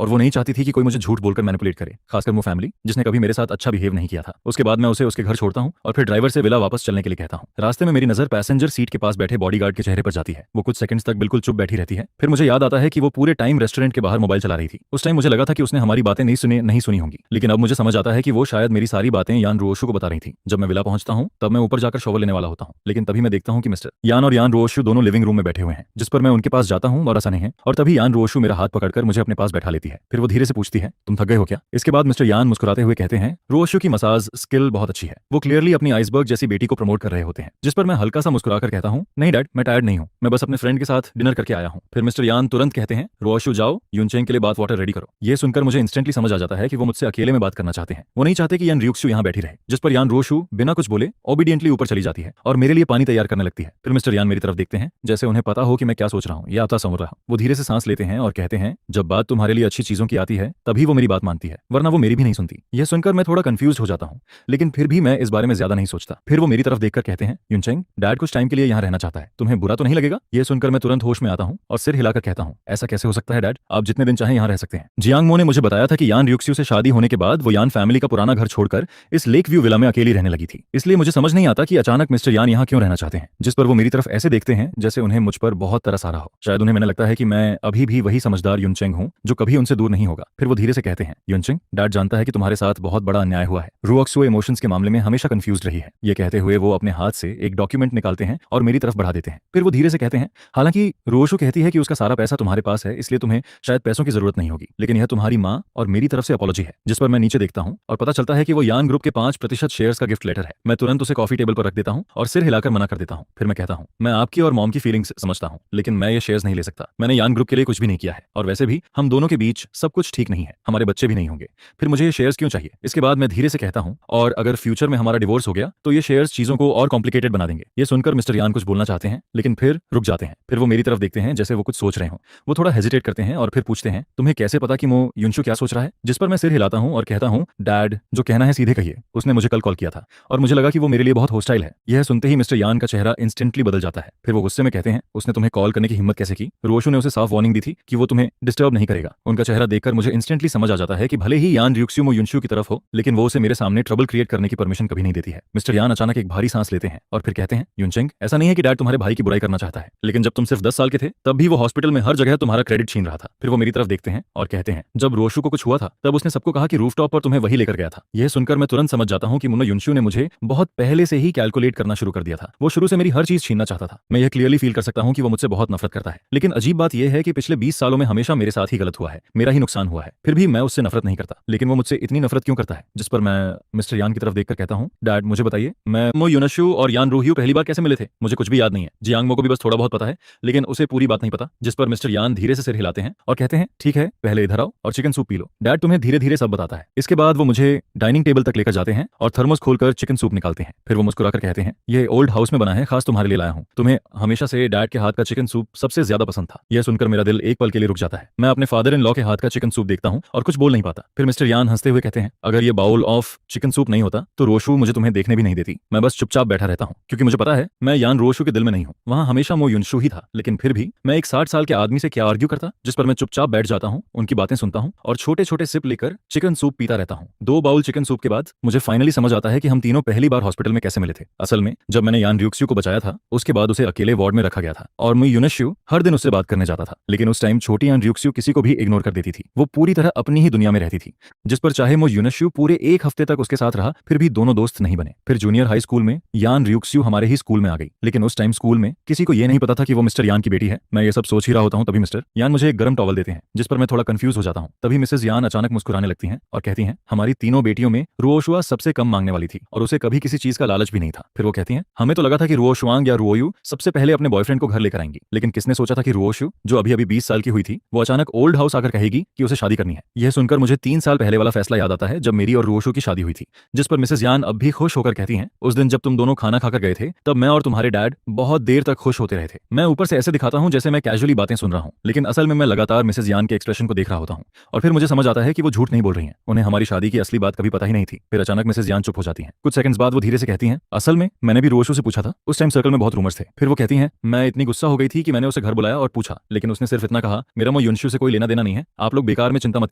वो नहीं चाहती थी कि कोई मुझे झूठ बोलकर मैनिपुलेट करे, खासकर वो फैमिली जिसने कभी मेरे साथ अच्छा बिहेव नहीं किया था। उसके बाद मैं उसे उसके घर छोड़ता हूँ और फिर ड्राइवर से विला वापस चलने के लिए कहता हूँ। रास्ते में मेरी नजर पैसेंजर सीट के पास बैठे बॉडीगार्ड के चेहरे पर जाती है। वो कुछ सेकंड्स तक बिल्कुल चुप बैठी रहती है। फिर मुझे याद आता है कि वो पूरे टाइम रेस्टोरेंट के बाहर मोबाइल चला रही थी। उस टाइम मुझे लगा था कि उसने हमारी बातें नहीं सुनी होंगी, लेकिन अब मुझे समझ आता है कि वो शायद मेरी सारी बातें यान रोशु को बता रही थी। जब मैं विला पहुंचता हूं तब मैं ऊपर जाकर शॉवर लेने वाला होता हूं, लेकिन तभी मैं देखता हूं कि मिस्टर यान और यान रोशु दोनों लिविंग रूम में बैठे हुए हैं, जिस पर मैं उनके पास जाता हूं और ऐसा नहीं है। और तभी यान रोशु मेरा हाथ पकड़कर मुझे अपने पास बैठा लेती है। फिर वो धीरे से पूछती है, तुम थक गए हो क्या? इसके बाद मिस्टर यान मुस्कुराते हुए कहते हैं, रोशु की मसाज स्किल बहुत अच्छी है। वो क्लियरली अपनी आइसबर्ग जैसी बेटी को प्रमोट कर रहे होते हैं, जिस पर मैं हल्का सा मुस्कुराकर कहता हूं, नहीं डैड, मैं टायर्ड नहीं हूं, मैं बस अपने फ्रेंड के साथ डिनर करके आया हूं। फिर मिस्टर यान तुरंत कहते हैं, रोशु जाओ, यूनचेंग के लिए बात वाटर रेडी करो। ये सुनकर मुझे इंस्टेंटली समझ आ जाता है कि वो मुझसे अकेले में बात करना चाहते हैं। वो नहीं चाहते कि यान रियुक्सु यहाँ बैठी रहे, जिस पर यान रोशु बिना कुछ बोले ओबीडियंटली ऊपर चली जाती है और मेरे लिए पानी तैयार करने लगती है। फिर मिस्टर यान मेरी तरफ देखते हैं जैसे उन्हें पता हो कि मैं क्या सोच रहा हूँ या आता समझ रहा हूँ। वो धीरे से सांस लेते हैं और कहते हैं, जब बात तुम्हारे लिए अच्छी चीजों की आती है तभी वो मेरी बात मानती है, वरना वो मेरी भी नहीं सुनती। यह सुनकर मैं थोड़ा कंफ्यूज हो जाता हूँ, लेकिन फिर भी मैं इस बारे में ज्यादा नहीं सोचता। फिर वो मेरी तरफ देखकर कहते हैं, यूनचेंग, डैड कुछ टाइम के लिए यहाँ रहना चाहता है, तुम्हें बुरा तो नहीं लगेगा? ये सुनकर मैं तुरंत होश में आता हूँ और सिर हिलाकर कहता हूँ, ऐसा कैसे हो सकता है डैड, आप जितने दिन चाहे यहाँ रह सकते हैं। जियांगमो ने मुझे बताया था कि यान रियुक्सु से शादी होने के बाद वो यान फैमिली का पुराना घर छोड़कर इस लेक व्यू विला में अकेली रहने लगी थी। इसलिए मुझे समझ नहीं आता कि अचानक मिस्टर यान यहाँ क्यों रहना चाहते हैं, जिस पर वो मेरी तरफ ऐसे देखते हैं जैसे उन्हें मुझ पर बहुत तरस आ रहा हो। शायद उन्हें मैंने लगता है कि मैं अभी भी वही समझदार यूनचेंग हूँ जो कभी उनसे दूर नहीं होगा। फिर वो धीरे से कहते हैं, यूनचेंग, डैड जानता है कि तुम्हारे साथ बहुत बड़ा अन्याय हुआ है। रुओक्सु इमोशंस के मामले में हमेशा कंफ्यूज रही है। ये कहते हुए वो अपने हाथ से एक डॉक्यूमेंट निकालते हैं और मेरी तरफ बढ़ा देते हैं। फिर वो धीरे से कहते हैं, हालांकि रोशु कहती है कि उसका सारा पैसा तुम्हारे पास है, इसलिए तुम्हें शायद पैसों की जरूरत नहीं होगी, लेकिन यह तुम्हारी माँ और मेरी तरफ से अपॉलॉजी है। जिस पर मैं नीचे देखता हूँ और पता चलता है कि वो यान ग्रुप के 5% शेयर्स का गिफ्ट लेटर है। मैं तुरंत उसे कॉफी टेबल पर रख देता हूँ और सिर हिलाकर मना कर देता हूँ। फिर मैं कहता हूँ, मैं आपकी और मॉम की फीलिंग्स समझता हूँ, लेकिन मैं ये शेयर्स नहीं ले सकता। मैंने यान ग्रुप के लिए कुछ भी नहीं किया है और वैसे भी हम दोनों के बीच सब कुछ ठीक नहीं है, हमारे बच्चे भी नहीं होंगे, फिर मुझे ये शेयर्स क्यों चाहिए? इसके बाद मैं धीरे से कहता हूँ, और अगर फ्यूचर में हमारा डिवोर्स हो गया तो ये शेयर्स चीजों को और कॉम्प्लिकेटेड बना देंगे। ये सुनकर मिस्टर यान कुछ बोलना चाहते हैं, लेकिन फिर रुक जाते हैं। फिर वो मेरी तरफ देखते हैं जैसे वो कुछ सोच रहे हो। वो थोड़ा हेजिटेट करते हैं और फिर पूछते हैं, तुम्हें कैसे पता कि वो यूनशु क्या सोच रहा है? जिस पर मैं सिर हिलाता हूँ और कहता हूँ, डैड, जो कहना है सीधे कहिए, उसने मुझे कल कॉल किया था और मुझे लगा कि वो मेरे लिए बहुत होस्टाइल है। यह सुनते ही मिस्टर यान का चेहरा इंस्टेंटली बदल जाता है। फिर वो गुस्से में कहते हैं, उसने तुम्हें कॉल करने की हिम्मत कैसे की? रोशु ने उसे साफ वार्निंग दी थी कि वो तुम्हें डिस्टर्ब नहीं करेगा। उनका चेहरा देखकर मुझे इंस्टेंटली समझ आ जाता है कि भले ही यान रियुक्सु यूनशु की तरफ हो, लेकिन वो उसे मेरे सामने ट्रबल क्रिएट करने की परमिशन कभी नहीं देती है। मिस्टर यान अचानक एक भारी सांस लेते हैं और फिर कहते हैं, यूनचेंग, ऐसा नहीं है कि डैड तुम्हारे भाई की बुराई करना चाहता है, लेकिन जब तुम सिर्फ 10 साल के थे तब भी वो हॉस्पिटल में हर जगह तुम्हारा क्रेडिट छीन रहा था। फिर वो मेरी तरफ देखते हैं और कहते हैं, जब रोशु को कुछ हुआ था तब उसने सबको कहा कि रूफटॉप पर तुम्हें वही लेकर गया था। यह सुनकर मैं तुरंत समझ जाता हूं कि मुन्ना यूनशु ने मुझे बहुत पहले से ही कैलकुलेट करना शुरू कर दिया था। वो शुरू से मेरी हर चीज छीनना चाहता था। मैं यह क्लियरली फील कर सकता हूं कि वो मुझसे बहुत नफरत करता है। लेकिन अजीब बात यह है कि पिछले 20 सालों में हमेशा मेरे साथ ही गलत हुआ है, मेरा ही नुकसान हुआ है, फिर भी मैं उससे नफरत नहीं करता। लेकिन वो मुझसे इतनी नफरत क्यों करता है? जिस पर मैं मिस्टर यान की तरफ देखकर कहता हूं, डैड, मुझे बताइए, मैं मो यूनशु और यान रूहियो पहली बार कैसे मिले थे? मुझे कुछ भी याद नहीं है। जियांगमो को भी बस थोड़ा बहुत पता है, लेकिन उसे पूरी बात नहीं पता। जिस पर मिस्टर यान धीरे से सिर हिलाते हैं और कहते हैं, ठीक है, पहले इधर आओ और chicken soup P low. Dad तुम्हें धीरे धीरे सब बताता है। इसके बाद वो मुझे डाइनिंग टेबल तक लेकर जाते हैं और थर्मोस खोलकर चिकन सूप निकालते हैं। फिर वो मुस्कुराकर कहते हैं, ये ओल्ड हाउस में बना है, खास तुम्हारे लिए लाया हूँ। तुम्हें हमेशा से डैड के हाथ का चिकन सूप सबसे ज्यादा पसंद था। यह सुनकर मेरा दिल एक पल के लिए रुक जाता है। मैं अपने फादर इन लॉ के हाथ का चिकन सूप देखता हूँ और कुछ बोल नहीं पाता। फिर मिस्टर यान हंसते हुए कहते हैं, अगर ये बाउल ऑफ चिकन सूप नहीं होता तो रोशु मुझे तुम्हें देखने भी नहीं देती। मैं बस चुपचाप बैठा रहता हूँ, क्योंकि मुझे पता है मैं यान रोशु के दिल में नहीं हूँ। वहाँ हमेशा मो यूनशु ही था, लेकिन फिर भी मैं एक 60 साल के आदमी से क्या आर्ग्यू करता? जिस पर मैं चुपचाप बैठ जाता हूँ, उनकी बातें सुनता हूँ और छोटे छोटे सिप लेकर चिकन सूप पीता रहता हूँ। 2 बाउल चिकन सूप के बाद मुझे फाइनली समझ आता है कि हम तीनों पहली बार हॉस्पिटल में कैसे मिले थे। असल में जब मैंने यान रियुक्सु को बचाया था, उसके बाद उसे अकेले वार्ड में रखा गया था और मो यूनशु हर दिन उससे बात करने जाता था। लेकिन उस टाइम छोटी यान रियुक्सु किसी को भी इग्नोर कर देती थी। वो पूरी तरह अपनी ही दुनिया में रहती थी। जिस पर चाहे मो यूनशु पूरे 1 हफ्ते तक उसके साथ रहा, फिर भी दोनों दोस्त नहीं बने। फिर जूनियर हाई स्कूल में यान रियुक्सु हमारे ही स्कूल में आ गई, लेकिन उस टाइम स्कूल में किसी को ये नहीं पता था कि वो मिस्टर यान की बेटी है। मैं ये सब सोच ही रहा होता हूँ, तभी मिस्टर यान मुझे एक गर्म टॉवल देते हैं, जिस पर मैं थोड़ा कंफ्यूज हो जाता हूँ। तभी मिसेज यान अचानक मुस्कुराने लगती हैं और कहती हैं, हमारी तीनों बेटियों में रुओशुआ सबसे कम मांगने वाली थी और उसे कभी किसी चीज का लालच भी नहीं था। फिर वो कहती हैं, हमें तो लगा था कि रुओशुआंग या रुओयू सबसे पहले अपने बॉयफ्रेंड को घर लेकर आएंगी, लेकिन किसने सोचा था कि रुओशु, जो अभी अभी 20 साल की हुई थी, वो अचानक ओल्ड हाउस आकर कहेगी कि उसे शादी करनी है। यह सुनकर मुझे 3 साल पहले वाला फैसला याद आता है जब मेरी और रुओशु की शादी हुई थी। जिस पर मिसेज यान अब भी खुश होकर कहती हैं, उस दिन जब तुम दोनों खाना खाकर गए थे तब मैं और तुम्हारे डैड बहुत देर तक खुश होते रहे थे। मैं ऊपर से ऐसे दिखाता हूँ जैसे मैं कैजुअली बातें सुन रहा हूँ, लेकिन असल में मैं लगातार मिसेज यान के एक्सप्रेशन को देख रहा होता हूँ। और फिर मुझे समझ आता है कि वो झूठ नहीं बोल रही हैं, उन्हें हमारी शादी की असली बात कभी पता ही नहीं थी। फिर अचानक मिसेस यान चुप हो जाती हैं। कुछ सेकंड्स बाद वो धीरे से कहती हैं, असल में मैंने भी रोशू से पूछा था, उस टाइम सर्कल में बहुत रूमर्स थे। फिर वो कहती हैं, मैं इतनी गुस्सा हो गई थी कि मैंने उसे घर बुलाया और पूछा, लेकिन उसने सिर्फ इतना कहा, मेरा मो युनशु से कोई लेना देना नहीं है, आप लोग बेकार में चिंता मत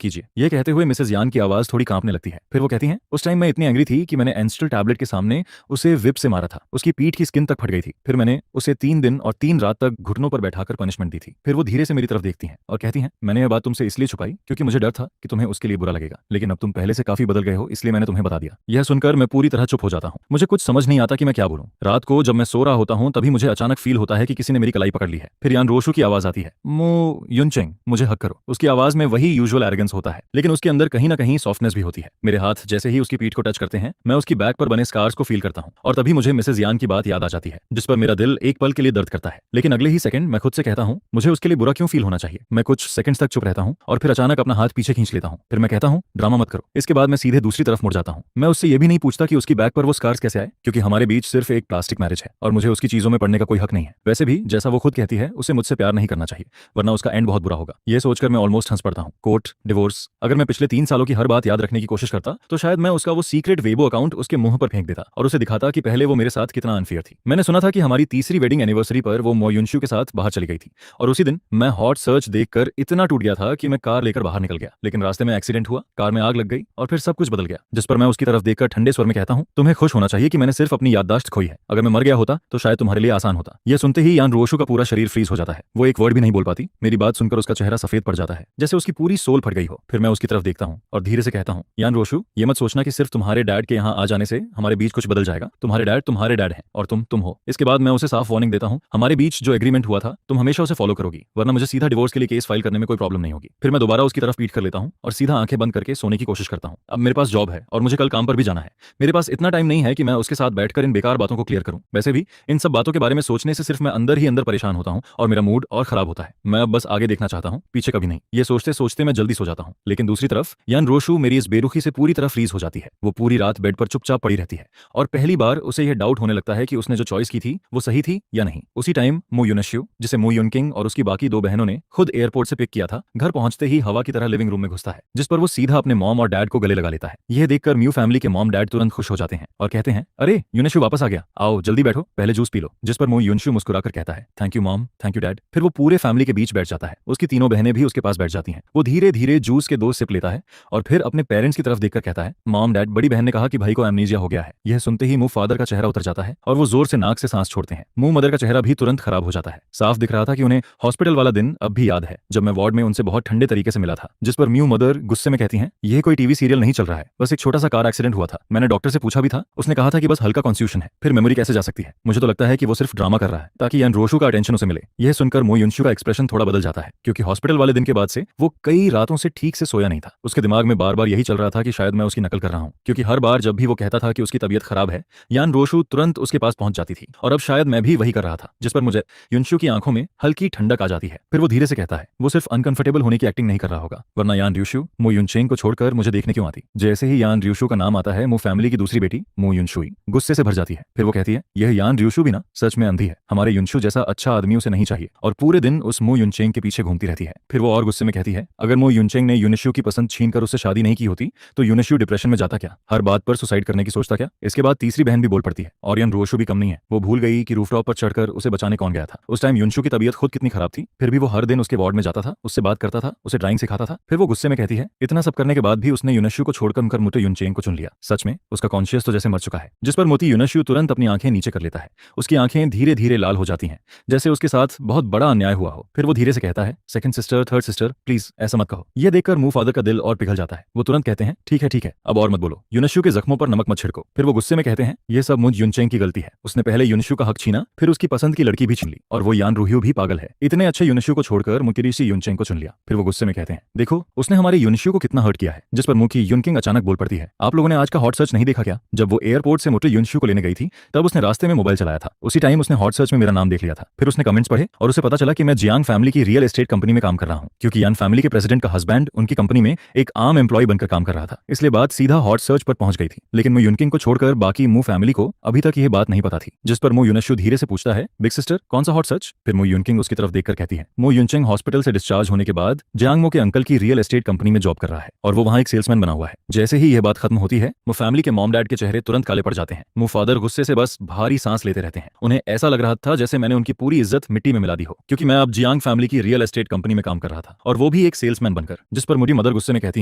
कीजिए। ये कहते हुए मिसेस यान की आवाज थोड़ी कांपने लगती है। फिर वो कहती हैं, उस टाइम मैं इतनी एंग्री थी कि मैंने एंस्टल टैबलेट के सामने उसे विप से मारा था, उसकी पीठ की स्किन तक फट गई थी। फिर मैंने उसे 3 दिन और 3 रात तक घुटनों पर बैठाकर पनिशमेंट दी थी। फिर वो धीरे से मेरी तरफ देखती हैं और कहती हैं, मैंने यह बात तुमसे इसलिए छुपाई क्योंकि मुझे डर था कि तुम्हें उसके लिए बुरा लगेगा, लेकिन अब तुम पहले से काफी बदल गए हो, इसलिए मैंने तुम्हें बता दिया। यह सुनकर मैं पूरी तरह चुप हो जाता हूँ। मुझे कुछ समझ नहीं आता कि मैं क्या बोलूं। रात को जब मैं सो रहा होता हूँ तभी मुझे अचानक फील होता है कि किसी ने मेरी कलाई पकड़ ली है। फिर यान रोशू की आवाज आती है, मो युनचेंग, मुझे हक करो। उसकी आवाज में वही यूजुअल एरोगेंस होता है, लेकिन उसके अंदर कहीं ना कहीं सॉफ्टनेस भी होती है। मेरे हाथ जैसे ही उसकी पीठ को टच करते हैं, मैं उसकी बैक पर बने स्कार्स को फील करता हूँ और तभी मुझे मिसेस यान की बात याद आ जाती है, जिस पर मेरा दिल एक पल के लिए दर्द करता है। लेकिन अगले ही सेकंड मैं खुद से कहता हूँ, मुझे उसके लिए बुरा क्यों फील होना चाहिए। मैं कुछ सेकंड्स तक चुप रहता हूँ और फिर अचानक अपना हाथ पीछे खींच लेता हूँ। फिर मैं कहता हूँ, ड्रामा मत करो। इसके बाद मैं सीधे दूसरी तरफ मुड़ जाता हूँ। मैं उससे ये भी नहीं पूछता कि उसकी बैक पर वो स्कार्स कैसे आए, क्योंकि हमारे बीच सिर्फ एक प्लास्टिक मैरिज है और मुझे उसकी चीजों में पड़ने का कोई हक नहीं है। वैसे भी जैसा वो खुद कहती है, उसे मुझसे प्यार नहीं करना चाहिए, वरना उसका एंड बहुत बुरा होगा। यह सोचकर मैं ऑलमोस्ट हंस पड़ता हूँ। कोर्ट, डिवोर्स, अगर मैं पिछले 3 सालों की हर बात याद रखने की कोशिश करता तो शायद मैं उसका वो सीक्रेट वेबो अकाउंट उसके मुंह पर फेंक देता और उसे दिखाता कि पहले वो मेरे साथ कितना अनफेयर थी। मैंने सुना था कि हमारी तीसरी वेडिंग एनिवर्सरी पर वो मो युनशु के साथ बाहर चली गई थी और उसी दिन मैं हॉट सर्च देखकर इतना टूट गया था कि मैं कार लेकर बाहर निकल गया, लेकिन रास्ते में एक्सीडेंट हुआ, कार में आग लग गई और फिर सब कुछ बदल गया। जिस पर मैं उसकी तरफ देखकर ठंडे स्वर में कहता हूँ, तुम्हें खुश होना चाहिए कि मैंने सिर्फ अपनी याददाश्त खोई है। अगर मैं मर गया होता तो शायद तुम्हारे लिए आसान होता। यह सुनते ही यान रोशु का पूरा शरीर फ्रीज हो जाता है। वो एक वर्ड भी नहीं बोल पाती। मेरी बात सुनकर उसका चेहरा सफेद पड़ जाता है, जैसे उसकी पूरी सोल फट गई हो। फिर मैं उसकी तरफ देखता हूँ और धीरे से कहता हूँ, यान रोशु, ये मत सोचना कि सिर्फ तुम्हारे डैड के यहाँ आ जाने से हमारे बीच कुछ बदल जाएगा। तुम्हारे डैड हैं और तुम हो। इसके बाद मैं उसे साफ वार्निंग देता हूँ, हमारे बीच जो एग्रीमेंट हुआ था तुम हमेशा उसे फॉलो करोगी, वरना मुझे सीधा डिवोर्स के लिए केस फाइल करने में कोई प्रॉब्लम नहीं होगी। फिर मैं दोबारा उसकी तरफ पीट कर लेता हूँ और सीधा आंखें बंद करके सोने की कोशिश करता हूँ। अब मेरे पास जॉब है और मुझे कल काम पर भी जाना है। मेरे पास इतना टाइम नहीं है कि मैं उसके साथ बैठकर इन बेकार बातों को क्लियर करूं। वैसे भी इन सब बातों के बारे में सोचने से सिर्फ मैं अंदर ही अंदर परेशान होता हूं और मेरा मूड और खराब होता है। मैं अब बस आगे देखना चाहता हूं, पीछे कभी नहीं। ये सोचते सोचते मैं जल्दी सो जाता हूं। लेकिन दूसरी तरफ यान रोशु मेरी इस बेरुखी से पूरी तरह फ्रीज हो जाती है। वो पूरी रात बेड पर चुपचाप पड़ी रहती है और पहली बार उसे यह डाउट होने लगता है कि उसने जो चॉइस की थी वो सही थी या नहीं। उसी टाइम मो युनशु, जिसे मो युनकिंग और उसकी बाकी 2 बहनों ने खुद एयरपोर्ट से पिक किया था, घर पहुंचते ही हवा की तरह लिविंग रूम में घुसता है, जिस पर वो सीधा अपने मॉम और डैड को गले लगा लेता है। यह देखकर म्यू फैमिली के मॉम डैड तुरंत खुश हो जाते हैं और कहते हैं, अरे युनशु वापस आ गया, आओ जल्दी बैठो, पहले जूस पी लो। जिस पर मो युनशु मुस्कुराकर कहता है, thank you mom, thank you dad. फिर वो पूरे फैमिली के बीच बैठ जाता है। उसकी तीनों बहनें भी उसके पास बैठ जाती हैं। वो धीरे धीरे जूस के 2 सिप लेता है और फिर अपने पेरेंट्स की तरफ देखकर कहता है, मॉम डैड, बड़ी बहन ने कहा कि भाई को एमनीजिया हो गया है। यह सुनते ही मुंह फादर का चेहरा उतर जाता है और वो जोर से नाक से सांस छोड़ते हैं। मुंह मदर का चेहरा भी तुरंत खराब हो जाता है। साफ दिख रहा था कि उन्हें हॉस्पिटल वाला दिन अब भी याद है, जब मैं वार्ड में उनसे बहुत ठंडे तरीके से मिला था। जिस पर म्यू मदर गुस्से में कहती हैं, यह कोई टीवी सीरियल नहीं चल रहा है, बस एक छोटा सा कार एक्सीडेंट हुआ था। मैंने डॉक्टर से पूछा भी था, उसने कहा था कि बस हल्का कॉन्फ्यूजन है। फिर मेमोरी कैसे जा सकती है? मुझे तो लगता है कि वो सिर्फ ड्रामा कर रहा है ताकि यान रोशु का अटेंशन उसे मिले। यह सुनकर मो युनशु का एक्सप्रेशन थोड़ा बदल जाता है, क्योंकि हॉस्पिटल वाले दिन के बाद से वो कई रातों से ठीक से सोया नहीं था। उसके दिमाग में बार बार यही चल रहा था कि शायद मैं उसकी नकल कर रहा हूँ, क्योंकि हर बार जब भी वो कहता था कि उसकी तबीयत खराब है, यान रोशु तुरंत उसके पास पहुंच जाती थी और अब शायद मैं भी वही कर रहा था। जिस पर मुझे युनशु की आंखों में हल्की ठंडक आ जाती है। फिर वो धीरे से कहता है, वो सिर्फ अनकंफर्टेबल होने की एक्टिंग नहीं कर रहा होगा, वरना यान र्यूशु मो युनचेंग को छोड़कर मुझे देखने क्यों आती। जैसे ही यान र्यूशु का नाम आता है, मो फैमिली की दूसरी बेटी मो युनशुई गुस्से से भर जाती है। फिर वो कहती है, यह यान र्यूशु भी ना सच में अंधी है, हमारे युनशु जैसा अच्छा आदमी उसे नहीं चाहिए, और पूरे दिन उस मो युनचेंग के पीछे घूमती रहती है। फिर वो और गुस्से में कहती है, अगर मो युनचेंग ने युनशु की पसंद छीनकर उससे शादी नहीं की होती तो युनशु डिप्रेशन में जाता क्या, हर बात पर सुसाइड करने की सोचता क्या। इसके बाद तीसरी बहन भी बोल पड़ती है, और यान रोशु भी कम नहीं है। वो भूल गई कि रूफटॉप पर चढ़कर उसे बचाने कौन गया था। उस टाइम युनशु की तबीयत खुद कितनी खराब थी, फिर भी वो हर दिन उसके वार्ड में जाता था, उससे बात करता था, उसे ड्राइंग सिखाता था। फिर वो गुस्से में कहती है, इतना सब करने के बाद भी उसने युनशु को छोड़कर मोटे युनचेंग को चुन लिया। सच में उसका कॉन्शियस तो जैसे मर चुका है। जिस पर मोती युनशु तुरंत अपनी आंखें नीचे कर लेता है। उसकी आंखें धीरे धीरे लाल हो जाती हैं, जैसे उसके साथ बहुत बड़ा अन्याय हुआ हो। फिर वो धीरे से कहता है, second sister, third sister, please ऐसा मत कहो। यह देखकर मुंह फादर का दिल और पिघल जाता है। वो तुरंत कहते हैं, ठीक है, अब और मत बोलो, युनशु के जख्मों पर नमक मत छिड़को। फिर वो गुस्से में कहते हैं, ये सब मुझ युनचेंग की गलती है, उसने पहले युनशु का हक छीना, फिर उसकी पसंद की लड़की भी छीन ली, और वो यान रूहियो भी पागल है, इतने अच्छे युनशु को छोड़कर मुकिरिशी युनचेंग को चुन लिया। फिर वो गुस्से में कहते हैं, देखो उसने हमारे युनशु को कितना हर्ट किया है। जिस पर मुखी युनकिंग अचानक बोल पड़ती है, आप लोगों ने आज का हॉट सर्च नहीं देखा क्या? जब वो एयरपोर्ट से मोटे युनशु को लेने गई थी तब उसने रास्ते में मोबाइल चलाया था। उसी टाइम उसने हॉट सर्च में मेरा नाम देख लिया था। फिर उसने कमेंट्स पढ़े और उसे पता चला कि मैं जियांग फैमिली की रियल एस्टेट कंपनी में काम कर रहा हूँ, क्योंकि यान फैमिली के प्रेसिडेंट का हस्बैंड उनकी कंपनी में एक आम एम्प्लॉय बनकर काम कर रहा था। इसलिए बात सीधा हॉट सर्च पर पहुंच गई थी। लेकिन मो युनकिंग को छोड़कर बाकी मू फैमिली को अभी तक यह बात नहीं पता थी। जिस पर मो युनशु धीरे से पूछता है, बिग सिस्टर कौन सा हॉट सर्च? फिर मो युनकिंग उसकी तरफ देखकर कहती है, मो युनचेंग हॉस्पिटल से डिस्चार्ज होने के बाद जियांग मो के अंकल की रियल एस्टेट कंपनी में जॉब कर रहा है और वो वहाँ एक सेल्समैन बना हुआ है। जैसे ही यह बात खत्म होती है, वो फैमिली के मॉम डैड के चेहरे तुरंत काले पड़ जाते हैं। मुंह फादर गुस्से से बस भारी सांस लेते रहते हैं। उन्हें ऐसा लग रहा था जैसे मैंने उनकी पूरी इज्जत मिट्टी में मिला दी हो, क्योंकि मैं अब जियांग फैमिली की रियल एस्टेट कंपनी में काम कर रहा था और वो भी एक सेल्समैन बनकर। जिस पर मेरी मदर गुस्से में कहती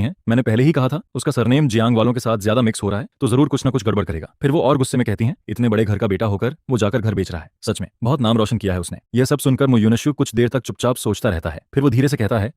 है, मैंने पहले ही कहा था उसका सरनेम जियांग वालों के साथ ज्यादा मिक्स हो रहा है तो जरूर कुछ ना कुछ गड़बड़ करेगा। फिर वो और गुस्से में कहती है, इतने बड़े घर का बेटा होकर वो जाकर घर बेच रहा है, सच में बहुत नाम रोशन किया है उसने। यह सब सुनकर मो यूनशु कुछ देर तक चुपचाप सोचता रहता है। फिर वो धीरे से कहता है,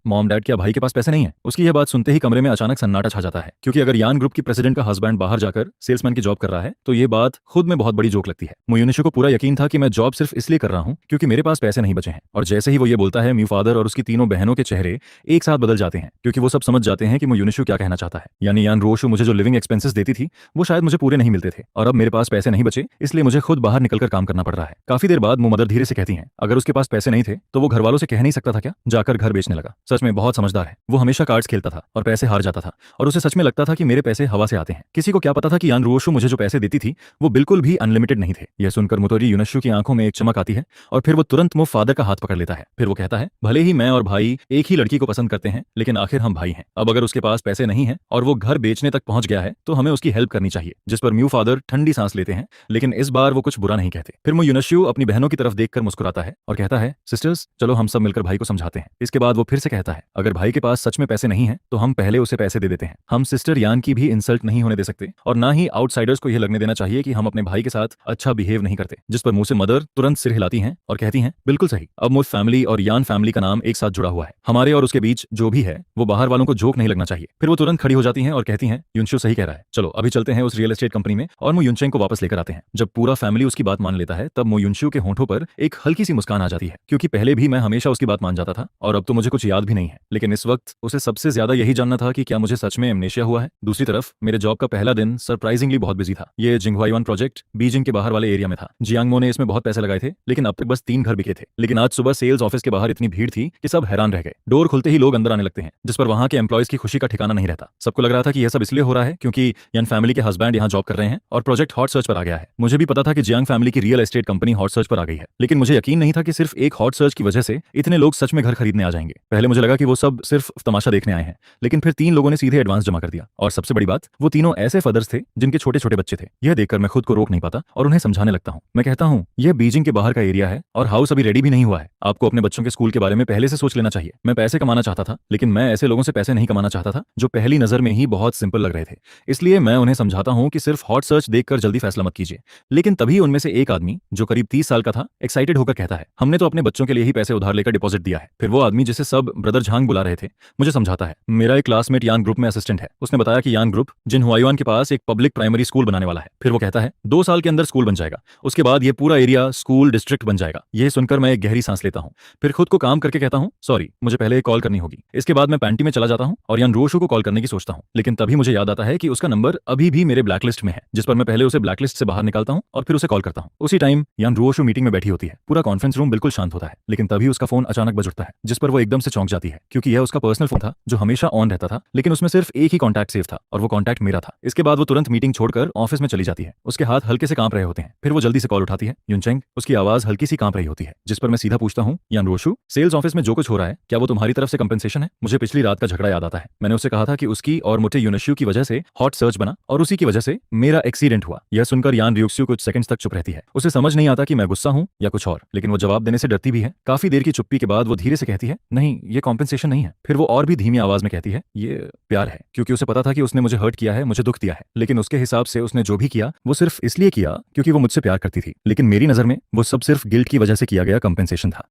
मॉम डैड, क्या भाई के पास पैसे नहीं है? उसकी यह बात सुनते ही कमरे में अचानक सन्नाटा छा जाता है, क्योंकि अगर यान ग्रुप की प्रेसिडेंट का हस्बैंड बाहर जाकर सेल्समैन की जॉब कर रहा है तो ये बात खुद में बहुत बड़ी जोक लगती है। मो यूनशु को पूरा यकीन था कि मैं जॉब सिर्फ इसलिए कर रहा हूं क्योंकि मेरे पास पैसे नहीं बचे हैं। और जैसे ही वो ये बोलता है, म्यू फादर और उसकी तीनों बहनों के चेहरे एक साथ बदल जाते हैं, क्योंकि वो सब समझ जाते हैं कि मो यूनशु क्या कहना चाहता है। यानी यान रोशु मुझे जो लिविंग एक्सपेंसेस देती थी वो शायद मुझे पूरे नहीं मिलते थे और अब मेरे पास पैसे नहीं बचे, इसलिए मुझे खुद बाहर निकलकर काम करना पड़ रहा है। काफी देर बाद मो मदर धीरे से कहती हैं, अगर उसके पास पैसे नहीं थे तो वो घर वालों से कह नहीं सकता था क्या? जाकर घर बेचने लगा। सच में बहुत समझदार है। वो हमेशा कार्ड्स खेलता था और पैसे हार जाता था और उसे सच में लगता था कि मेरे पैसे हवा से आते हैं। किसी को क्या पता था कि यान रोशु मुझे जो पैसे देती थी वो बिल्कुल भी अनलिमिटेड नहीं थे। यह सुनकर मोटोरी यूनशु की आंखों में एक चमक आती है और फिर वो तुरंत मो फादर का हाथ पकड़ लेता है। फिर वो कहता है, भले ही मैं और भाई एक ही लड़की को पसंद करते हैं लेकिन आखिर हम भाई हैं। अब अगर उसके पास पैसे नहीं है और वो घर बेचने तक पहुंच गया है तो हमें उसकी हेल्प करनी चाहिए। जिस पर म्यू फादर ठंडी सांस लेते हैं, लेकिन इस बार वो कुछ बुरा नहीं कहते। फिर मो यूनशु अपनी बहनों की तरफ देखकर मुस्कुराता है और कहता है, सिस्टर्स, चलो हम सब मिलकर भाई को समझाते हैं। इसके बाद वो फिर से कहता है, अगर भाई के पास सच में पैसे नहीं है तो हम पहले उसे पैसे दे देते हैं। हम सिस्टर यान की भी इंसल्ट नहीं होने दे सकते और ना ही आउटसाइडर्स को यह लगने देना चाहिए कि हम अपने भाई के साथ अच्छा बिहेव नहीं करते। जिस पर मुंह से मदर तुरंत सिर हिलाती हैं और कहती हैं, बिल्कुल सही, अब मुझ फैमिली और यान फैमिली का नाम एक साथ जुड़ा हुआ है। हमारे और उसके बीच जो भी है वो बाहर वालों को जोक नहीं लगना चाहिए। फिर वो तुरंत खड़ी हो जाती हैं और कहती हैं, यूनशु सही कह रहा है, चलो अभी चलते हैं उस रियल एस्टेट कंपनी में और मो यूनचेंग को वापस लेकर आते हैं। जब पूरा फैमिली उसकी बात मान लेता है तब मो यूनशु के होंठों पर एक हल्की सी मुस्कान आ जाती है, क्योंकि पहले भी मैं हमेशा उसकी बात मान जाता था और अब तो मुझे कुछ याद भी नहीं है। लेकिन इस वक्त उसे सबसे ज्यादा यही जानना था कि क्या मुझे सच में एमनेशिया हुआ है। दूसरी तरफ मेरे जॉब का पहला दिन सरप्राइजिंगली बहुत बिजी था। ये जिंगहुआयुआन प्रोजेक्ट बीजिंग के बाहर वाले एरिया में था। जियांगमो ने इसमें बहुत पैसे लगाए थे लेकिन अब तक बस 3 घर बिके थे। लेकिन आज सुबह सेल्स ऑफिस के बाहर इतनी भीड़ थी कि सब हैरान रह गए। डोर खुलते ही लोग अंदर आने लगते हैं, जिस पर वहां के एम्प्लॉयज की खुशी का ठिकाना नहीं रहता। सबको लग रहा था कि यह सब इसलिए हो रहा है क्योंकि यान फैमिली के हस्बैंड यहाँ जॉब कर रहे हैं और प्रोजेक्ट हॉट सर्च पर आ गया है। मुझे भी पता था कि जियांग फैमिली की real estate company hot search पर आ गई है, लेकिन मुझे यकीन नहीं था कि सिर्फ एक हॉट सर्च की वजह से इतने लोग सच में घर खरीदने आ जाएंगे। पहले मुझे लगा कि वो सब सिर्फ तमाशा देखने आए हैं, लेकिन फिर 3 लोगों ने सीधे एडवांस जमा कर दिया। और सबसे बड़ी बात, वो तीनों ऐसे फादर्स थे जिनके छोटे छोटे बच्चे थे। यह देखकर मैं खुद को रोक नहीं पाता और उन्हें समझाने लगता हूँ। मैं कहता हूँ, यह बीजिंग के बाहर का एरिया है और हाउस अभी रेडी भी नहीं हुआ है। आपको अपने बच्चों के स्कूल के बारे में पहले से सोच लेना चाहिए। मैं पैसे कमाना चाहता था, लेकिन मैं ऐसे लोगों से पैसे नहीं कमाना चाहता था जो पहली नजर में ही बहुत सिंपल लग रहे थे। इसलिए मैं उन्हें समझाता हूँ कि सिर्फ हॉट सर्च देखकर जल्दी फैसला मत कीजिए। लेकिन तभी उनमें से एक आदमी जो करीब 30 साल का था एक्साइटेड होकर कहता है, हमने तो अपने बच्चों के लिए ही पैसे उधार लेकर डिपॉजिट दिया है। फिर वो आदमी, जिसे सब ब्रदर झांग बुला रहे थे, मुझे समझाता है, मेरा एक क्लासमेट यान ग्रुप में असिस्टेंट है। उसने बताया कि यान ग्रुप जिनहुआयुआन के पास एक पब्लिक प्राइमरी स्कूल बनाने वाला है। फिर वो कहता है, 2 साल के अंदर स्कूल बन जाएगा, उसके बाद ये पूरा एरिया स्कूल डिस्ट्रिक्ट बन जाएगा। यह सुनकर मैं एक गहरी सांस लेता हूँ, फिर खुद को काम करके कहता हूँ, सॉरी, मुझे पहले एक कॉल करनी होगी। इसके बाद मैं पैंटी में चला जाता हूँ और यान रोशु को कॉल करने की सोचता हूँ, लेकिन तभी मुझे याद आता है कि उसका नंबर अभी भी मेरे ब्लैकलिस्ट में है। जिस पर मैं पहले उसे ब्लैकलिस्ट से बाहर निकालता हूँ और फिर उसे कॉल करता हूँ। उसी टाइम यान रोशु मीटिंग में बैठी होती है। पूरा कॉन्फ्रेंस रूम बिल्कुल शांत होता है, लेकिन तभी उसका फोन अचानक बज उठता है, जिस पर वो एकदम से चौंक जाती है, क्योंकि यह उसका पर्सनल फोन था जो हमेशा ऑन रहता था, लेकिन उसमें सिर्फ एक ही कॉन्टैक्ट सेव था और वो कॉन्टैक्ट मेरा था। इसके बाद वो तुरंत मीटिंग छोड़कर ऑफिस में चली जाती है। उसके हाथ हल्के से कांप रहे होते हैं। फिर वो जल्दी से कॉल उठाती है, यूनचेंग। उसकी आवाज हल्की सी कांप रही होती है, जिस पर मैं सीधा पूछता हूँ, यान रोशु, सेल्स ऑफिस में जो कुछ हो रहा है क्या वो तुम्हारी तरफ से कंपेंसेशन है? मुझे पिछली रात का झगड़ा याद आता है। मैंने उससे कहा था कि उसकी और मोटे यूनशु की वजह से हॉट सर्च बना और उसी की वजह से मेरा एक्सीडेंट हुआ। यह सुनकर यान रियुक्सु कुछ सेकंड्स तक चुप रहती है। उसे समझ नहीं आता कि मैं गुस्सा हूँ या कुछ और, लेकिन वो जवाब देने से डरती भी है। काफी देर की चुप्पी के बाद वो धीरे से कहती है, नहीं, ये कॉम्पेंसेशन नहीं है। फिर वो और भी धीमी आवाज में कहती है, ये प्यार है, क्योंकि उसे पता था कि उसने मुझे हर्ट किया है, मुझे दुख दिया है, लेकिन उसके हिसाब से उसने जो भी किया वो सिर्फ इसलिए किया क्योंकि वो मुझसे प्यार करती थी। लेकिन मेरी नजर में वो सब सिर्फ गिल्ट की वजह से किया गया कंपेंसेशन था।